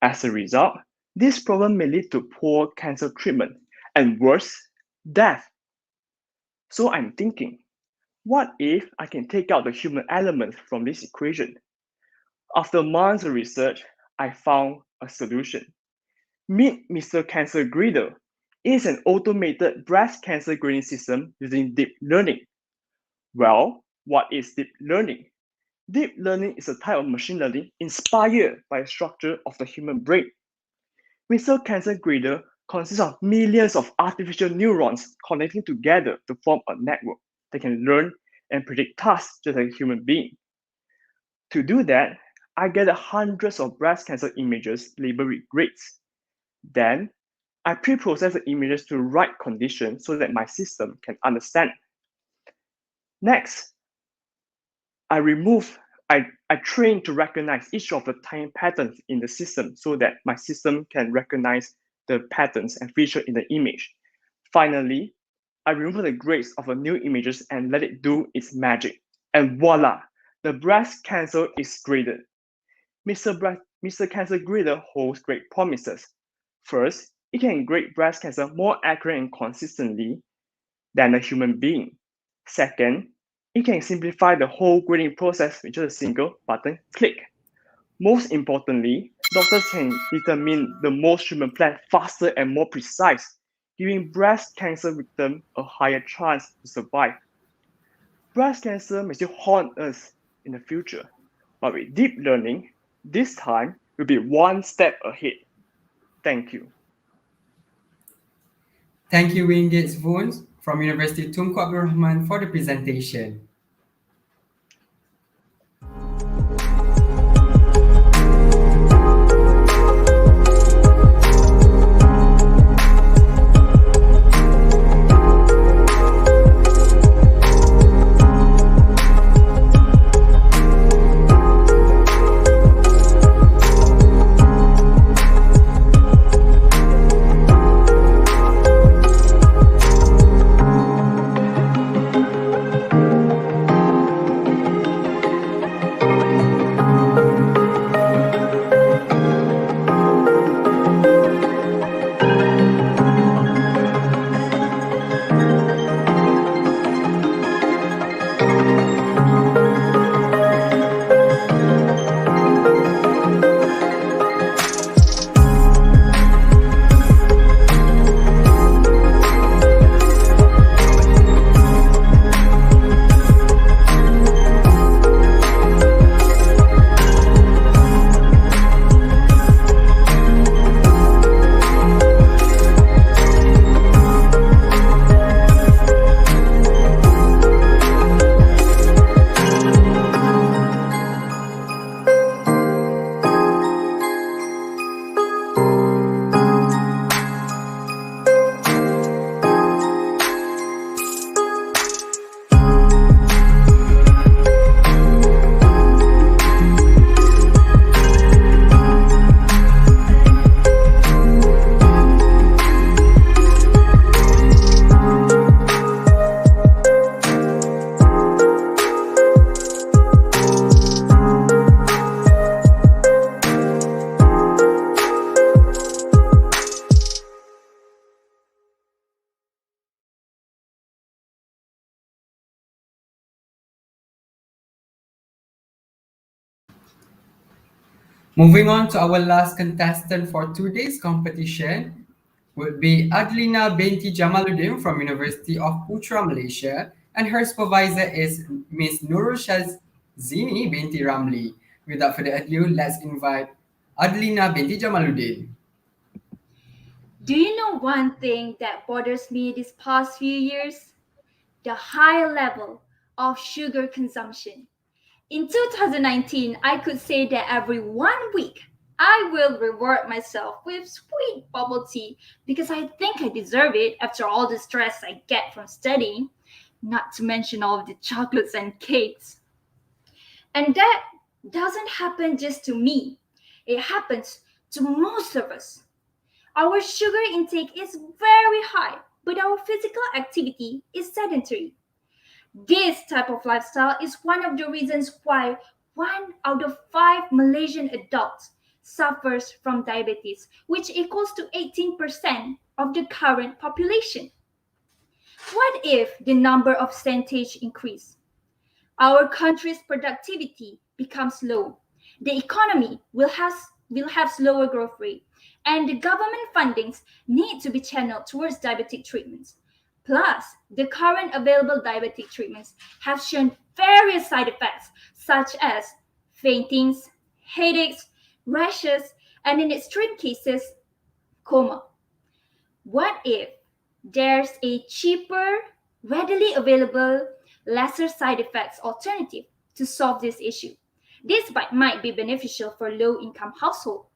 As a result, this problem may lead to poor cancer treatment and worse, death. So I'm thinking, what if I can take out the human element from this equation? After months of research, I found a solution. Meet Mr. Cancer Grader. It is an automated breast cancer grading system using deep learning. Well, what is deep learning? Deep learning is a type of machine learning inspired by the structure of the human brain. Mr. Cancer Grader consists of millions of artificial neurons connecting together to form a network that can learn and predict tasks just like a human being. To do that, I gather hundreds of breast cancer images labeled with grades. Then, I pre-process the images to the right conditions so that my system can understand. Next, I train to recognize each of the tiny patterns in the system so that my system can recognize the patterns and features in the image. Finally, I remove the grades of the new images and let it do its magic. And voila, the breast cancer is graded. Mr. Cancer Grader holds great promises. First, it can grade breast cancer more accurately and consistently than a human being. Second, it can simplify the whole grading process with just a single button click. Most importantly, doctors can determine the most treatment plan faster and more precise, giving breast cancer victims a higher chance to survive. Breast cancer may still haunt us in the future, but with deep learning, this time we'll be one step ahead. Thank you. Thank you, Wingate's Voon from University Tunku Abdul Rahman for the presentation. Moving on to our last contestant for today's competition would be Adlina binti Jamaluddin from University of Putra, Malaysia, and her supervisor is Miss Nurul Shazini binti Ramli. Without further ado, let's invite Adlina binti Jamaluddin. Do you know one thing that bothers me these past few years? The high level of sugar consumption. In 2019, I could say that every 1 week, I will reward myself with sweet bubble tea because I think I deserve it after all the stress I get from studying, not to mention all of the chocolates and cakes. And that doesn't happen just to me, it happens to most of us. Our sugar intake is very high, but our physical activity is sedentary. This type of lifestyle is one of the reasons why 1 out of 5 Malaysian adults suffers from diabetes, which equals to 18% of the current population. What if the number of percentage increase? Our country's productivity becomes low. The economy will have slower growth rate, and the government fundings need to be channeled towards diabetic treatments. Plus, the current available diabetic treatments have shown various side effects such as faintings, headaches, rashes, and in extreme cases, coma. What if there's a cheaper, readily available, lesser side effects alternative to solve this issue? This might be beneficial for low-income households.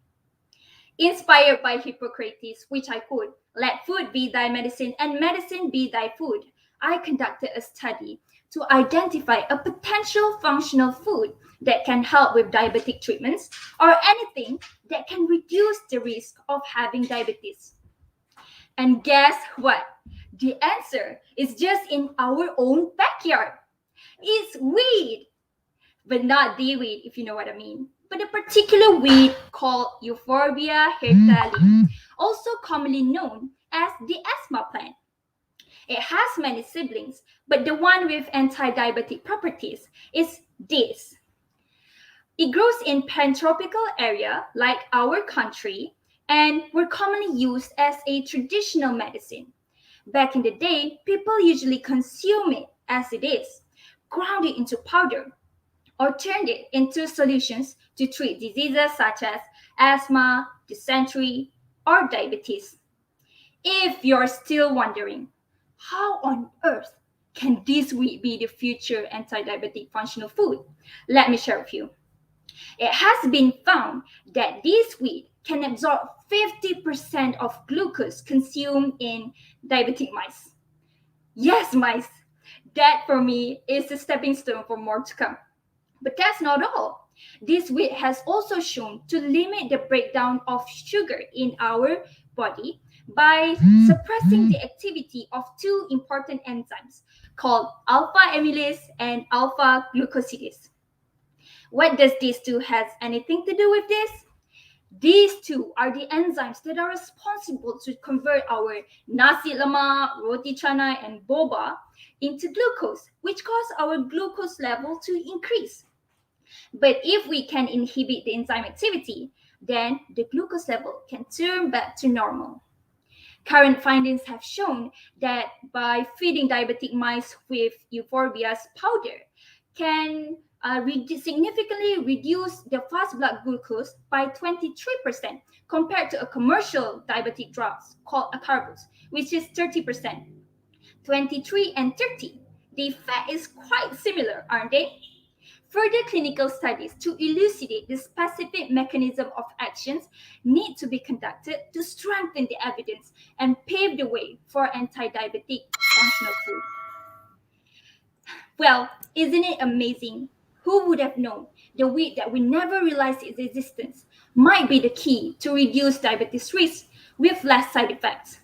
Inspired by Hippocrates, which I quote, "Let food be thy medicine and medicine be thy food," I conducted a study to identify a potential functional food that can help with diabetic treatments or anything that can reduce the risk of having diabetes. And guess what? The answer is just in our own backyard. It's weed, but not the weed, if you know what I mean, but a particular weed called Euphorbia hirtali, also commonly known as the asthma plant. It has many siblings, but the one with anti-diabetic properties is this. It grows in pantropical area like our country and were commonly used as a traditional medicine. Back in the day, people usually consume it as it is, ground it into powder, or turned it into solutions to treat diseases such as asthma, dysentery, or diabetes. If you're still wondering, how on earth can this weed be the future anti-diabetic functional food? Let me share with you. It has been found that this weed can absorb 50% of glucose consumed in diabetic mice. Yes, mice. That for me is a stepping stone for more to come. But that's not all. This weed has also shown to limit the breakdown of sugar in our body by suppressing the activity of two important enzymes called alpha amylase and alpha glucosidase. What does these two have anything to do with this? These two are the enzymes that are responsible to convert our nasi lemak, roti canai, and boba into glucose, which cause our glucose level to increase. But if we can inhibit the enzyme activity, then the glucose level can turn back to normal. Current findings have shown that by feeding diabetic mice with euphorbia's powder can significantly reduce the fast blood glucose by 23% compared to a commercial diabetic drugs called acarbose, which is 30%. 23 and 30. The effect is quite similar, aren't they? Further clinical studies to elucidate the specific mechanism of actions need to be conducted to strengthen the evidence and pave the way for anti-diabetic functional food. Well, isn't it amazing? Who would have known the weed that we never realized its existence might be the key to reduce diabetes risk with less side effects?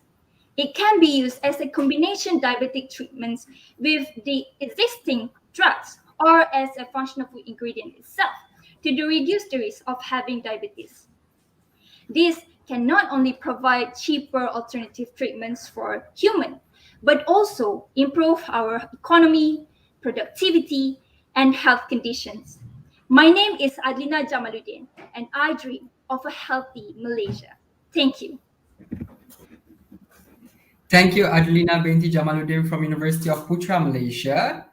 It can be used as a combination diabetic treatments with the existing drugs or as a functional food ingredient itself to reduce the risk of having diabetes. This can not only provide cheaper alternative treatments for humans, but also improve our economy, productivity, and health conditions. My name is Adlina Jamaluddin, and I dream of a healthy Malaysia. Thank you. Thank you, Adlina binti Jamaluddin from University of Putra, Malaysia.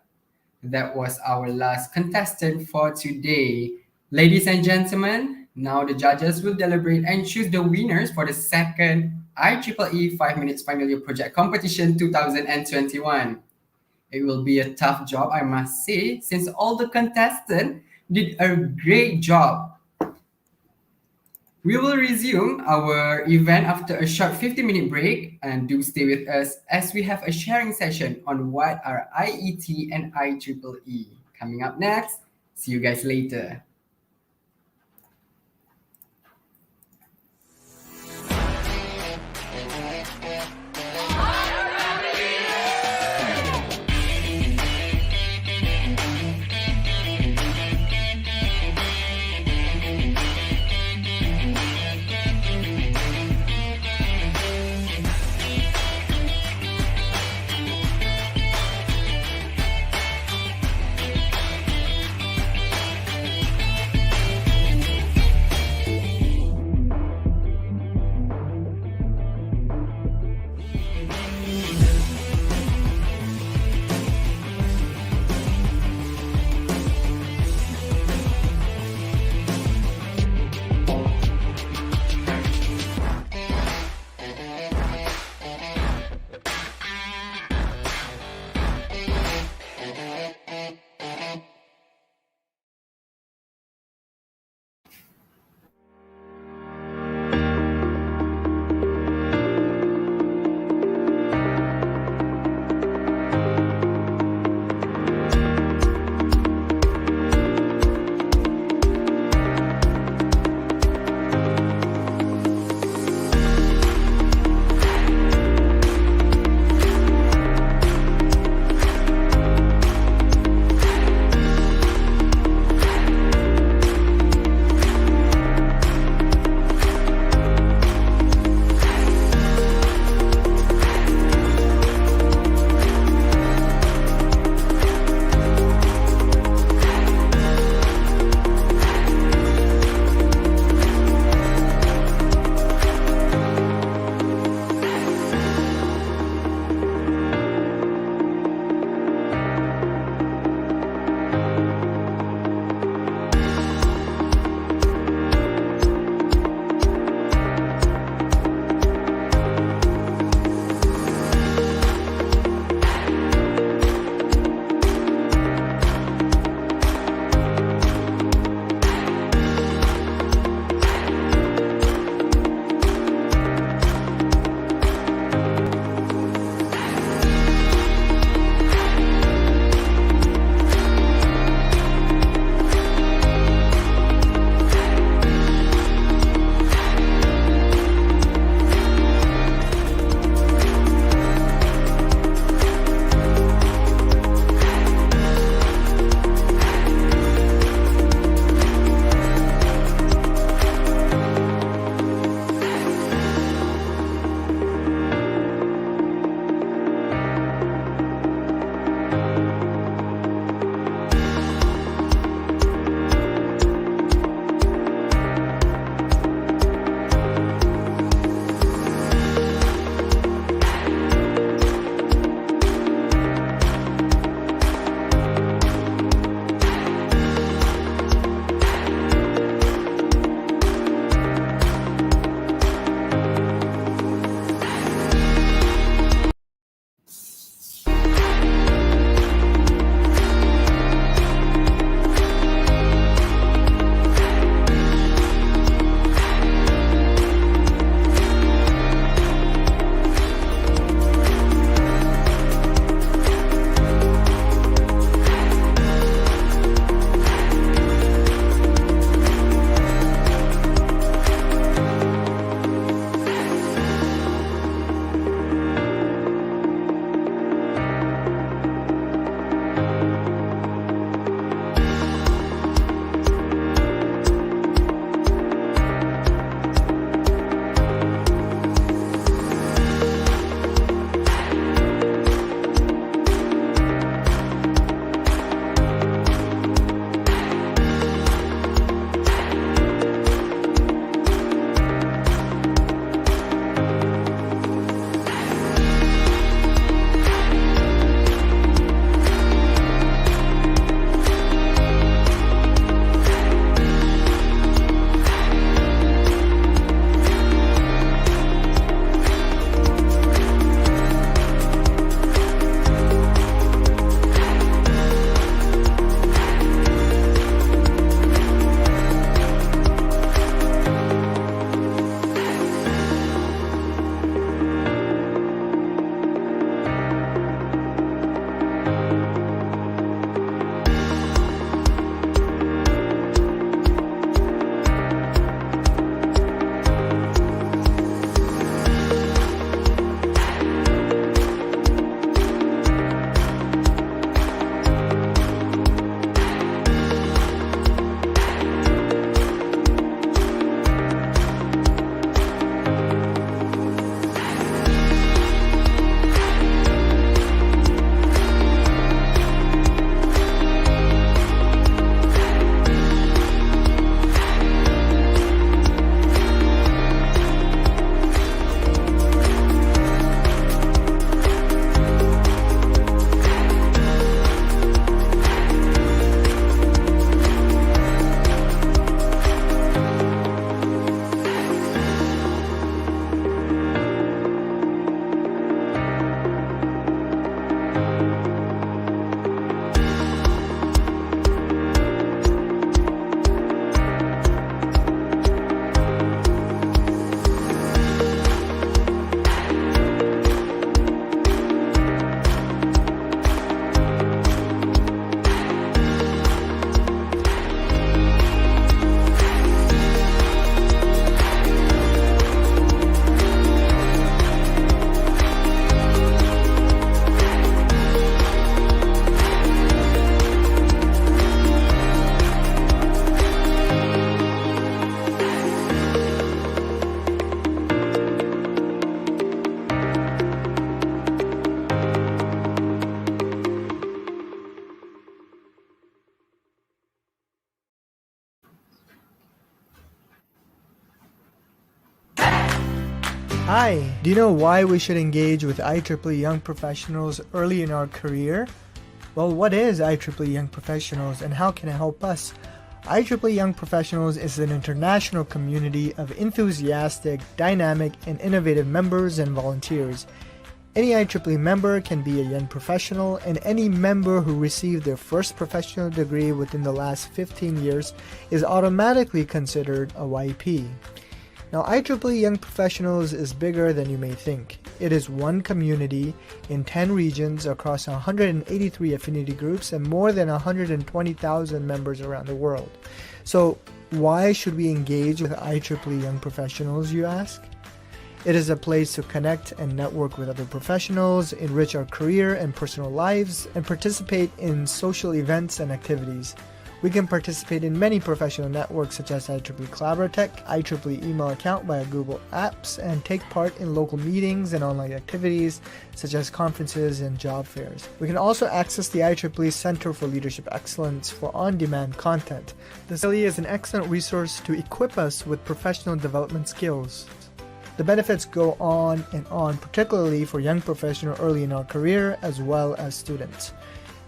That was our last contestant for today. Ladies and gentlemen, now the judges will deliberate and choose the winners for the second IEEE 5 Minutes Final Year Project Competition 2021. It will be a tough job, I must say, since all the contestants did a great job. We will resume our event after a short 50-minute break, and do stay with us as we have a sharing session on what are IET and IEEE. Coming up next, see you guys later. Hi, do you know why we should engage with IEEE Young Professionals early in our career? Well, what is IEEE Young Professionals and how can it help us? IEEE Young Professionals is an international community of enthusiastic, dynamic, and innovative members and volunteers. Any IEEE member can be a young professional, and any member who received their first professional degree within the last 15 years is automatically considered a YP. Now, IEEE Young Professionals is bigger than you may think. It is one community in 10 regions across 183 affinity groups and more than 120,000 members around the world. So, why should we engage with IEEE Young Professionals, you ask? It is a place to connect and network with other professionals, enrich our career and personal lives, and participate in social events and activities. We can participate in many professional networks such as IEEE Collaboratech, IEEE email account via Google Apps, and take part in local meetings and online activities such as conferences and job fairs. We can also access the IEEE Center for Leadership Excellence for on-demand content. This really is an excellent resource to equip us with professional development skills. The benefits go on and on, particularly for young professionals early in our career as well as students.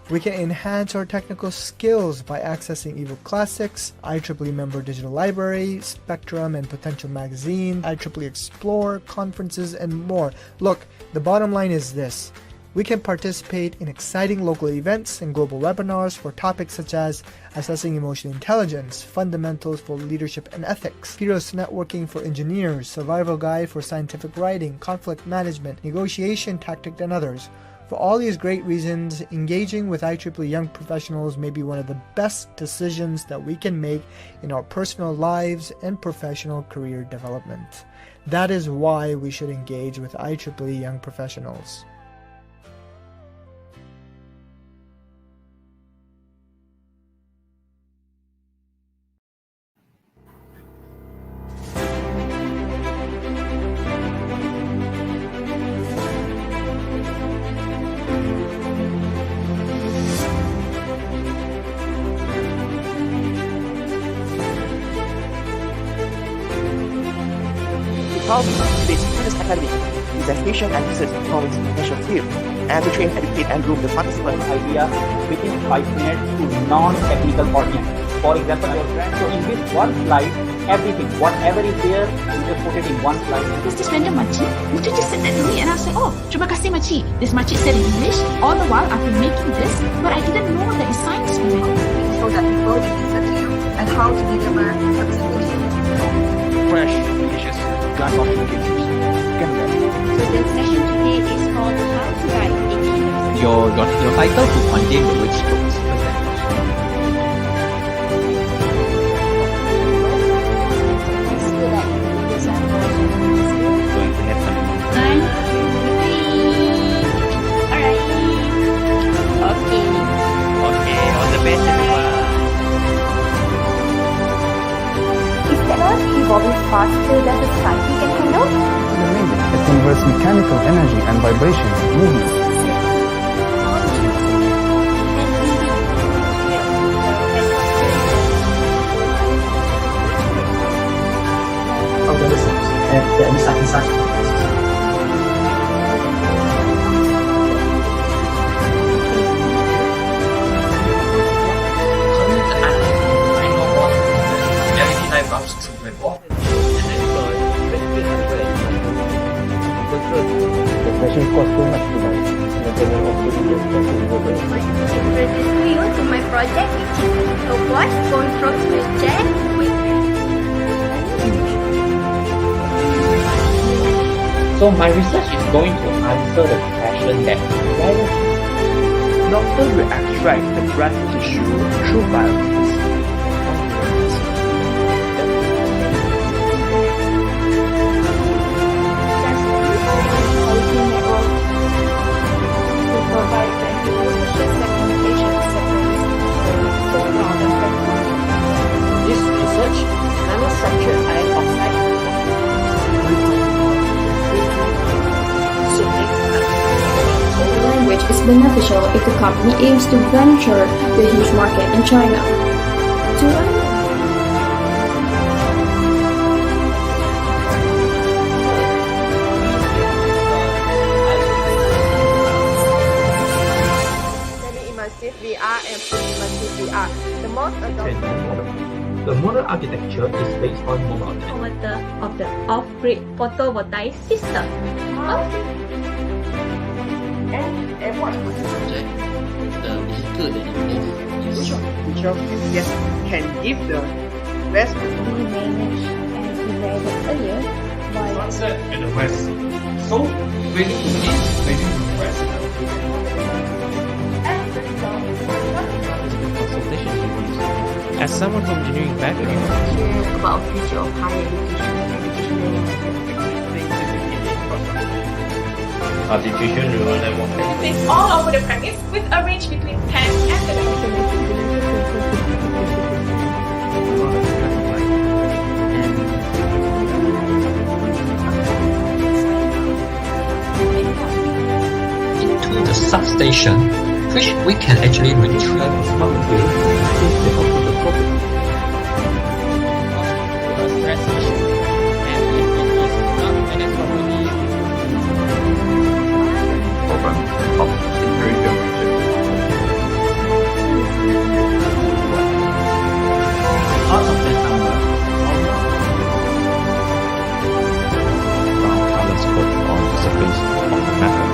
We can enhance our technical skills by accessing eBook Classics, IEEE Member Digital Library, Spectrum and Potential Magazine, IEEE Explore, conferences, and more. Look, the bottom line is this. We can participate in exciting local events and global webinars for topics such as assessing emotional intelligence, fundamentals for leadership and ethics, heroes networking for engineers, survival guide for scientific writing, conflict management, negotiation tactic, and others. For all these great reasons, engaging with IEEE Young Professionals may be one of the best decisions that we can make in our personal lives and professional career development. That is why we should engage with IEEE Young Professionals. Cultivate students' academic, presentation and research performance in national field, and to train, educate, and groom the participants. Idea within 5 minutes to non-technical audience. For example, your friend. So in this one slide, everything, whatever is there, you just put it in one slide. There's this random makcik, Mucha just said that to me and I was like, oh, terima kasih makcik. This makcik said in English. All the while I've been making this, but I didn't know that it's science for it. So that people will listen to you and how to deliver a presentation. Fresh, delicious, glass of cookies. So the session today is called How to Write a Keynote. Your title will contain the word strokes. Going to have some 1, 2, 3. Alright. Okay. Okay, all the best everyone. Is technology evolving faster than society can handle? It converts mechanical energy and vibrations, movements. Organisms and the inside. The session costs too much to buy. Introduce you to my project, which is a watch controlled by jet with. So my research is going to answer the question that Doctor will extract the breast tissue through biopsies. This research nanostructured iron oxide The language is beneficial if the company aims to venture the huge market in China. To learn and primitive we are, the most advanced. The modern architecture is based on mobile Inverter of the off-grid photovoltaic system. And what was the project? The vehicle that it is. Which of you can give the best? We managed as divided earlier by sunset in the west. So, when you east, when you west. Consultation reviews. As someone from engineering background, About future of higher education. artificial neural network. It's all over the premise with a range between 10 and 11. Into the substation, which we can actually retrieve from Out of that number, brown colors put on the surface of the metal.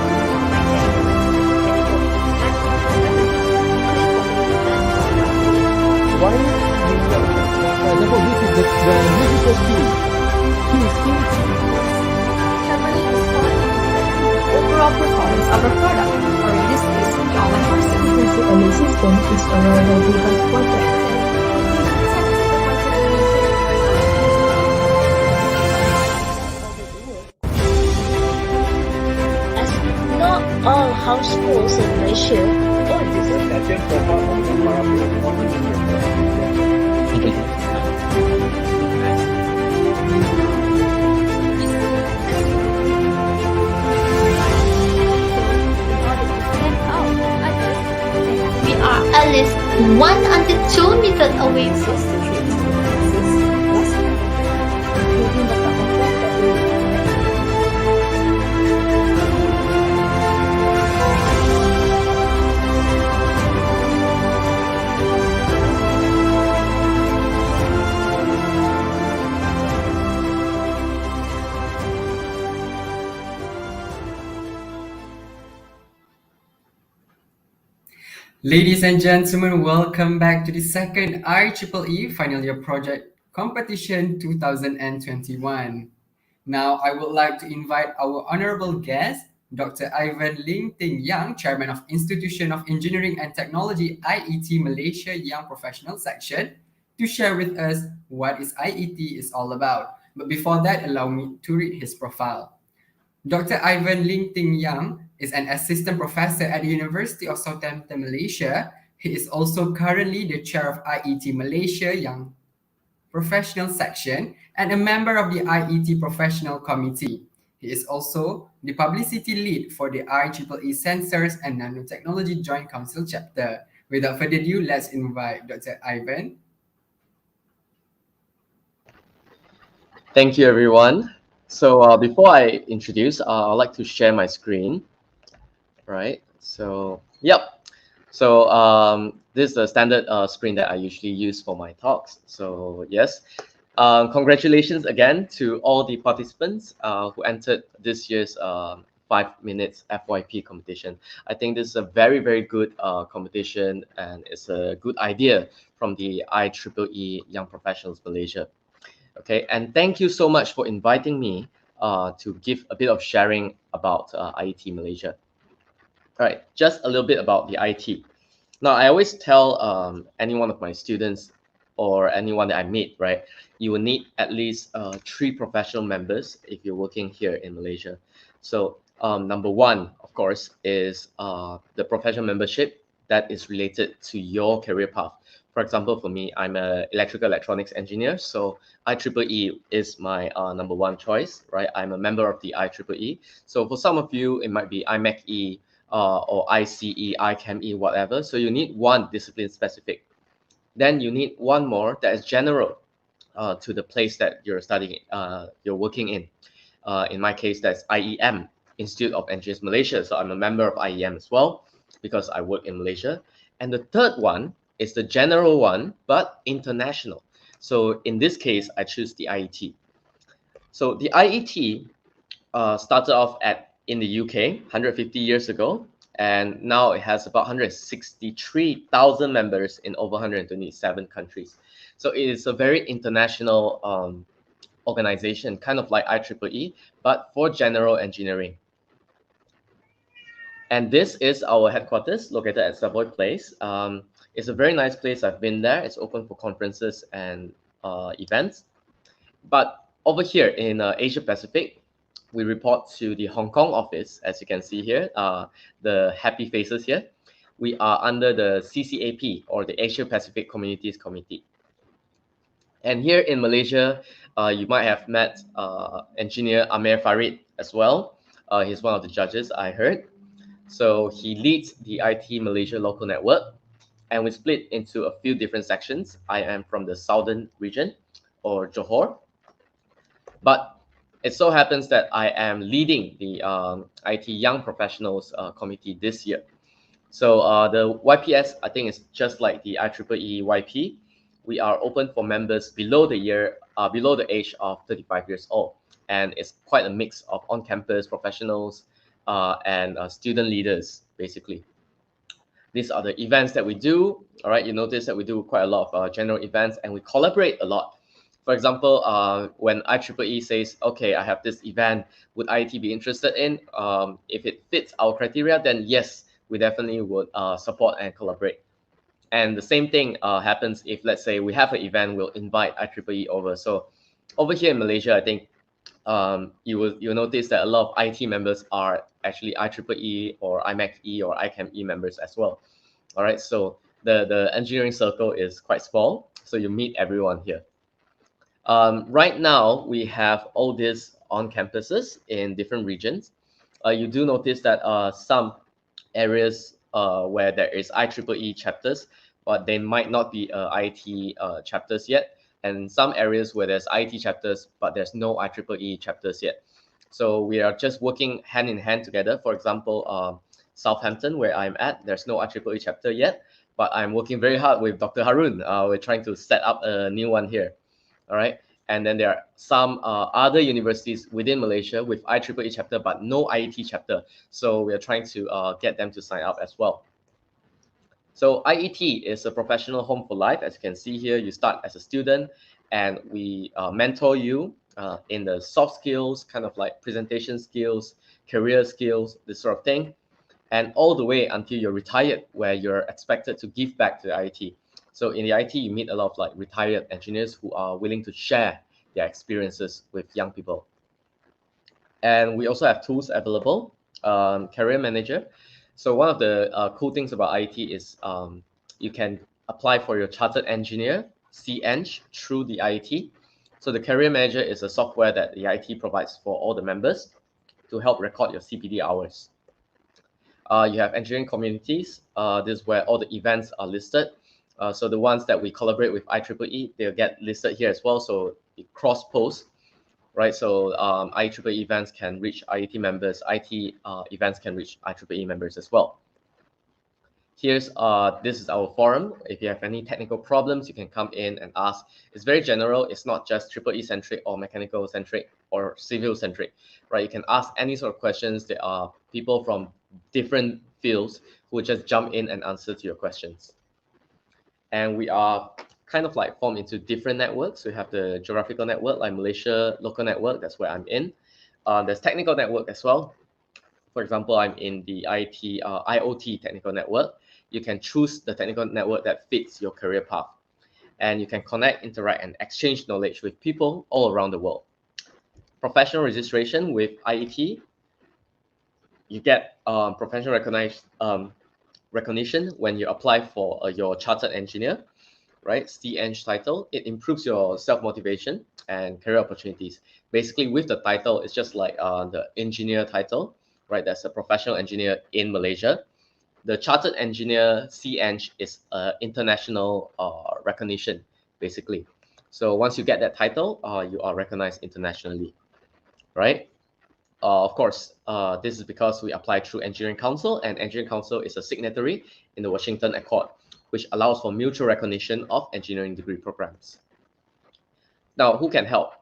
Why example, this is the musical key. Overall performance of a product, or in this case, common person. The system is a reliable device project. As not all households in Malaysia own this. We are at least 1 until 2 meters away from the Ladies and gentlemen, welcome back to the second IEEE Final Year Project Competition 2021. Now, I would like to invite our honorable guest, Dr. Ivan Ling Ting Yang, Chairman of Institution of Engineering and Technology, IET Malaysia Young Professional Section, to share with us what is IET is all about. But before that, allow me to read his profile. Dr. Ivan Ling Ting Yang is an assistant professor at the University of Southampton, Malaysia. He is also currently the chair of IET Malaysia Young Professional Section and a member of the IET Professional Committee. He is also the publicity lead for the IEEE Sensors and Nanotechnology Joint Council chapter. Without further ado, let's invite Dr. Ivan. Thank you, everyone. So before I introduce, I'd like to share my screen. Right. So, yep. So this is the standard screen that I usually use for my talks. So yes, congratulations again to all the participants who entered this year's 5 minutes FYP competition. I think this is a very, very good competition, and it's a good idea from the IEEE Young Professionals Malaysia. Okay, and thank you so much for inviting me to give a bit of sharing about IET Malaysia. All right, just a little bit about the IET. Now, I always tell any one of my students or anyone that I meet, right, you will need at least 3 professional members if you're working here in Malaysia. So number 1, of course, is the professional membership that is related to your career path. For example, for me, I'm an electrical electronics engineer, so IEEE is my number 1 choice, right? I'm a member of the IEEE. So for some of you, it might be IMEC-E, or ICE, ICAM-E, whatever. So you need one discipline specific. Then you need one more that is general to the place that you're studying, you're working in. In my case, that's IEM, Institute of Engineers Malaysia. So I'm a member of IEM as well because I work in Malaysia. And the third one is the general one, but international. So in this case, I choose the IET. So the IET started off in the UK 150 years ago, and now it has about 163,000 members in over 127 countries. So it is a very international organization, kind of like IEEE, but for general engineering. And this is our headquarters located at Savoy Place. It's a very nice place. I've been there. It's open for conferences and events. But over here in Asia Pacific, we report to the Hong Kong office, as you can see here, the happy faces here. We are under the CCAP, or the Asia Pacific Communities Committee. And here in Malaysia, you might have met engineer Amir Farid as well. He's one of the judges, I heard. So he leads the IT Malaysia local network, and we split into a few different sections. I am from the southern region, or Johor. But it so happens that I am leading the IT Young Professionals Committee this year. So the YPS, I think, is just like the IEEE YP. We are open for members below the age of 35 years old, and it's quite a mix of on-campus professionals and student leaders, basically. These are the events that we do. All right, you notice that we do quite a lot of general events, and we collaborate a lot. For example, when IEEE says, okay, I have this event, would IET be interested in? If it fits our criteria, then yes, we definitely would support and collaborate. And the same thing happens if, let's say, we have an event, we'll invite IEEE over. So over here in Malaysia, I think you'll notice that a lot of IT members are actually IEEE or IMAC-E or ICAM-E members as well. All right, so the engineering circle is quite small, so you meet everyone here. Right now, we have all this on campuses in different regions. You do notice that some areas where there is IEEE chapters, but they might not be IT chapters yet. And some areas where there's IT chapters, but there's no IEEE chapters yet. So we are just working hand in hand together. For example, Southampton, where I'm at, there's no IEEE chapter yet, but I'm working very hard with Dr. Harun. We're trying to set up a new one here. All right. And then there are some other universities within Malaysia with IEEE chapter, but no IET chapter. So we are trying to get them to sign up as well. So IET is a professional home for life. As you can see here, you start as a student, and we mentor you in the soft skills, kind of like presentation skills, career skills, this sort of thing, and all the way until you're retired, where you're expected to give back to the IET. So in the IT, you meet a lot of like retired engineers who are willing to share their experiences with young people. And we also have tools available, Career Manager. So one of the cool things about IT is you can apply for your Chartered Engineer, CEng, through the IET. So the Career Manager is a software that the IET provides for all the members to help record your CPD hours. You have engineering communities. This is where all the events are listed. So the ones that we collaborate with IEEE, they'll get listed here as well. So it cross-post, right? So IEEE events can reach IET members. IT events can reach IEEE members as well. This is our forum. If you have any technical problems, you can come in and ask. It's very general. It's not just EEE centric or mechanical centric or civil centric, right? You can ask any sort of questions. There are people from different fields who will just jump in and answer to your questions. And we are kind of like formed into different networks. We have the geographical network, like Malaysia local network. That's where I'm in. There's technical network as well. For example, I'm in the IoT technical network. You can choose the technical network that fits your career path. And you can connect, interact, and exchange knowledge with people all around the world. Professional registration with IET. You get professional recognition when you apply for your chartered engineer, right? CEng title. It improves your self-motivation and career opportunities. Basically, with the title, it's just like the engineer title, right? That's a professional engineer in Malaysia. The chartered engineer CEng is international recognition, basically. So once you get that title, you are recognized internationally, right? Of course, this is because we apply through Engineering Council, and Engineering Council is a signatory in the Washington Accord, which allows for mutual recognition of engineering degree programs. Now, who can help?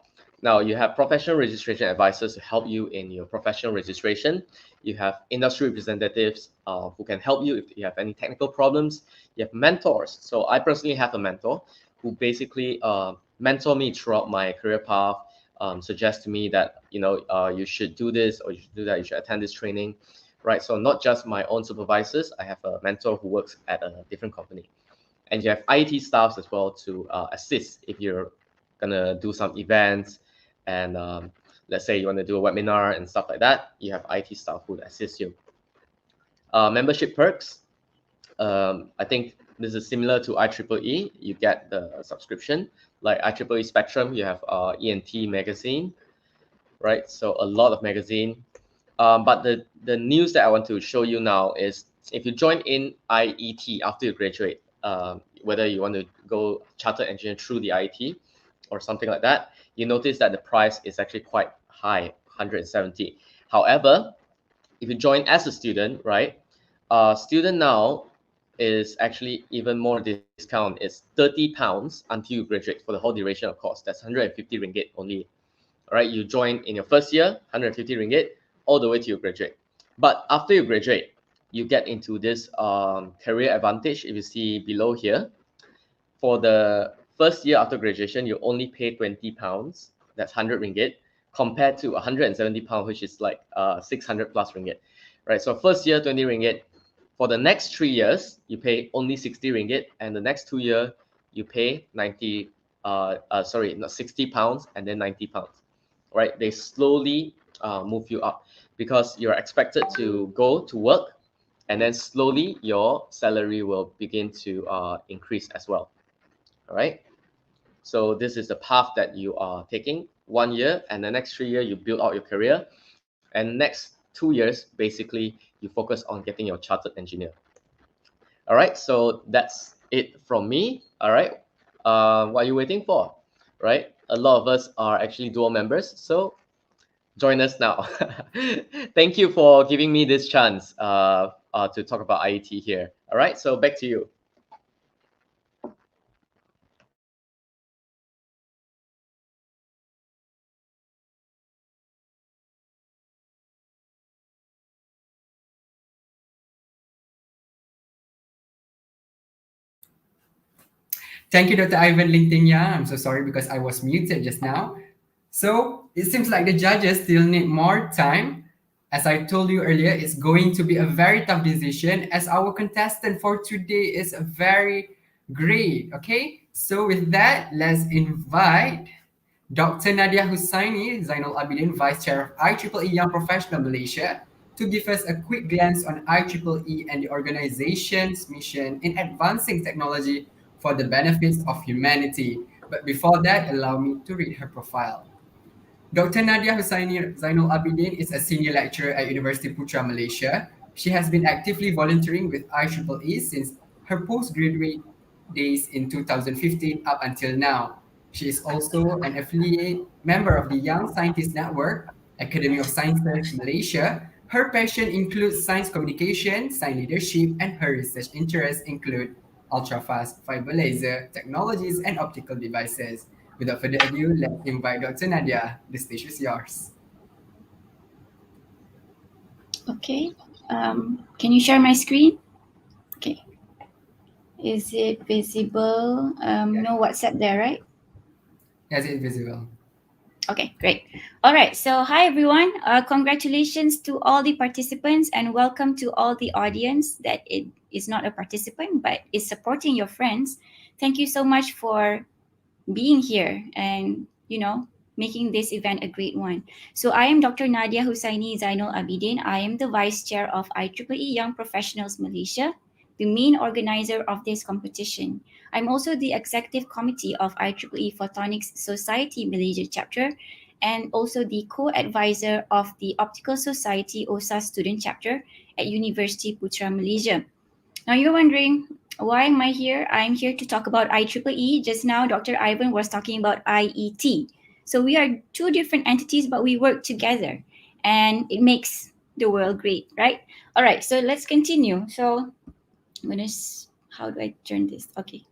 Now, you have professional registration advisors to help you in your professional registration. You have industry representatives who can help you if you have any technical problems. You have mentors. So I personally have a mentor who basically mentor me throughout my career path, suggest to me that, you should do this or you should do that, you should attend this training, right? So not just my own supervisors, I have a mentor who works at a different company. And you have IT staffs as well to assist if you're gonna do some events and let's say you want to do a webinar and stuff like that, you have IT staff who assist you. Membership perks, I think this is similar to IEEE. You get the subscription. Like IEEE Spectrum, you have ENT magazine, right? So a lot of magazine. But the news that I want to show you now is if you join in IET after you graduate, whether you want to go chartered engineer through the IET or something like that, you notice that the price is actually quite high, 170. However, if you join as a student, right, student now is actually even more discount. It's 30 pounds until you graduate for the whole duration of course. That's 150 ringgit only. All right, you join in your first year, 150 ringgit, all the way to you graduate. But after you graduate, you get into this career advantage. If you see below here, for the first year after graduation, you only pay 20 pounds, that's 100 ringgit, compared to 170 pounds, which is like 600 plus ringgit, right? So first year, 20 ringgit. For the next 3 years, you pay only 60 ringgit, and the next 2 year, you pay 60 pounds and then 90 pounds, right? They slowly move you up because you're expected to go to work, and then slowly your salary will begin to increase as well. All right. So this is the path that you are taking. 1 year, and the next 3 years you build out your career, and next 2 years basically you focus on getting your chartered engineer. All right. So that's it from me. All right. What are you waiting for? Right. A lot of us are actually dual members, so join us now. Thank you for giving me this chance to talk about IET here. All right. So back to you. Thank you, Dr. Ivan Lingting Yang. I'm so sorry because I was muted just now. So it seems like the judges still need more time. As I told you earlier, it's going to be a very tough decision as our contestant for today is very great. Okay, so with that, let's invite Dr. Nadia Hussaini, Zainal Abidin, Vice Chair of IEEE Young Professional Malaysia, to give us a quick glance on IEEE and the organization's mission in advancing technology for the benefits of humanity. But before that, allow me to read her profile. Dr. Nadia Hussaini Zainul Abidin is a senior lecturer at University Putra, Malaysia. She has been actively volunteering with IEEE since her postgraduate days in 2015 up until now. She is also an affiliate member of the Young Scientist Network, Academy of Sciences, Malaysia. Her passion includes science communication, science leadership, and her research interests include ultra-fast fiber laser technologies and optical devices. Without further ado, let's invite Dr. Nadia. The stage is yours. Okay. Can you share my screen? Okay. Is it visible? No WhatsApp there, right? Yes, it's visible. Okay, great. All right. So, hi everyone. Congratulations to all the participants and welcome to all the audience that it is not a participant but is supporting your friends. Thank you so much for being here and, making this event a great one. So I am Dr. Nadia Hussaini Zainul Abidin. I am the Vice Chair of IEEE Young Professionals Malaysia, the main organizer of this competition. I'm also the Executive Committee of IEEE Photonics Society Malaysia chapter and also the co-advisor of the Optical Society OSA student chapter at University Putra Malaysia. Now you're wondering, why am I here? I'm here to talk about IEEE. Just now, Dr. Ivan was talking about IET. So we are two different entities, but we work together. and it makes the world great, right? All right, so let's continue. So I'm gonna, how do I turn this? Okay.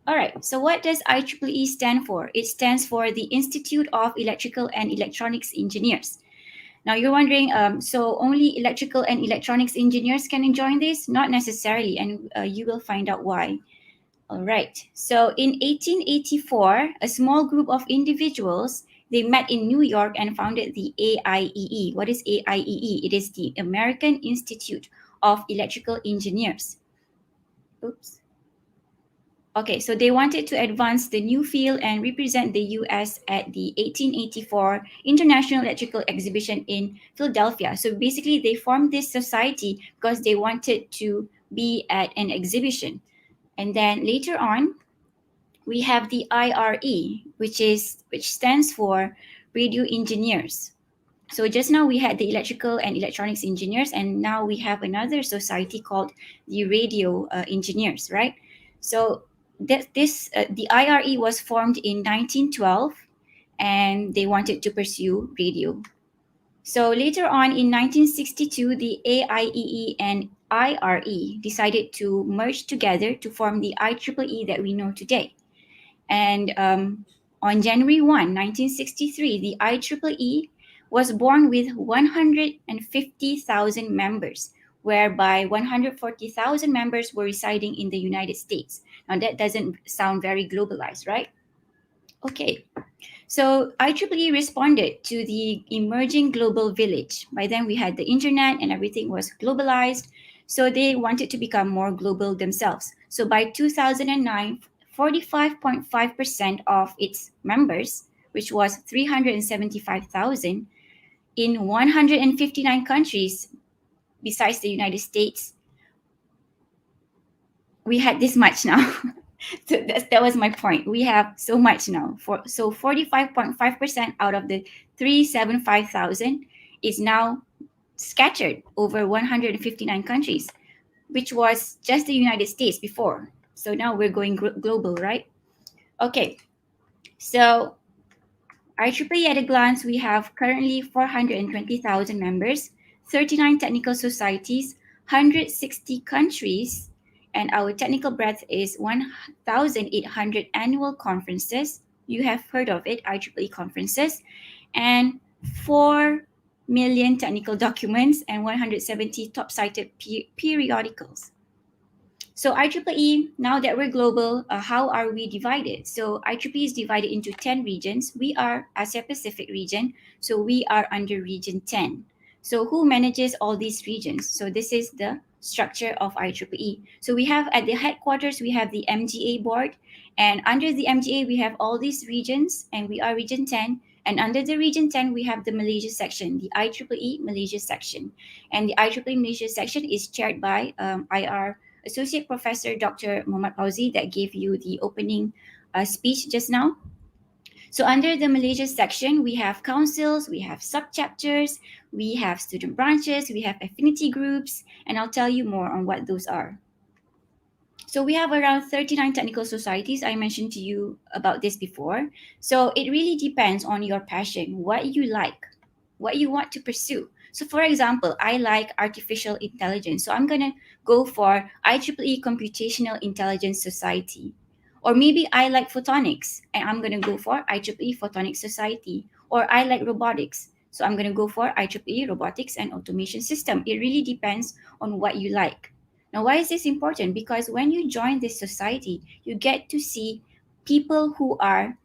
All right, so what does IEEE stand for? It stands for the Institute of Electrical and Electronics Engineers. Now you're wondering, so only electrical and electronics engineers can join this? Not necessarily, and you will find out why. All right, so in 1884, a small group of individuals, they met in New York and founded the AIEE. What is AIEE? It is the American Institute of Electrical Engineers. Oops. Okay, so they wanted to advance the new field and represent the US at the 1884 International Electrical Exhibition in Philadelphia. So basically, they formed this society because they wanted to be at an exhibition. And then later on, we have the IRE, which stands for Radio Engineers. So just now we had the electrical and electronics engineers, and now we have another society called the radio engineers, right? So the IRE was formed in 1912, and they wanted to pursue radio. So later on in 1962, the AIEE and IRE decided to merge together to form the IEEE that we know today. And on January 1, 1963, the IEEE was born with 150,000 members, whereby 140,000 members were residing in the United States. Now that doesn't sound very globalized, right? Okay, so IEEE responded to the emerging global village. By then we had the internet and everything was globalized, so they wanted to become more global themselves. So by 2009, 45.5% of its members, which was 375,000 in 159 countries besides the United States, we had this much now. So that was my point. We have so much now. So 45.5% out of the 375,000 is now scattered over 159 countries, which was just the United States before. So now we're going global, right? Okay, so IEEE at a glance, we have currently 420,000 members, 39 technical societies, 160 countries, and our technical breadth is 1,800 annual conferences. You have heard of it, IEEE conferences, and 4 million technical documents and 170 top-cited periodicals. So IEEE, now that we're global, how are we divided? So IEEE is divided into 10 regions. We are Asia Pacific region, so we are under region 10. So who manages all these regions? So this is the structure of IEEE. So we have at the headquarters, we have the MGA board, and under the MGA, we have all these regions, and we are region 10. And under the region 10, we have the Malaysia section, the IEEE Malaysia section. And the IEEE Malaysia section is chaired by IR Associate Professor Dr. Muhammad Fauzi that gave you the opening speech just now. So under the Malaysia section, we have councils, we have subchapters, we have student branches, we have affinity groups, and I'll tell you more on what those are. So we have around 39 technical societies. I mentioned to you about this before. So it really depends on your passion, what you like, what you want to pursue. So for example, I like artificial intelligence. So I'm going to go for IEEE Computational Intelligence Society. Or maybe I like photonics and I'm going to go for IEEE Photonics Society. Or I like robotics. So I'm going to go for IEEE Robotics and Automation System. It really depends on what you like. Now, why is this important? Because when you join this society, you get to see people who are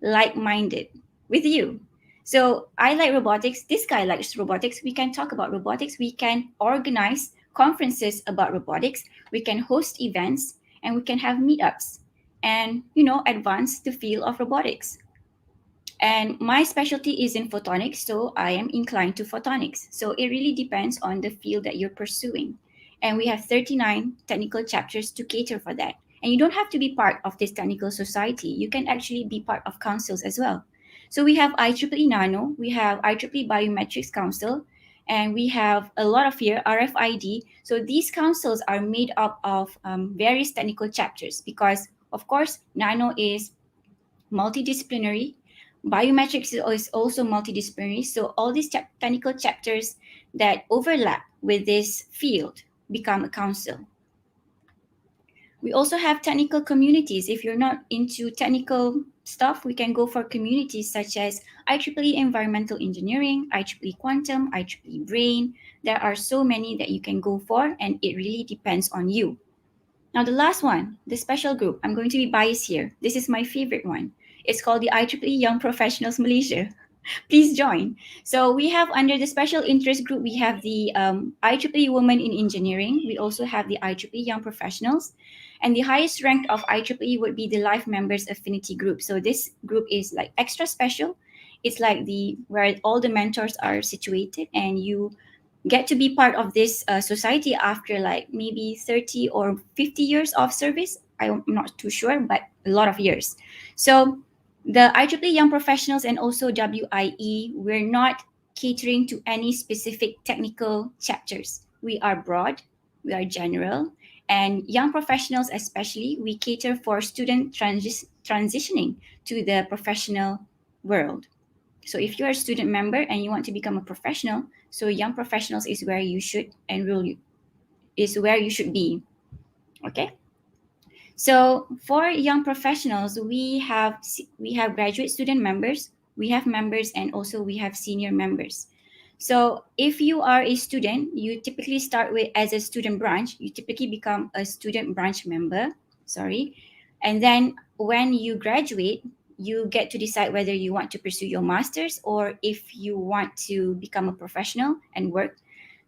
like-minded with you. So I like robotics. This guy likes robotics. We can talk about robotics. We can organize conferences about robotics. We can host events and we can have meetups and, advance the field of robotics. And my specialty is in photonics, so I am inclined to photonics. So it really depends on the field that you're pursuing. And we have 39 technical chapters to cater for that. And you don't have to be part of this technical society. You can actually be part of councils as well. So we have IEEE Nano, we have IEEE Biometrics Council, and we have a lot of here, RFID. So these councils are made up of various technical chapters because, of course, Nano is multidisciplinary, Biometrics is also multidisciplinary, so all these technical chapters that overlap with this field become a council. We also have technical communities. If you're not into technical stuff, we can go for communities such as IEEE Environmental Engineering, IEEE Quantum, IEEE Brain. There are so many that you can go for, and it really depends on you. Now, the last one, the special group. I'm going to be biased here. This is my favorite one. It's called the IEEE Young Professionals Malaysia. Please join. So we have under the special interest group, we have the IEEE Women in Engineering. We also have the IEEE Young Professionals. And the highest ranked of IEEE would be the Life Members Affinity Group. So this group is like extra special. It's like where all the mentors are situated, and you get to be part of this society after like maybe 30 or 50 years of service. I'm not too sure, but a lot of years. So the IEEE Young Professionals and also WIE, we're not catering to any specific technical chapters. We are broad, we are general, and young professionals especially, we cater for student transitioning to the professional world. So if you're a student member and you want to become a professional, so young professionals is where you should enroll, is where you should be. Okay. So for young professionals, we have graduate student members, we have members, and also we have senior members. So if you are a student, you typically start with as a student branch. You typically become a student branch member. Sorry, and then when you graduate, you get to decide whether you want to pursue your master's or if you want to become a professional and work.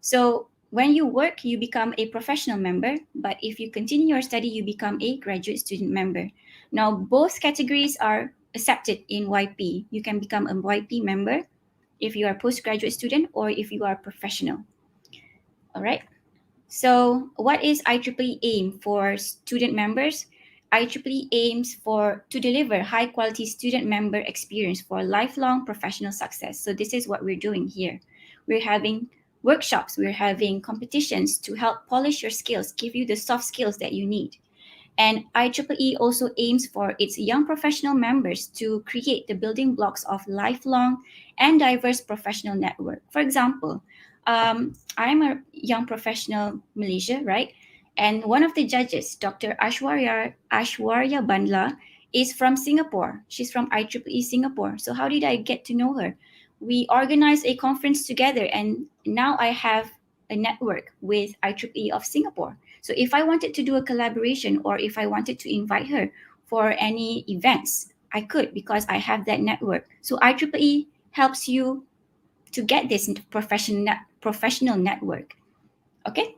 So when you work, you become a professional member, but if you continue your study, you become a graduate student member. Now, both categories are accepted in YP. You can become a YP member if you are a postgraduate student or if you are professional. All right. So what is IEEE aim for student members? IEEE aims to deliver high quality student member experience for lifelong professional success. So this is what we're doing here. We're having workshops, we're having competitions to help polish your skills, give you the soft skills that you need. And IEEE also aims for its young professional members to create the building blocks of lifelong and diverse professional network. For example, I'm a young professional Malaysia, right? And one of the judges, Dr. Ashwarya Bandla, is from Singapore. She's from IEEE Singapore. So how did I get to know her? We organized a conference together, and now I have a network with IEEE of Singapore. So if I wanted to do a collaboration or if I wanted to invite her for any events, I could because I have that network. So IEEE helps you to get this into professional network. Okay?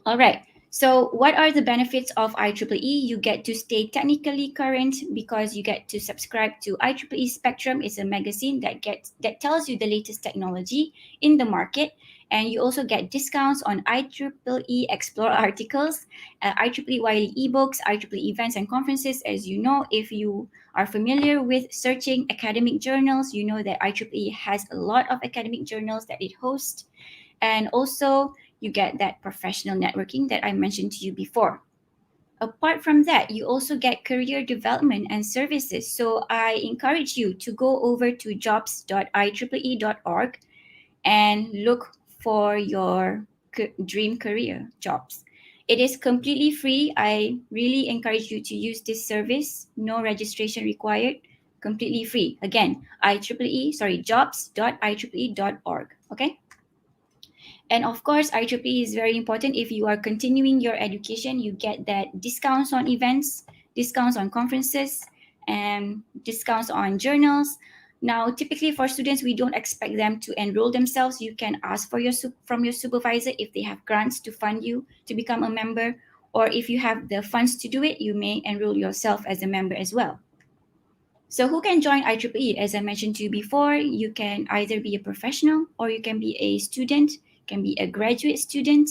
All right. So what are the benefits of IEEE? You get to stay technically current because you get to subscribe to IEEE Spectrum. It's a magazine that tells you the latest technology in the market. And you also get discounts on IEEE Explore articles, IEEE Wiley ebooks, IEEE events and conferences. As you know, if you are familiar with searching academic journals, you know that IEEE has a lot of academic journals that it hosts. And also, you get that professional networking that I mentioned to you before. Apart from that, you also get career development and services. So I encourage you to go over to jobs.ieee.org and look for your dream career jobs. It is completely free. I really encourage you to use this service. No registration required. Completely free. Again, jobs.ieee.org. Okay. And of course, IEEE is very important. If you are continuing your education, you get that discounts on events, discounts on conferences, and discounts on journals. Now, typically for students, we don't expect them to enroll themselves. You can ask from your supervisor if they have grants to fund you to become a member, or if you have the funds to do it, you may enroll yourself as a member as well. So who can join IEEE? As I mentioned to you before, you can either be a professional or you can be a student, can be a graduate student.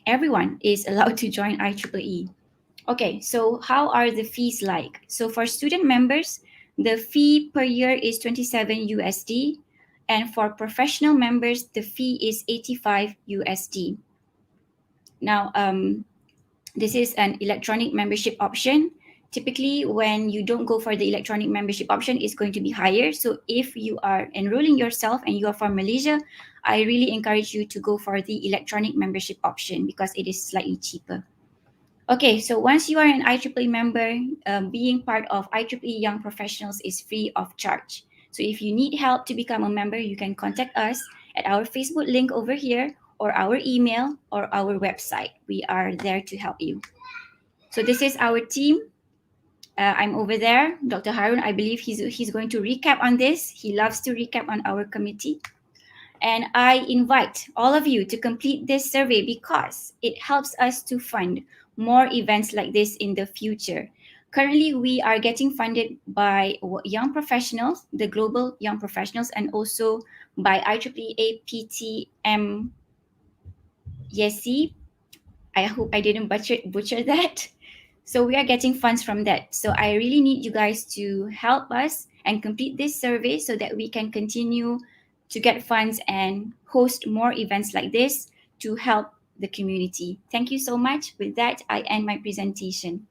Everyone is allowed to join IEEE. Okay, so how are the fees like? So for student members, the fee per year is 27 USD. And for professional members, the fee is 85 USD. Now, this is an electronic membership option. typically when you don't go for the electronic membership option, it's going to be higher. So if you are enrolling yourself and you are from Malaysia, I really encourage you to go for the electronic membership option because it is slightly cheaper. Okay, so once you are an IEEE member, being part of IEEE Young Professionals is free of charge. So if you need help to become a member, you can contact us at our Facebook link over here, or our email, or our website. We are there to help you. So this is our team. I'm over there. Dr. Harun, I believe he's going to recap on this. He loves to recap on our committee. And I invite all of you to complete this survey because it helps us to fund more events like this in the future. Currently, we are getting funded by young professionals, the global young professionals, and also by IEEE PTM YESI. I hope I didn't butcher that. So we are getting funds from that. So I really need you guys to help us and complete this survey so that we can continue to get funds and host more events like this to help the community. Thank you so much. With that, I end my presentation.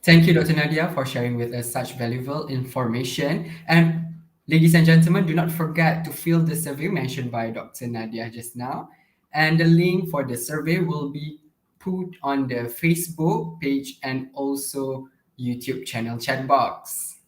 Thank you, Dr. Nadia, for sharing with us such valuable information. And ladies and gentlemen, do not forget to fill the survey mentioned by Dr. Nadia just now. And the link for the survey will be put on the Facebook page and also YouTube channel chat box.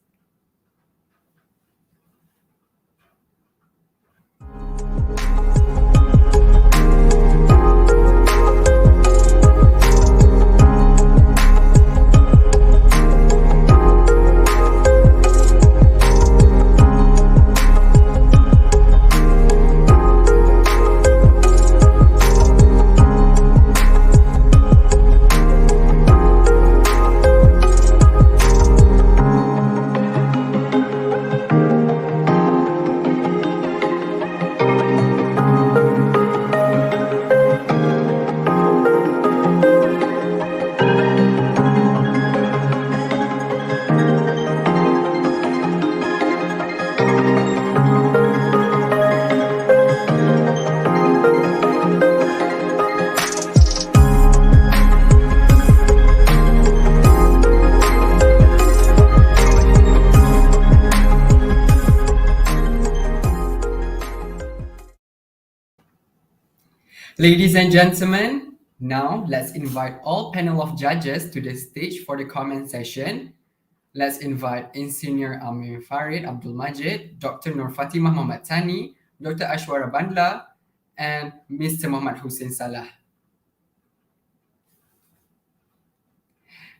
Ladies and gentlemen, now let's invite all panel of judges to the stage for the comment session. Let's invite Engineer Amir Farid Abdul Majid, Dr. Nur Fatimah Muhammad Tani, Dr. Ashwara Bandla, and Mr. Muhammad Hussein Salah.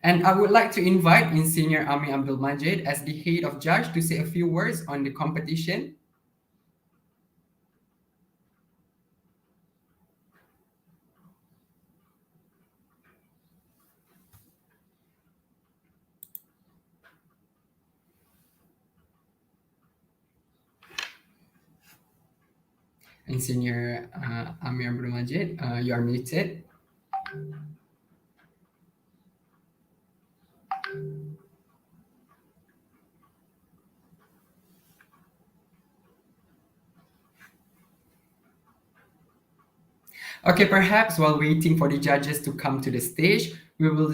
And I would like to invite Engineer Amir Abdul Majid as the head of judge to say a few words on the competition. Engineer Amir Abdul Majid, you are muted. Okay, perhaps while waiting for the judges to come to the stage, we will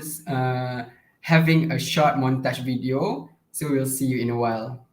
having a short montage video. So we'll see you in a while.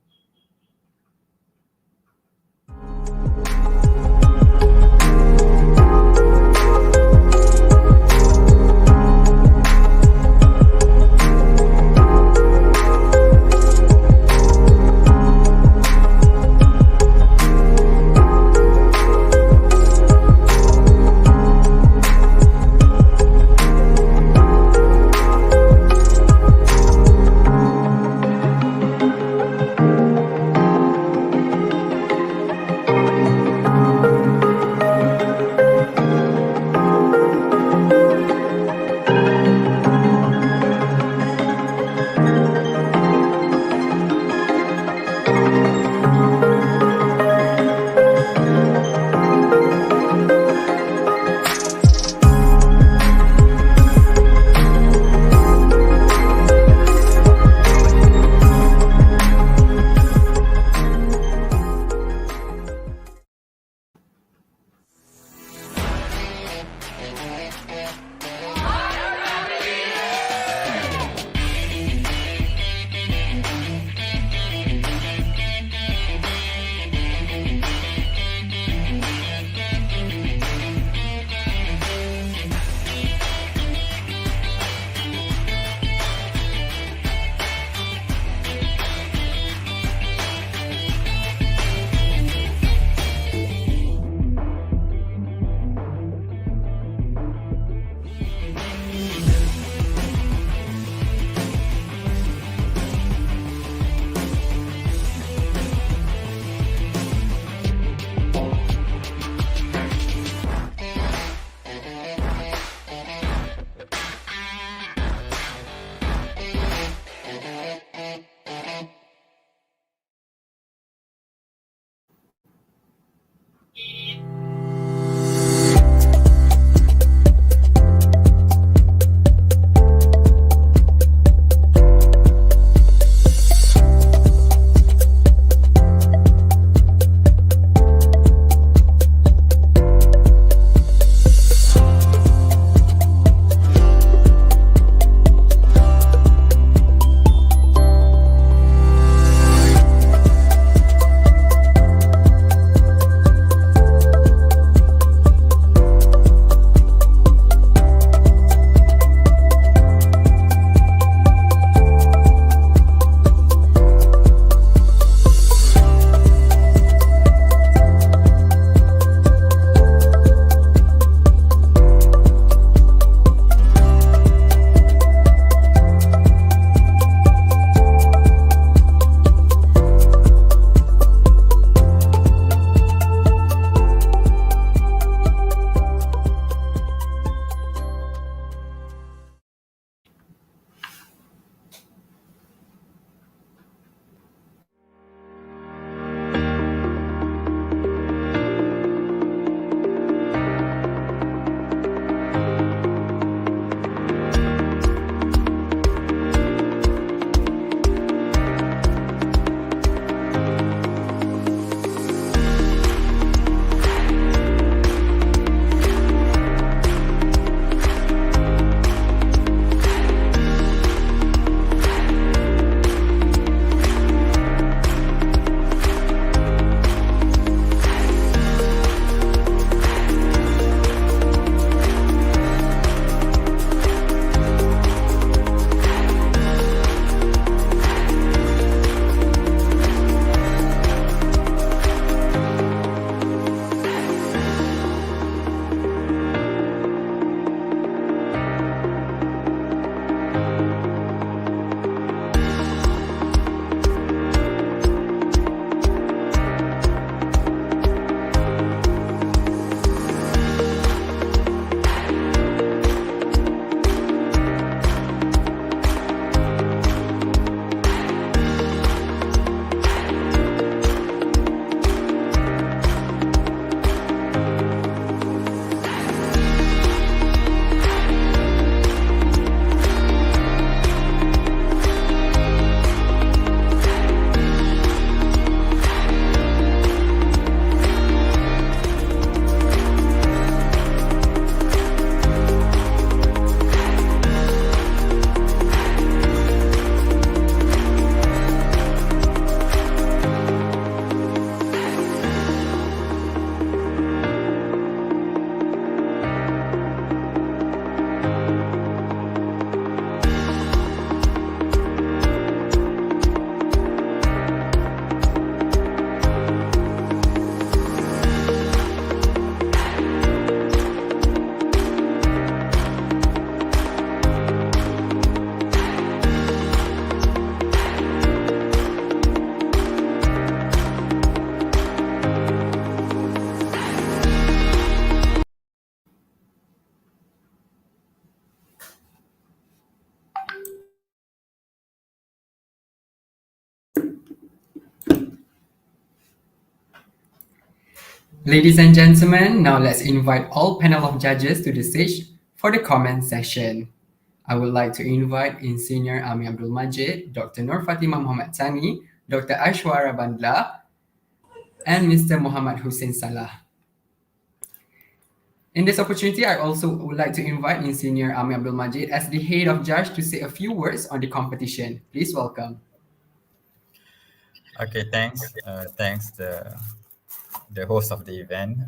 Ladies and gentlemen, now let's invite all panel of judges to the stage for the comment session. I would like to invite in Senior Ami Abdul Majid, Dr. Nur Fatimah Muhammad Tani, Dr. Ashwara Bandla, and Mr. Muhammad Hussein Salah. In this opportunity, I also would like to invite in Senior Ami Abdul Majid as the head of judge to say a few words on the competition. Please welcome. Okay, thanks. Thanks the host of the event.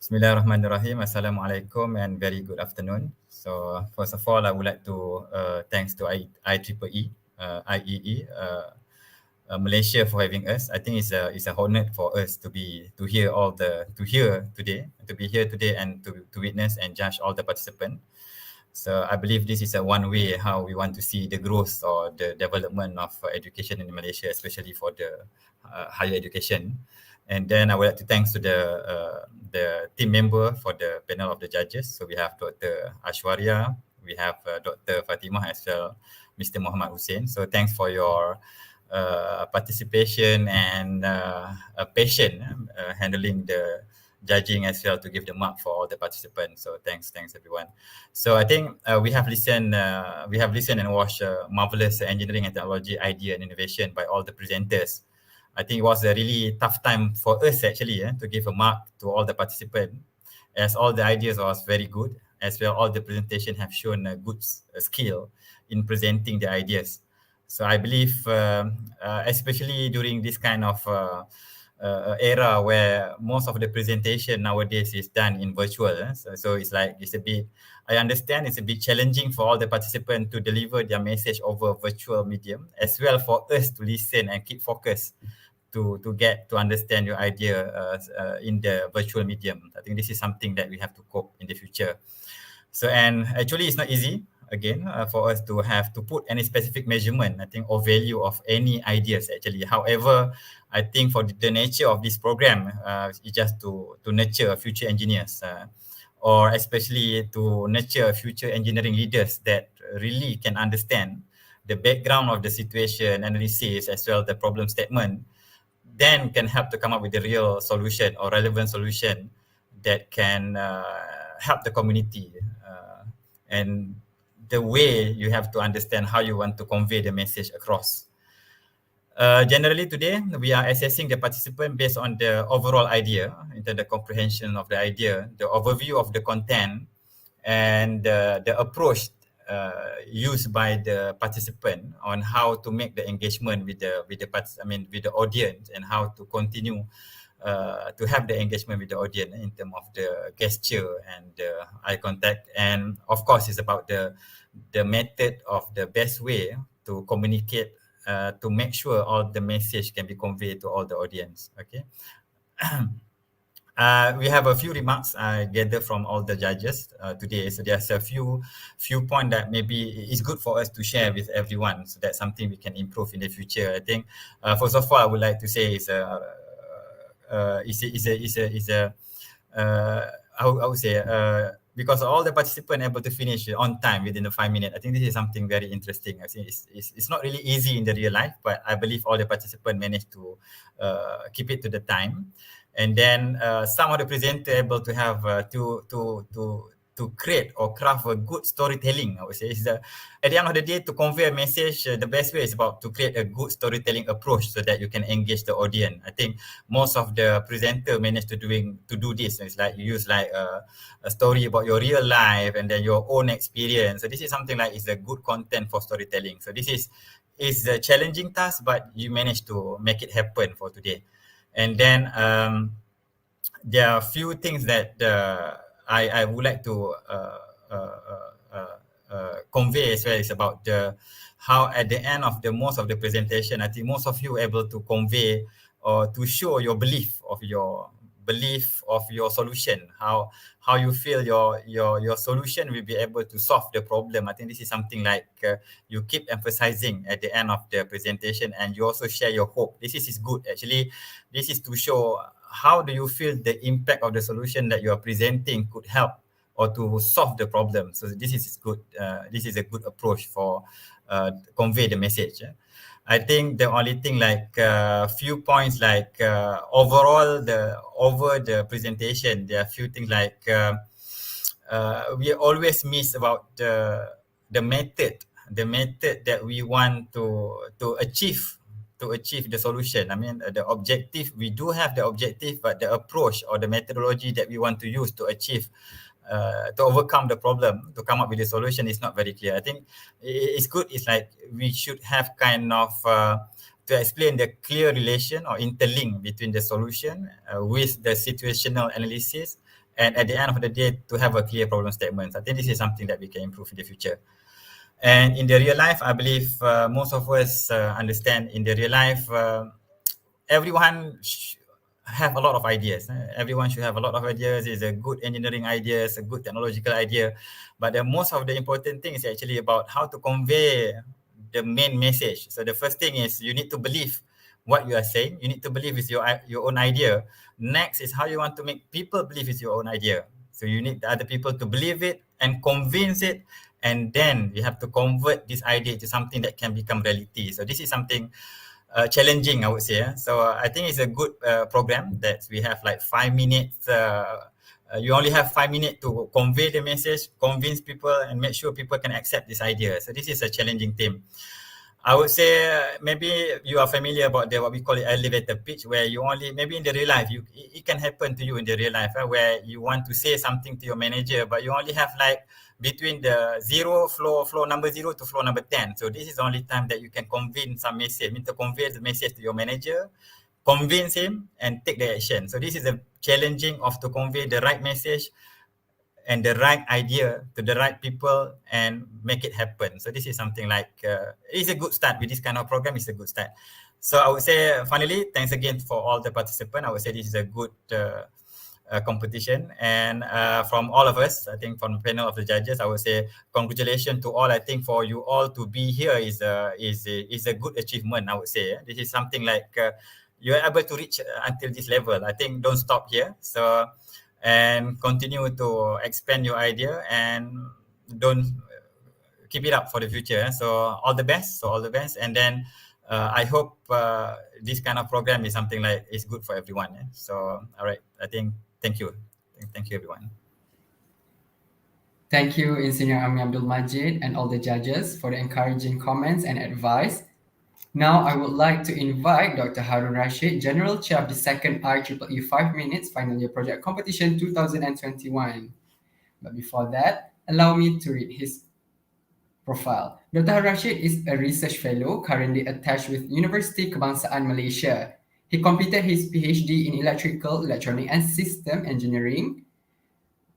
Bismillahirrahmanirrahim. Assalamualaikum and very good afternoon. So first of all, I would like to thanks to IEEE, Malaysia for having us. I think it's a honor for us to be here today and to witness and judge all the participants. So I believe this is a one way how we want to see the growth or the development of education in Malaysia, especially for the higher education. And then I would like to thanks to the team member for the panel of the judges. So we have Dr. Ashwarya, we have Dr. Fatimah as well, Mr. Muhammad Hussein. So thanks for your participation and patience handling the judging as well to give the mark for all the participants. So thanks everyone. So I think we have listened and watched marvelous engineering and technology idea and innovation by all the presenters. I think it was a really tough time for us actually to give a mark to all the participants, as all the ideas was very good, as well all the presentation have shown a good skill in presenting the ideas. So I believe, especially during this kind of era where most of the presentation nowadays is done in virtual, so it's a bit, I understand it's a bit challenging for all the participants to deliver their message over virtual medium, as well for us to listen and keep focus to get to understand your idea in the virtual medium. I think this is something that we have to cope in the future. So, and actually it's not easy again for us to have to put any specific measurement, I think, or value of any ideas actually. However, I think for the nature of this program, it's just to nurture future engineers, or especially to nurture future engineering leaders that really can understand the background of the situation, analysis, as well the problem statement, then can help to come up with a real solution or relevant solution that can help the community. And the way you have to understand how you want to convey the message across. Generally today, we are assessing the participant based on the overall idea, into the comprehension of the idea, the overview of the content, and the approach used by the participant on how to make the engagement with the audience, and how to continue to have the engagement with the audience in terms of the gesture and the eye contact. And of course, it's about the method of the best way to communicate to make sure all the message can be conveyed to all the audience. Okay. We have a few remarks I gathered from all the judges today. So there's a few points that maybe is good for us to share with everyone. So that's something we can improve in the future. I think first of all, I would like to say I would say because all the participants able to finish on time within the 5 minutes. I think this is something very interesting. I think it's not really easy in the real life, but I believe all the participants managed to keep it to the time. And then some of the presenters able to have to create or craft a good storytelling. I would say at the end of the day, to convey a message, the best way is about to create a good storytelling approach so that you can engage the audience. I think most of the presenter managed to do this. It's like you use like a story about your real life and then your own experience. So this is something like is a good content for storytelling. So this is a challenging task, but you managed to make it happen for today. And then there are a few things that I would like to convey as well. Is about how at the end of most of the presentation, I think most of you are able to convey or to show your belief of your solution, how you feel your solution will be able to solve the problem. I think this is something like you keep emphasizing at the end of the presentation, and you also share your hope. This is good actually. This is to show how do you feel the impact of the solution that you are presenting could help or to solve the problem. So this is good. This is a good approach for convey the message. I think the only thing like few points like overall over the presentation, there are few things like we always miss about the method that we want to achieve the solution. I mean, the objective, we do have the objective, but the approach or the methodology that we want to use to achieve, to overcome the problem, to come up with a solution is not very clear. I think it's good. It's like we should have kind of to explain the clear relation or interlink between the solution with the situational analysis, and at the end of the day, to have a clear problem statement. I think this is something that we can improve in the future. And in the real life, I believe most of us understand in the real life, everyone have a lot of ideas. Everyone should have a lot of ideas. It's a good engineering idea, it's a good technological idea. But the most of the important thing is actually about how to convey the main message. So the first thing is you need to believe what you are saying. You need to believe it's your own idea. Next is how you want to make people believe it's your own idea. So you need the other people to believe it and convince it. And then you have to convert this idea to something that can become reality. So this is something challenging, I would say. So I think it's a good program that we have like 5 minutes. You only have 5 minutes to convey the message, convince people, and make sure people can accept this idea. So this is a challenging theme. I would say maybe you are familiar about what we call it elevator pitch, where you only, maybe in the real life, it can happen to you in the real life, where you want to say something to your manager, but you only have like between the floor number 0 to floor number 10. So this is the only time that you can convince some message, to convey the message to your manager, convince him and take the action. So this is a challenging of to convey the right message and the right idea to the right people and make it happen. So this is something like, it's a good start with this kind of program. It's a good start. So I would say, finally, thanks again for all the participants. I would say this is a good competition. And from all of us, I think from the panel of the judges, I would say congratulations to all. I think for you all to be here is a good achievement, I would say. This is something like you're able to reach until this level. I think don't stop here. So, and continue to expand your idea and don't keep it up for the future. So all the best. And then I hope this kind of program is something like is good for everyone. So all right, I think thank you everyone. Thank you, Engineer Ami Abdul Majid and all the judges for the encouraging comments and advice. Now, I would like to invite Dr. Harun Rashid, General Chair of the second IEEE 5 Minutes Final Year Project Competition 2021. But before that, allow me to read his profile. Dr. Harun Rashid is a research fellow currently attached with University Kebangsaan Malaysia. He completed his PhD in Electrical, Electronic and System Engineering,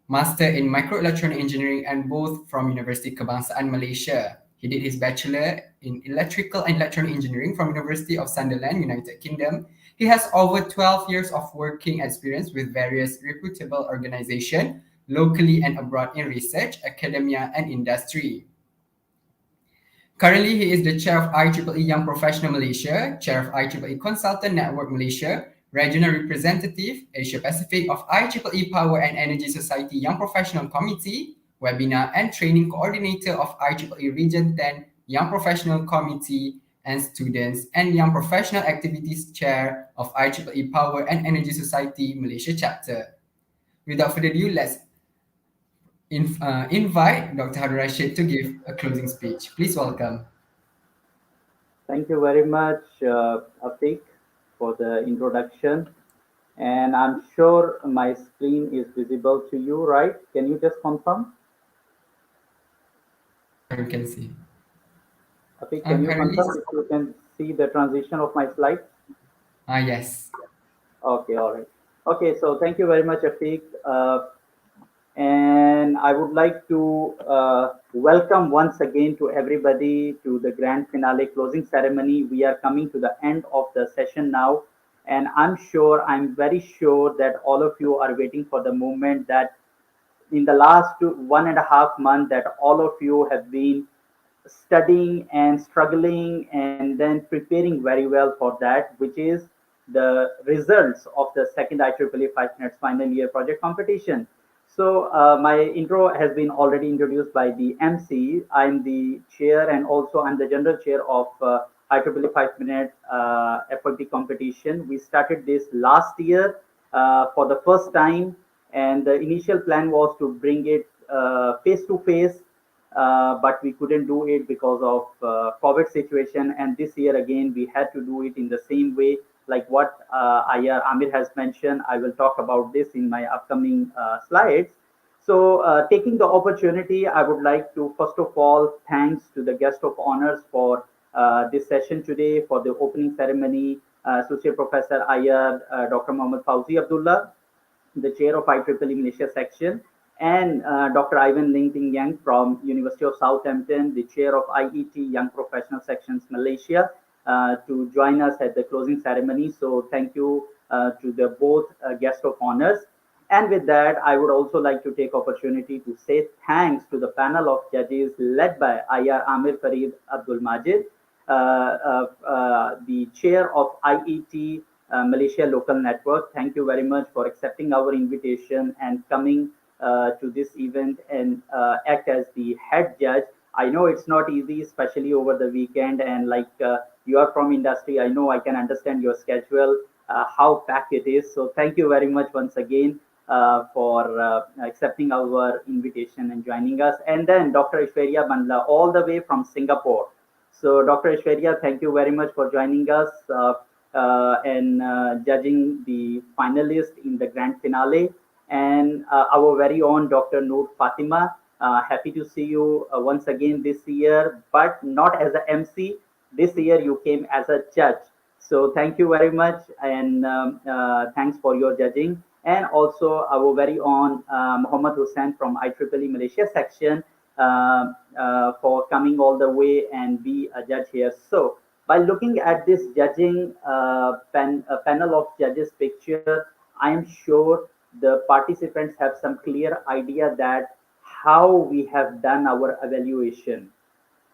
Master in Microelectronic Engineering, and both from University Kebangsaan Malaysia. He did his Bachelor in Electrical and Electronic Engineering from University of Sunderland, United Kingdom. He has over 12 years of working experience with various reputable organizations, locally and abroad in research, academia, and industry. Currently, he is the Chair of IEEE Young Professional Malaysia, Chair of IEEE Consultant Network Malaysia, Regional Representative, Asia Pacific of IEEE Power and Energy Society Young Professional Committee, Webinar and Training Coordinator of IEEE Region 10 Young Professional Committee and Students, and Young Professional Activities Chair of IEEE Power and Energy Society Malaysia Chapter. Without further ado, let's invite Dr. Harun Rashid to give a closing speech. Please welcome. Thank you very much, Afiq, for the introduction. And I'm sure my screen is visible to you, right? Can you just confirm? You can see. Afiq, can you confirm if you can see the transition of my slides? Yes. Okay, all right. Okay, so thank you very much, Afiq. And I would like to welcome once again to everybody to the grand finale closing ceremony. We are coming to the end of the session now. And I'm very sure that all of you are waiting for the moment that in the last 1.5 months that all of you have been studying and struggling and then preparing very well for that, which is the results of the second IEEE 5 Minutes Final Year Project Competition. So my intro has been already introduced by the MC. I'm the chair and also I'm the general chair of IEEE 5-minute FYP competition. We started this last year for the first time, and the initial plan was to bring it face to face, but we couldn't do it because of COVID situation. And this year again, we had to do it in the same way, like what Ayar Amir has mentioned. I will talk about this in my upcoming slides. So taking the opportunity, I would like to first of all thanks to the guest of honors for this session today, for the opening ceremony, Associate Professor Ayar, Dr. Muhammad Fauzi Abdullah, the chair of IEEE Malaysia section, and Dr. Ivan Ling Ting Yang from University of Southampton, the chair of IET Young Professional Sections Malaysia, to join us at the closing ceremony. So thank you to the both guest of honors. And with that, I would also like to take opportunity to say thanks to the panel of judges led by Ayar Amir Farid Abdul Majid, the chair of IET Malaysia Local Network. Thank you very much for accepting our invitation and coming to this event and act as the head judge. I know it's not easy, especially over the weekend, and like you are from industry, I know I can understand your schedule, how packed it is. So thank you very much once again for accepting our invitation and joining us. And then Dr. Ishwarya Bandla, all the way from Singapore. So Dr. Ishwarya, thank you very much for joining us and judging the finalists in the grand finale. And our very own Dr. Noor Fatima, happy to see you once again this year, but not as an MC. This year you came as a judge. So thank you very much, and thanks for your judging. And also our very own Muhammad Hussain from IEEE Malaysia section for coming all the way and be a judge here. So by looking at this judging panel of judges picture, I am sure the participants have some clear idea that how we have done our evaluation.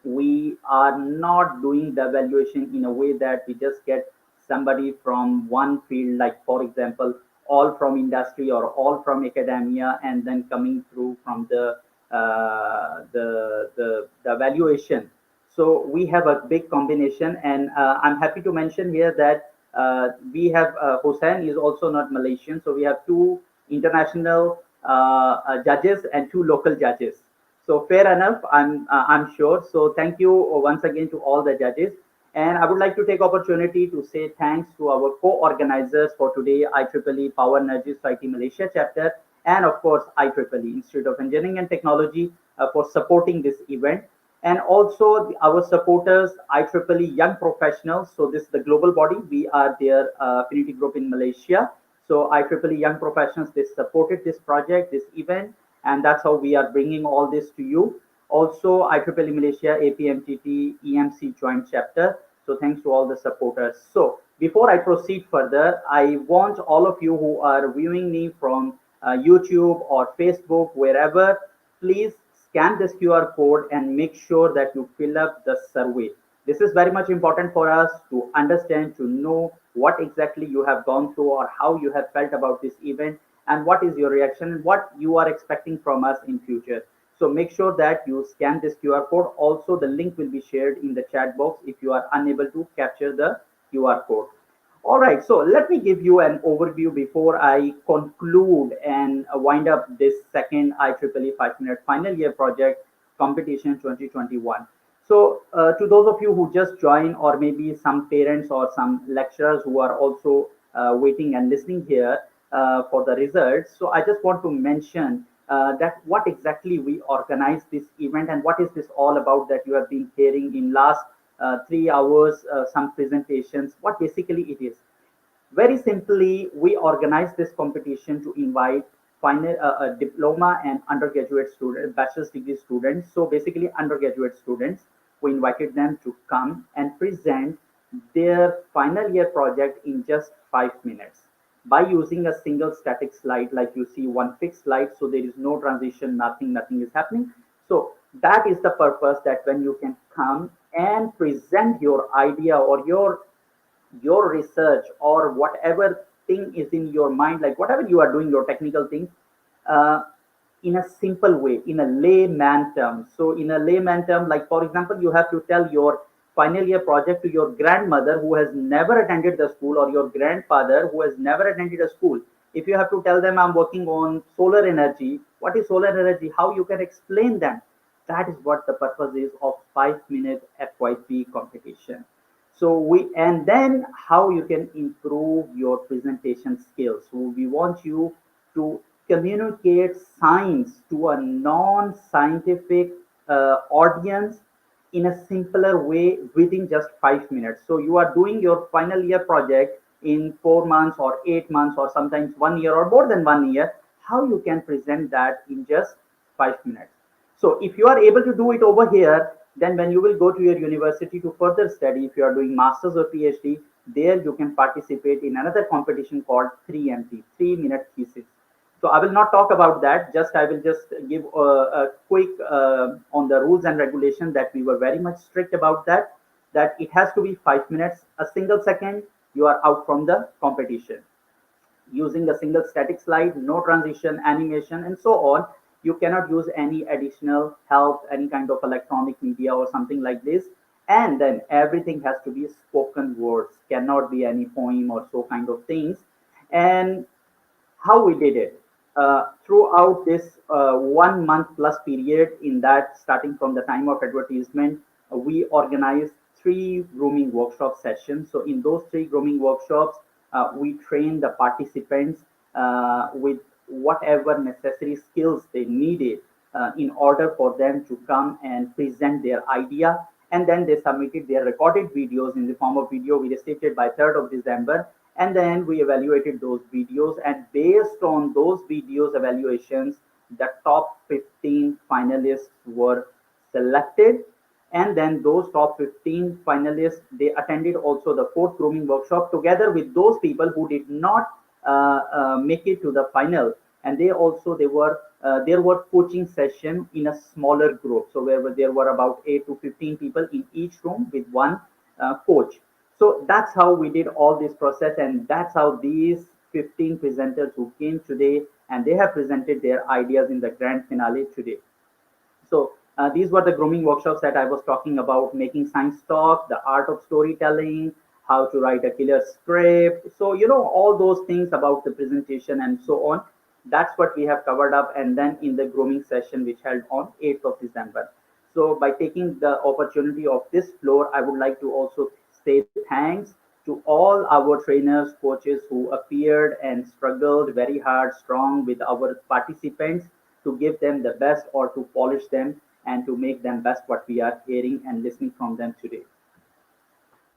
We are not doing the evaluation in a way that we just get somebody from one field, like for example, all from industry or all from academia, and then coming through from the evaluation. So we have a big combination, and I'm happy to mention here that we have Hussain is also not Malaysian, so we have two international judges and two local judges. So fair enough, I'm sure. So thank you once again to all the judges. And I would like to take opportunity to say thanks to our co-organizers for today, IEEE Power Energy Society Malaysia chapter, and of course IEEE Institute of Engineering and Technology for supporting this event. And also our supporters, IEEE Young Professionals. So this is the global body. We are their affinity group in Malaysia. So IEEE Young Professionals, they supported this project, this event, and that's how we are bringing all this to you. Also IEEE Malaysia APMTT EMC joint chapter. So thanks to all the supporters. So before I proceed further, I want all of you who are viewing me from YouTube or Facebook, wherever, please scan this QR code and make sure that you fill up the survey. This is very much important for us to understand, to know what exactly you have gone through or how you have felt about this event, and what is your reaction and what you are expecting from us in future. So make sure that you scan this QR code. Also, the link will be shared in the chat box if you are unable to capture the QR code. All right, so let me give you an overview before I conclude and wind up this second IEEE 5-minute final year project competition 2021. So to those of you who just joined, or maybe some parents or some lecturers who are also waiting and listening here for the results. So I just want to mention that what exactly we organize this event and what is this all about that you have been hearing in last 3 hours, some presentations, what basically it is. Very simply, we organize this competition to invite final diploma and undergraduate students, bachelor's degree students. So basically undergraduate students, we invited them to come and present their final year project in just 5 minutes by using a single static slide, like you see one fixed slide. So there is no transition, nothing is happening. So that is the purpose, that when you can come and present your idea or your research or whatever thing is in your mind, like whatever you are doing, your technical things, in a simple way, in a layman term. So in a layman term, like for example, you have to tell your final year project to your grandmother who has never attended the school, or your grandfather who has never attended a school, if you have to tell them I'm working on solar energy, what is solar energy, how you can explain them. That is what the purpose is of 5-minute FYP competition. So and then how you can improve your presentation skills. So we want you to communicate science to a non-scientific audience in a simpler way within just 5 minutes. So you are doing your final year project in 4 months or 8 months or sometimes 1 year or more than 1 year. How you can present that in just 5 minutes. So if you are able to do it over here, then when you will go to your university to further study, if you are doing masters or PhD, there you can participate in another competition called 3MT, 3-minute thesis. So I will not talk about that. I will just give a quick on the rules and regulations that we were very much strict about that it has to be 5 minutes. A single second, you are out from the competition. Using a single static slide, no transition, animation, and so on. You cannot use any additional help, any kind of electronic media or something like this. And then everything has to be spoken words, cannot be any poem or so kind of things. And how we did it throughout this 1 month plus period, in that starting from the time of advertisement, we organized 3 grooming workshop sessions. So in those 3 grooming workshops, we trained the participants with whatever necessary skills they needed in order for them to come and present their idea. And then they submitted their recorded videos in the form of video. We received it by 3rd of December. And then we evaluated those videos, and based on those videos evaluations, the top 15 finalists were selected. And then those top 15 finalists, they attended also the 4th grooming workshop together with those people who did not make it to the final. And there were coaching session in a smaller group. So where there were about 8 to 15 people in each room with one coach. So that's how we did all this process, and that's how these 15 presenters who came today, and they have presented their ideas in the grand finale today. So these were the grooming workshops that I was talking about: making science talk, the art of storytelling, how to write a killer script. So, all those things about the presentation and so on. That's what we have covered up. And then in the grooming session, which held on 8th of December. So by taking the opportunity of this floor, I would like to also say thanks to all our trainers, coaches who appeared and struggled very hard, strong with our participants to give them the best, or to polish them and to make them best what we are hearing and listening from them today.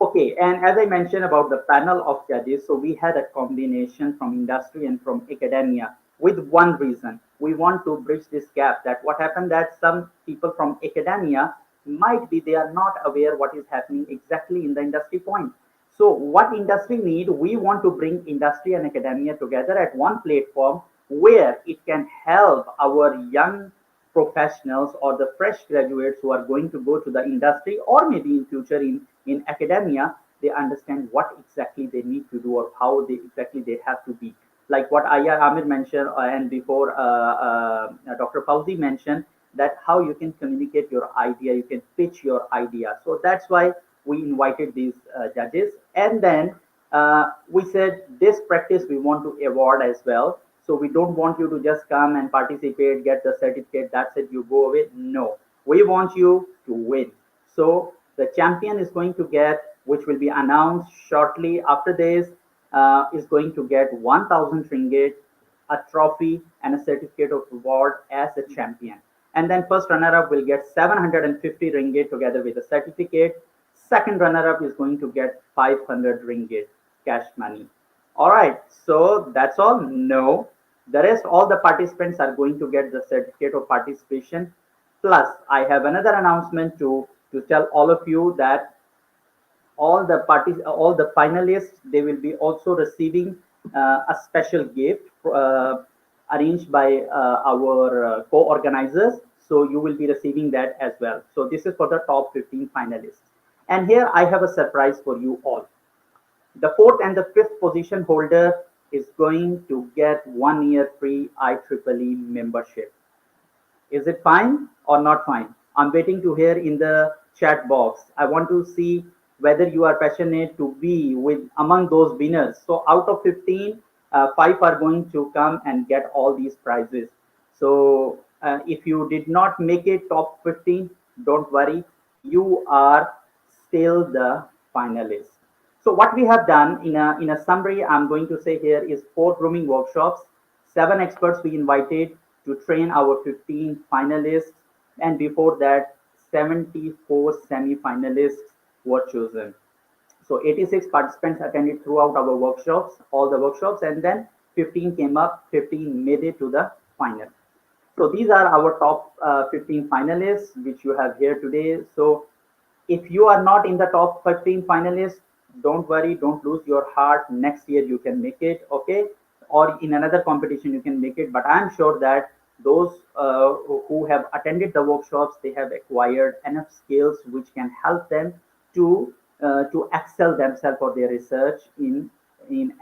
Okay, and as I mentioned about the panel of judges, so we had a combination from industry and from academia with one reason. We want to bridge this gap. That what happened that some people from academia might be they are not aware what is happening exactly in the industry point. So what industry need, we want to bring industry and academia together at one platform where it can help our young professionals or the fresh graduates who are going to go to the industry, or maybe in future in academia, they understand what exactly they need to do or how exactly they have to be. Like what Amir mentioned, and before Dr. Fauzi mentioned, that how you can communicate your idea, you can pitch your idea. So that's why we invited these judges. And then we said this practice we want to award as well. So we don't want you to just come and participate, get the certificate, that's it, you go away. No, we want you to win. So the champion is going to get, which will be announced shortly after this, is going to get 1,000 ringgit, a trophy, and a certificate of award as a champion. And then first runner-up will get 750 ringgit together with a certificate. Second runner-up is going to get 500 ringgit cash money. All right, so that's all? No. The rest, all the participants are going to get the certificate of participation. Plus, I have another announcement to tell all of you that all the finalists, they will be also receiving a special gift arranged by our co-organizers. So you will be receiving that as well. So this is for the top 15 finalists. And here I have a surprise for you all. The 4th and the 5th position holder is going to get 1 year free IEEE membership. Is it fine or not fine? I'm waiting to hear in the chat box. I want to see whether you are passionate to be with among those winners. So out of 15, 5 are going to come and get all these prizes. So if you did not make it top 15, don't worry, you are still the finalist. So what we have done in a summary, I'm going to say here is 4 grooming workshops, 7 experts we invited to train our 15 finalists, and before that 74 semi-finalists were chosen. So 86 participants attended throughout our workshops, all the workshops, and then 15 came up, 15 made it to the final. So these are our top 15 finalists, which you have here today. So if you are not in the top 15 finalists, don't worry, don't lose your heart. Next year you can make it, okay? Or in another competition you can make it. But I'm sure that those who have attended the workshops, they have acquired enough skills which can help them to excel themselves for their research in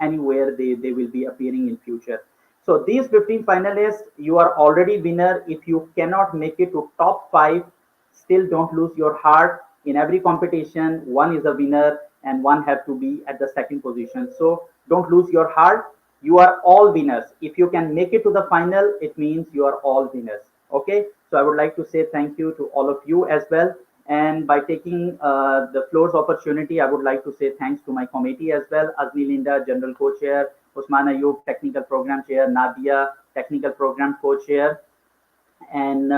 anywhere they will be appearing in future. So these 15 finalists, you are already winner. If you cannot make it to top 5, still don't lose your heart. In every competition, one is a winner and one have to be at the second position. So don't lose your heart. You are all winners. If you can make it to the final, it means you are all winners. Okay. So I would like to say thank you to all of you as well. And by taking the floor's opportunity, I would like to say thanks to my committee as well. Azmi Linda, General Co-Chair, Usman Ayub, Technical Program Chair, Nadia, Technical Program Co-Chair, and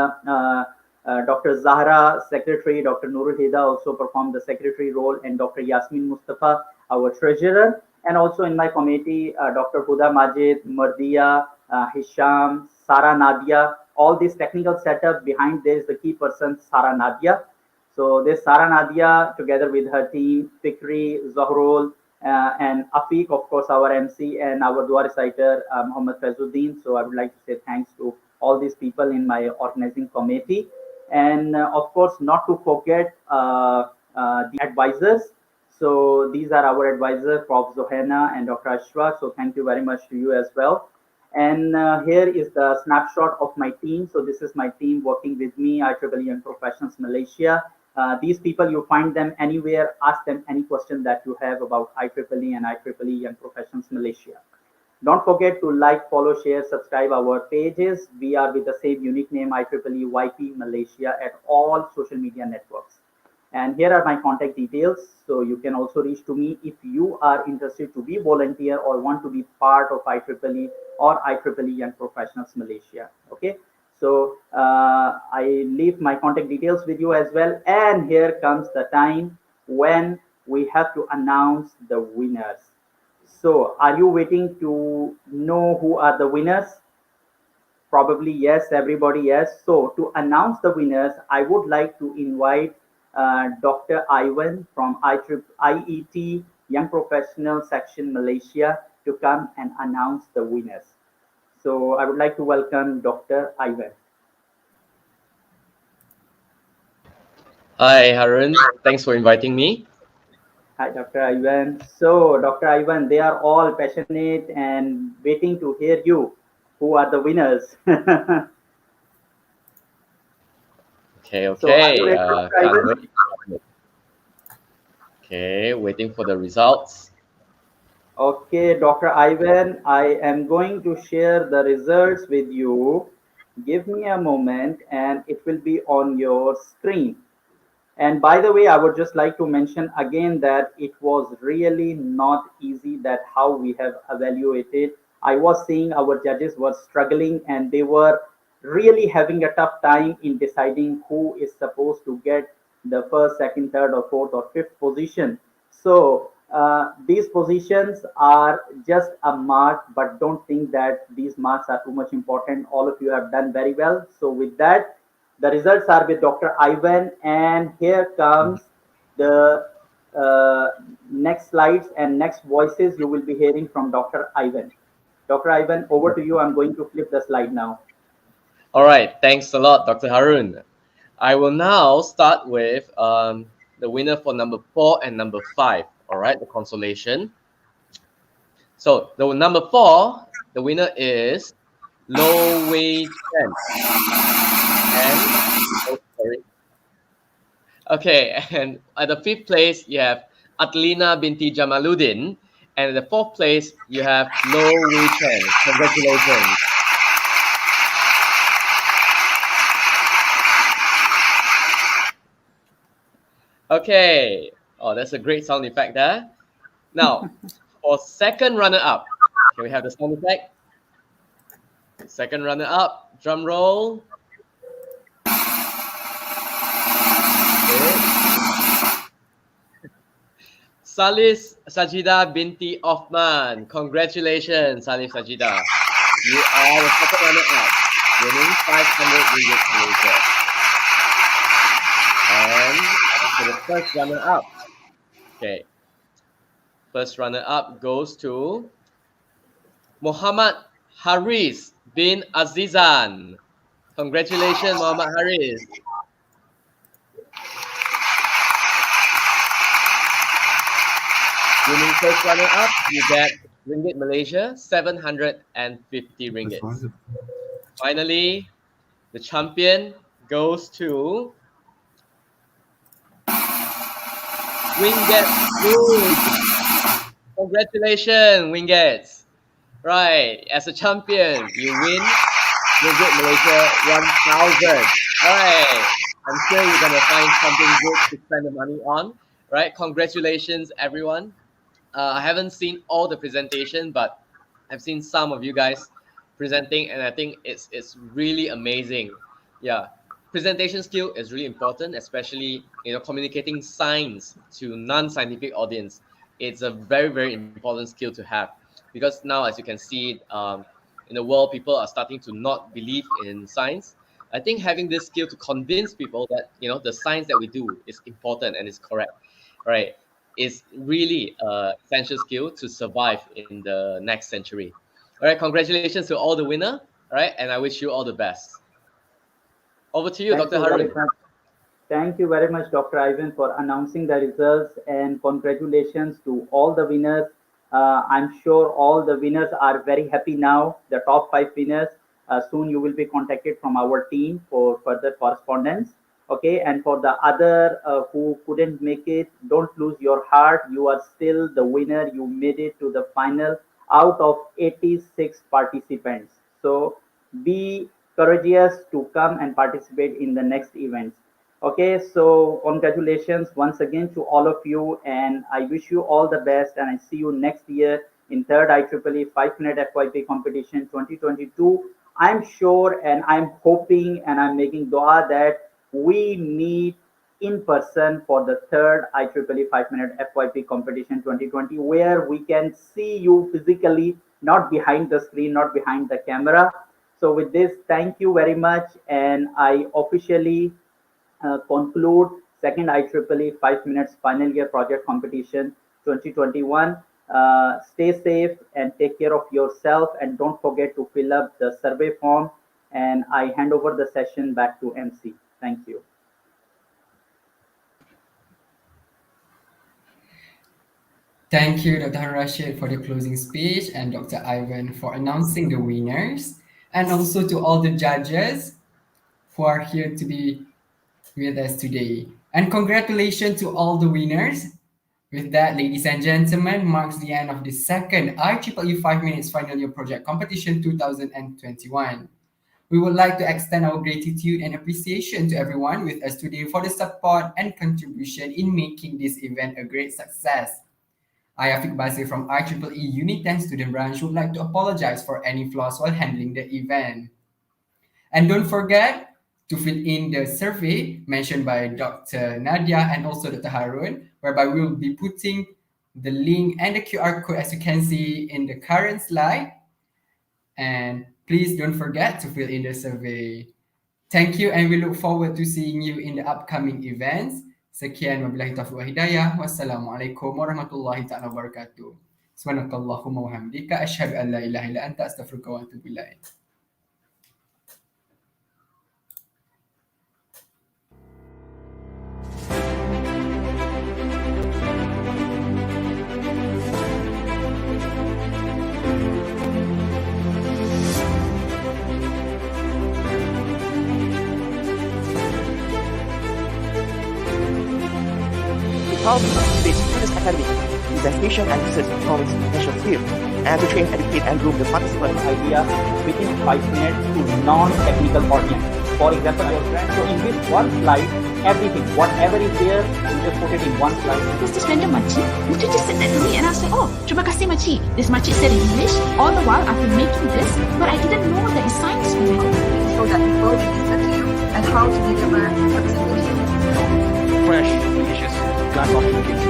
Dr. Zahra, Secretary, Dr. Nurul Hida also performed the Secretary role, and Dr. Yasmin Mustafa, our Treasurer, and also in my committee, Dr. Huda Majid, Mardia, Hisham, Sara Nadia, all this technical setup behind there is the key person, Sara Nadia. So this Sara Nadia, together with her team, Fikri, Zahrul, and Afiq, of course, our MC, and our dua reciter, Muhammad Faizuddin. So I would like to say thanks to all these people in my organizing committee. And of course, not to forget the advisors. So these are our advisors, Prof. Zohana and Dr. Ashwa. So thank you very much to you as well. And here is the snapshot of my team. So this is my team working with me, IEEE Young Professionals Malaysia. These people, you find them anywhere, ask them any question that you have about IEEE and IEEE Young Professionals Malaysia. Don't forget to like, follow, share, subscribe our pages. We are with the same unique name, IEEE YP Malaysia, at all social media networks. And here are my contact details. So you can also reach to me if you are interested to be volunteer or want to be part of IEEE or IEEE Young Professionals Malaysia. Okay. So I leave my contact details with you as well. And here comes the time when we have to announce the winners. So are you waiting to know who are the winners? Probably yes, everybody yes. So to announce the winners, I would like to invite Dr. Ivan from IET Young Professional Section Malaysia to come and announce the winners. So I would like to welcome Dr. Ivan. Hi, Harun. Thanks for inviting me. Hi, Dr. Ivan. So, Dr. Ivan, they are all passionate and waiting to hear you. Who are the winners? Okay. So are you ready, Dr. Ivan? Wait. Okay, waiting for the results. Okay, Dr. Ivan, I am going to share the results with you. Give me a moment and it will be on your screen. And by the way, I would just like to mention again that it was really not easy that how we have evaluated. I was seeing our judges were struggling and they were really having a tough time in deciding who is supposed to get the first, second, third, or fourth, or fifth position. So these positions are just a mark, but don't think that these marks are too much important. All of you have done very well. So with that, the results are with Dr. Ivan, and here comes the next slides and next voices you will be hearing from Dr. Ivan. Dr. Ivan, over to you. I'm going to flip the slide now. All right. Thanks a lot, Dr. Harun. I will now start with the winner for number 4 and number 5. All right, the consolation. So the number 4, the winner is Lo Wei Chen. And Okay, and at the 5th place, you have Atlina binti Jamaluddin. And at the 4th place, you have Lo Wei Chen. Congratulations. Okay. Oh, that's a great sound effect there. Now, for second runner-up, can we have the sound effect? Second runner-up, drum roll. Salis Sajida binti Othman. Congratulations, Salis Sajida. You are the second runner-up, winning 500 ringgit Malaysia. And for the first runner-up, okay, first runner-up goes to Muhammad Haris bin Azizan. Congratulations, Muhammad Haris. Winning first runner-up, you get ringgit Malaysia, 750 ringgit. Finally, the champion goes to Winget Groom. Congratulations, Wingets. Right, as a champion, you win ringgit Malaysia 1,000. Alright, I'm sure you're gonna find something good to spend the money on. Right, congratulations, everyone. I haven't seen all the presentation, but I've seen some of you guys presenting, and I think it's really amazing. Yeah, presentation skill is really important, especially communicating science to non-scientific audience. It's a very, very important skill to have, because now, as you can see, in the world, people are starting to not believe in science. I think having this skill to convince people that the science that we do is important and is correct, right, is really an essential skill to survive in the next century. All right, congratulations to all the winner. All right, and I wish you all the best. Over to you, Dr. Harun. Thank you very much, Dr. Ivan, for announcing the results, and congratulations to all the winners. I'm sure all the winners are very happy now, the top 5 winners. Soon you will be contacted from our team for further correspondence. Okay, and for the other who couldn't make it, don't lose your heart. You are still the winner. You made it to the final out of 86 participants. So be courageous to come and participate in the next events. Okay, so congratulations once again to all of you, and I wish you all the best, and I see you next year in third IEEE 5-minute FYP competition 2022. I'm sure, and I'm hoping, and I'm making dua that we meet in person for the third IEEE 5-minute FYP competition 2020, where we can see you physically, not behind the screen, not behind the camera. So with this, thank you very much, and I officially conclude second IEEE 5 minutes final year project competition 2021. Stay safe and take care of yourself, and don't forget to fill up the survey form, and I hand over the session back to MC. Thank you. Thank you, Dr. Rashid, for the closing speech, and Dr. Ivan for announcing the winners, and also to all the judges who are here to be with us today. And congratulations to all the winners. With that, ladies and gentlemen, marks the end of the second IEEE 5 Minutes Final Year Project Competition 2021. We would like to extend our gratitude and appreciation to everyone with us today for the support and contribution in making this event a great success. I, Afiq Basir from IEEE Unit 10 Student Branch, would like to apologize for any flaws while handling the event. And don't forget to fill in the survey mentioned by Dr. Nadia and also Dr. Harun, whereby we will be putting the link and the QR code, as you can see in the current slide. And please don't forget to fill in the survey. Thank you, and we look forward to seeing you in the upcoming events. Sekian wabillahi taufiq wa hidayah. Wassalamualaikum warahmatullahi ta'ala wabarakatuh. Subhanakallahumma wa hamdika asyhadu an la ilaha illa anta astaghfiruka wa atubu ilaik. how to cultivate students' academic, presentation and research performance national field, and to train, educate, and groom the participants. Idea within 5 minutes to non-technical audience. For example, your friend. So in this one slide, everything, whatever is there, you just put it in one slide. Just this random makcik, literally just said that to me, and I was like, oh, terima kasih makcik. This makcik said in English. All the while I've been making this, but I didn't know that it's science behind it. So that people will listen to you and how to deliver a presentation. Fresh, delicious, glass of juice.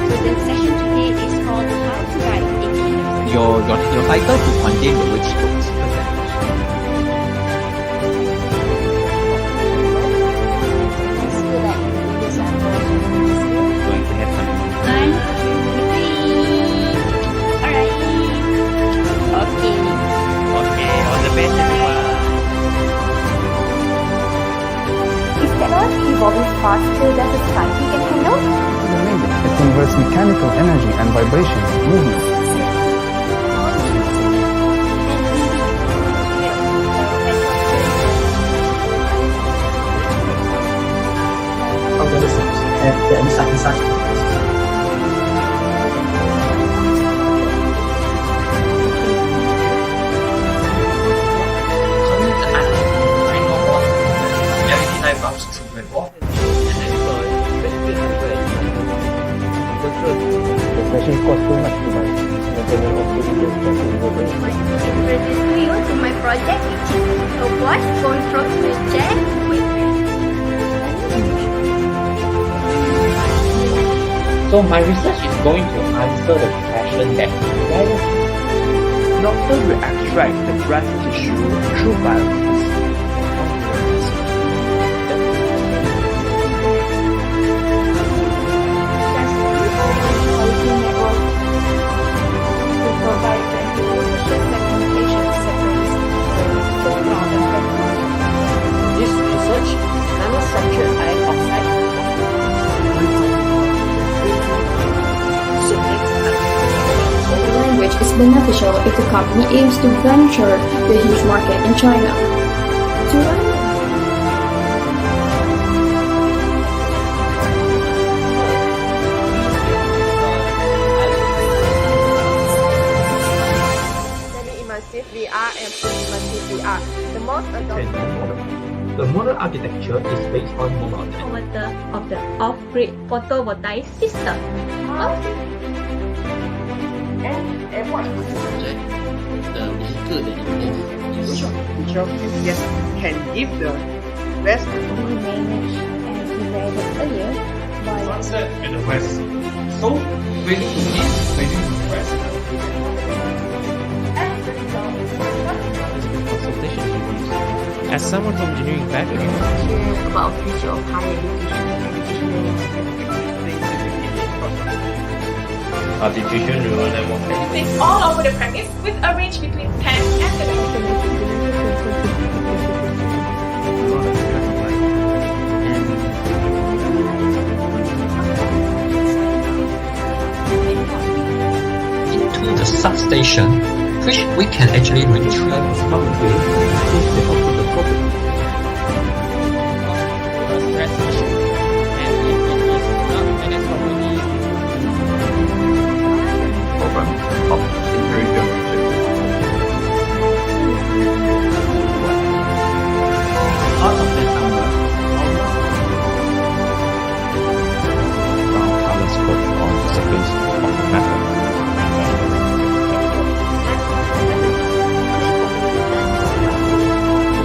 So the session today is called How to Write a Key. Your title to contain the word strokes. Going to have fun. 1, 2, 3. Alright. Okay. Okay, all the best everyone. Is technology evolving faster than society can handle? It's amazing. It converts mechanical energy and vibrations, movement. Organisms have the insight in such processes. The session costs too much to buy. Introduce you to my project, which is a what control project with So my research is going to answer the question that Doctor will extract the breast tissue through biopsies. This research nanostructured iron oxide The language is beneficial if the company aims to venture the huge market in China. To learn Semi-immersive VR and full-immersive VR. The most advanced the model architecture is based on mobile Automata of the off-grid photovoltaic system. and what was the subject? the vehicle that involves Which of yes can give the best We managed, as we read earlier, by sunset in the west. So waiting to east, waiting to the west. Consultation reviews. As someone from engineering background, here about future of higher education. Artificial neural network. It's all over the premise with a range between 10 and 11. Into the substation, which we can actually retrieve. Out of that number, Brown color scope on the surface of the metal.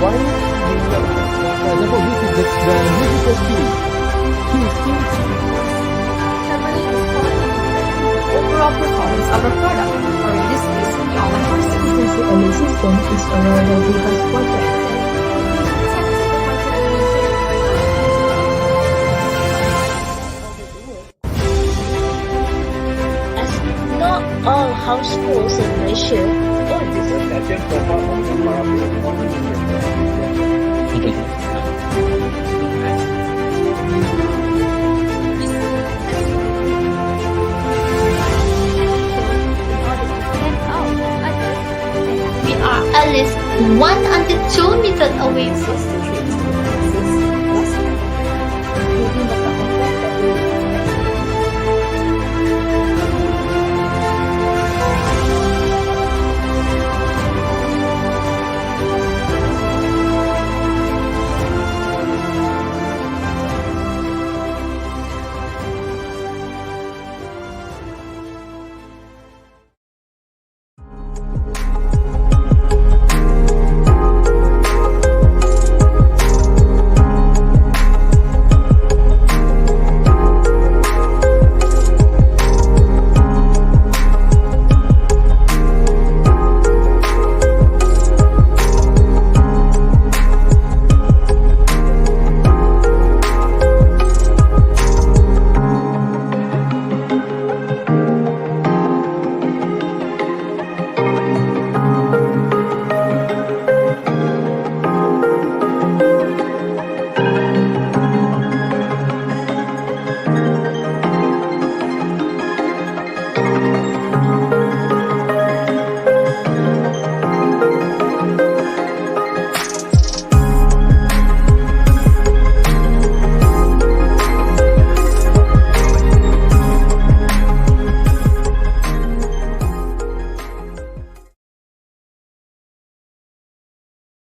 Why do you for example, this is the musical key. overall performance of a product, or in this case, the online course. A system is a reliable device project. As not all households in Malaysia own this. We are at least 1 until 2 meters away from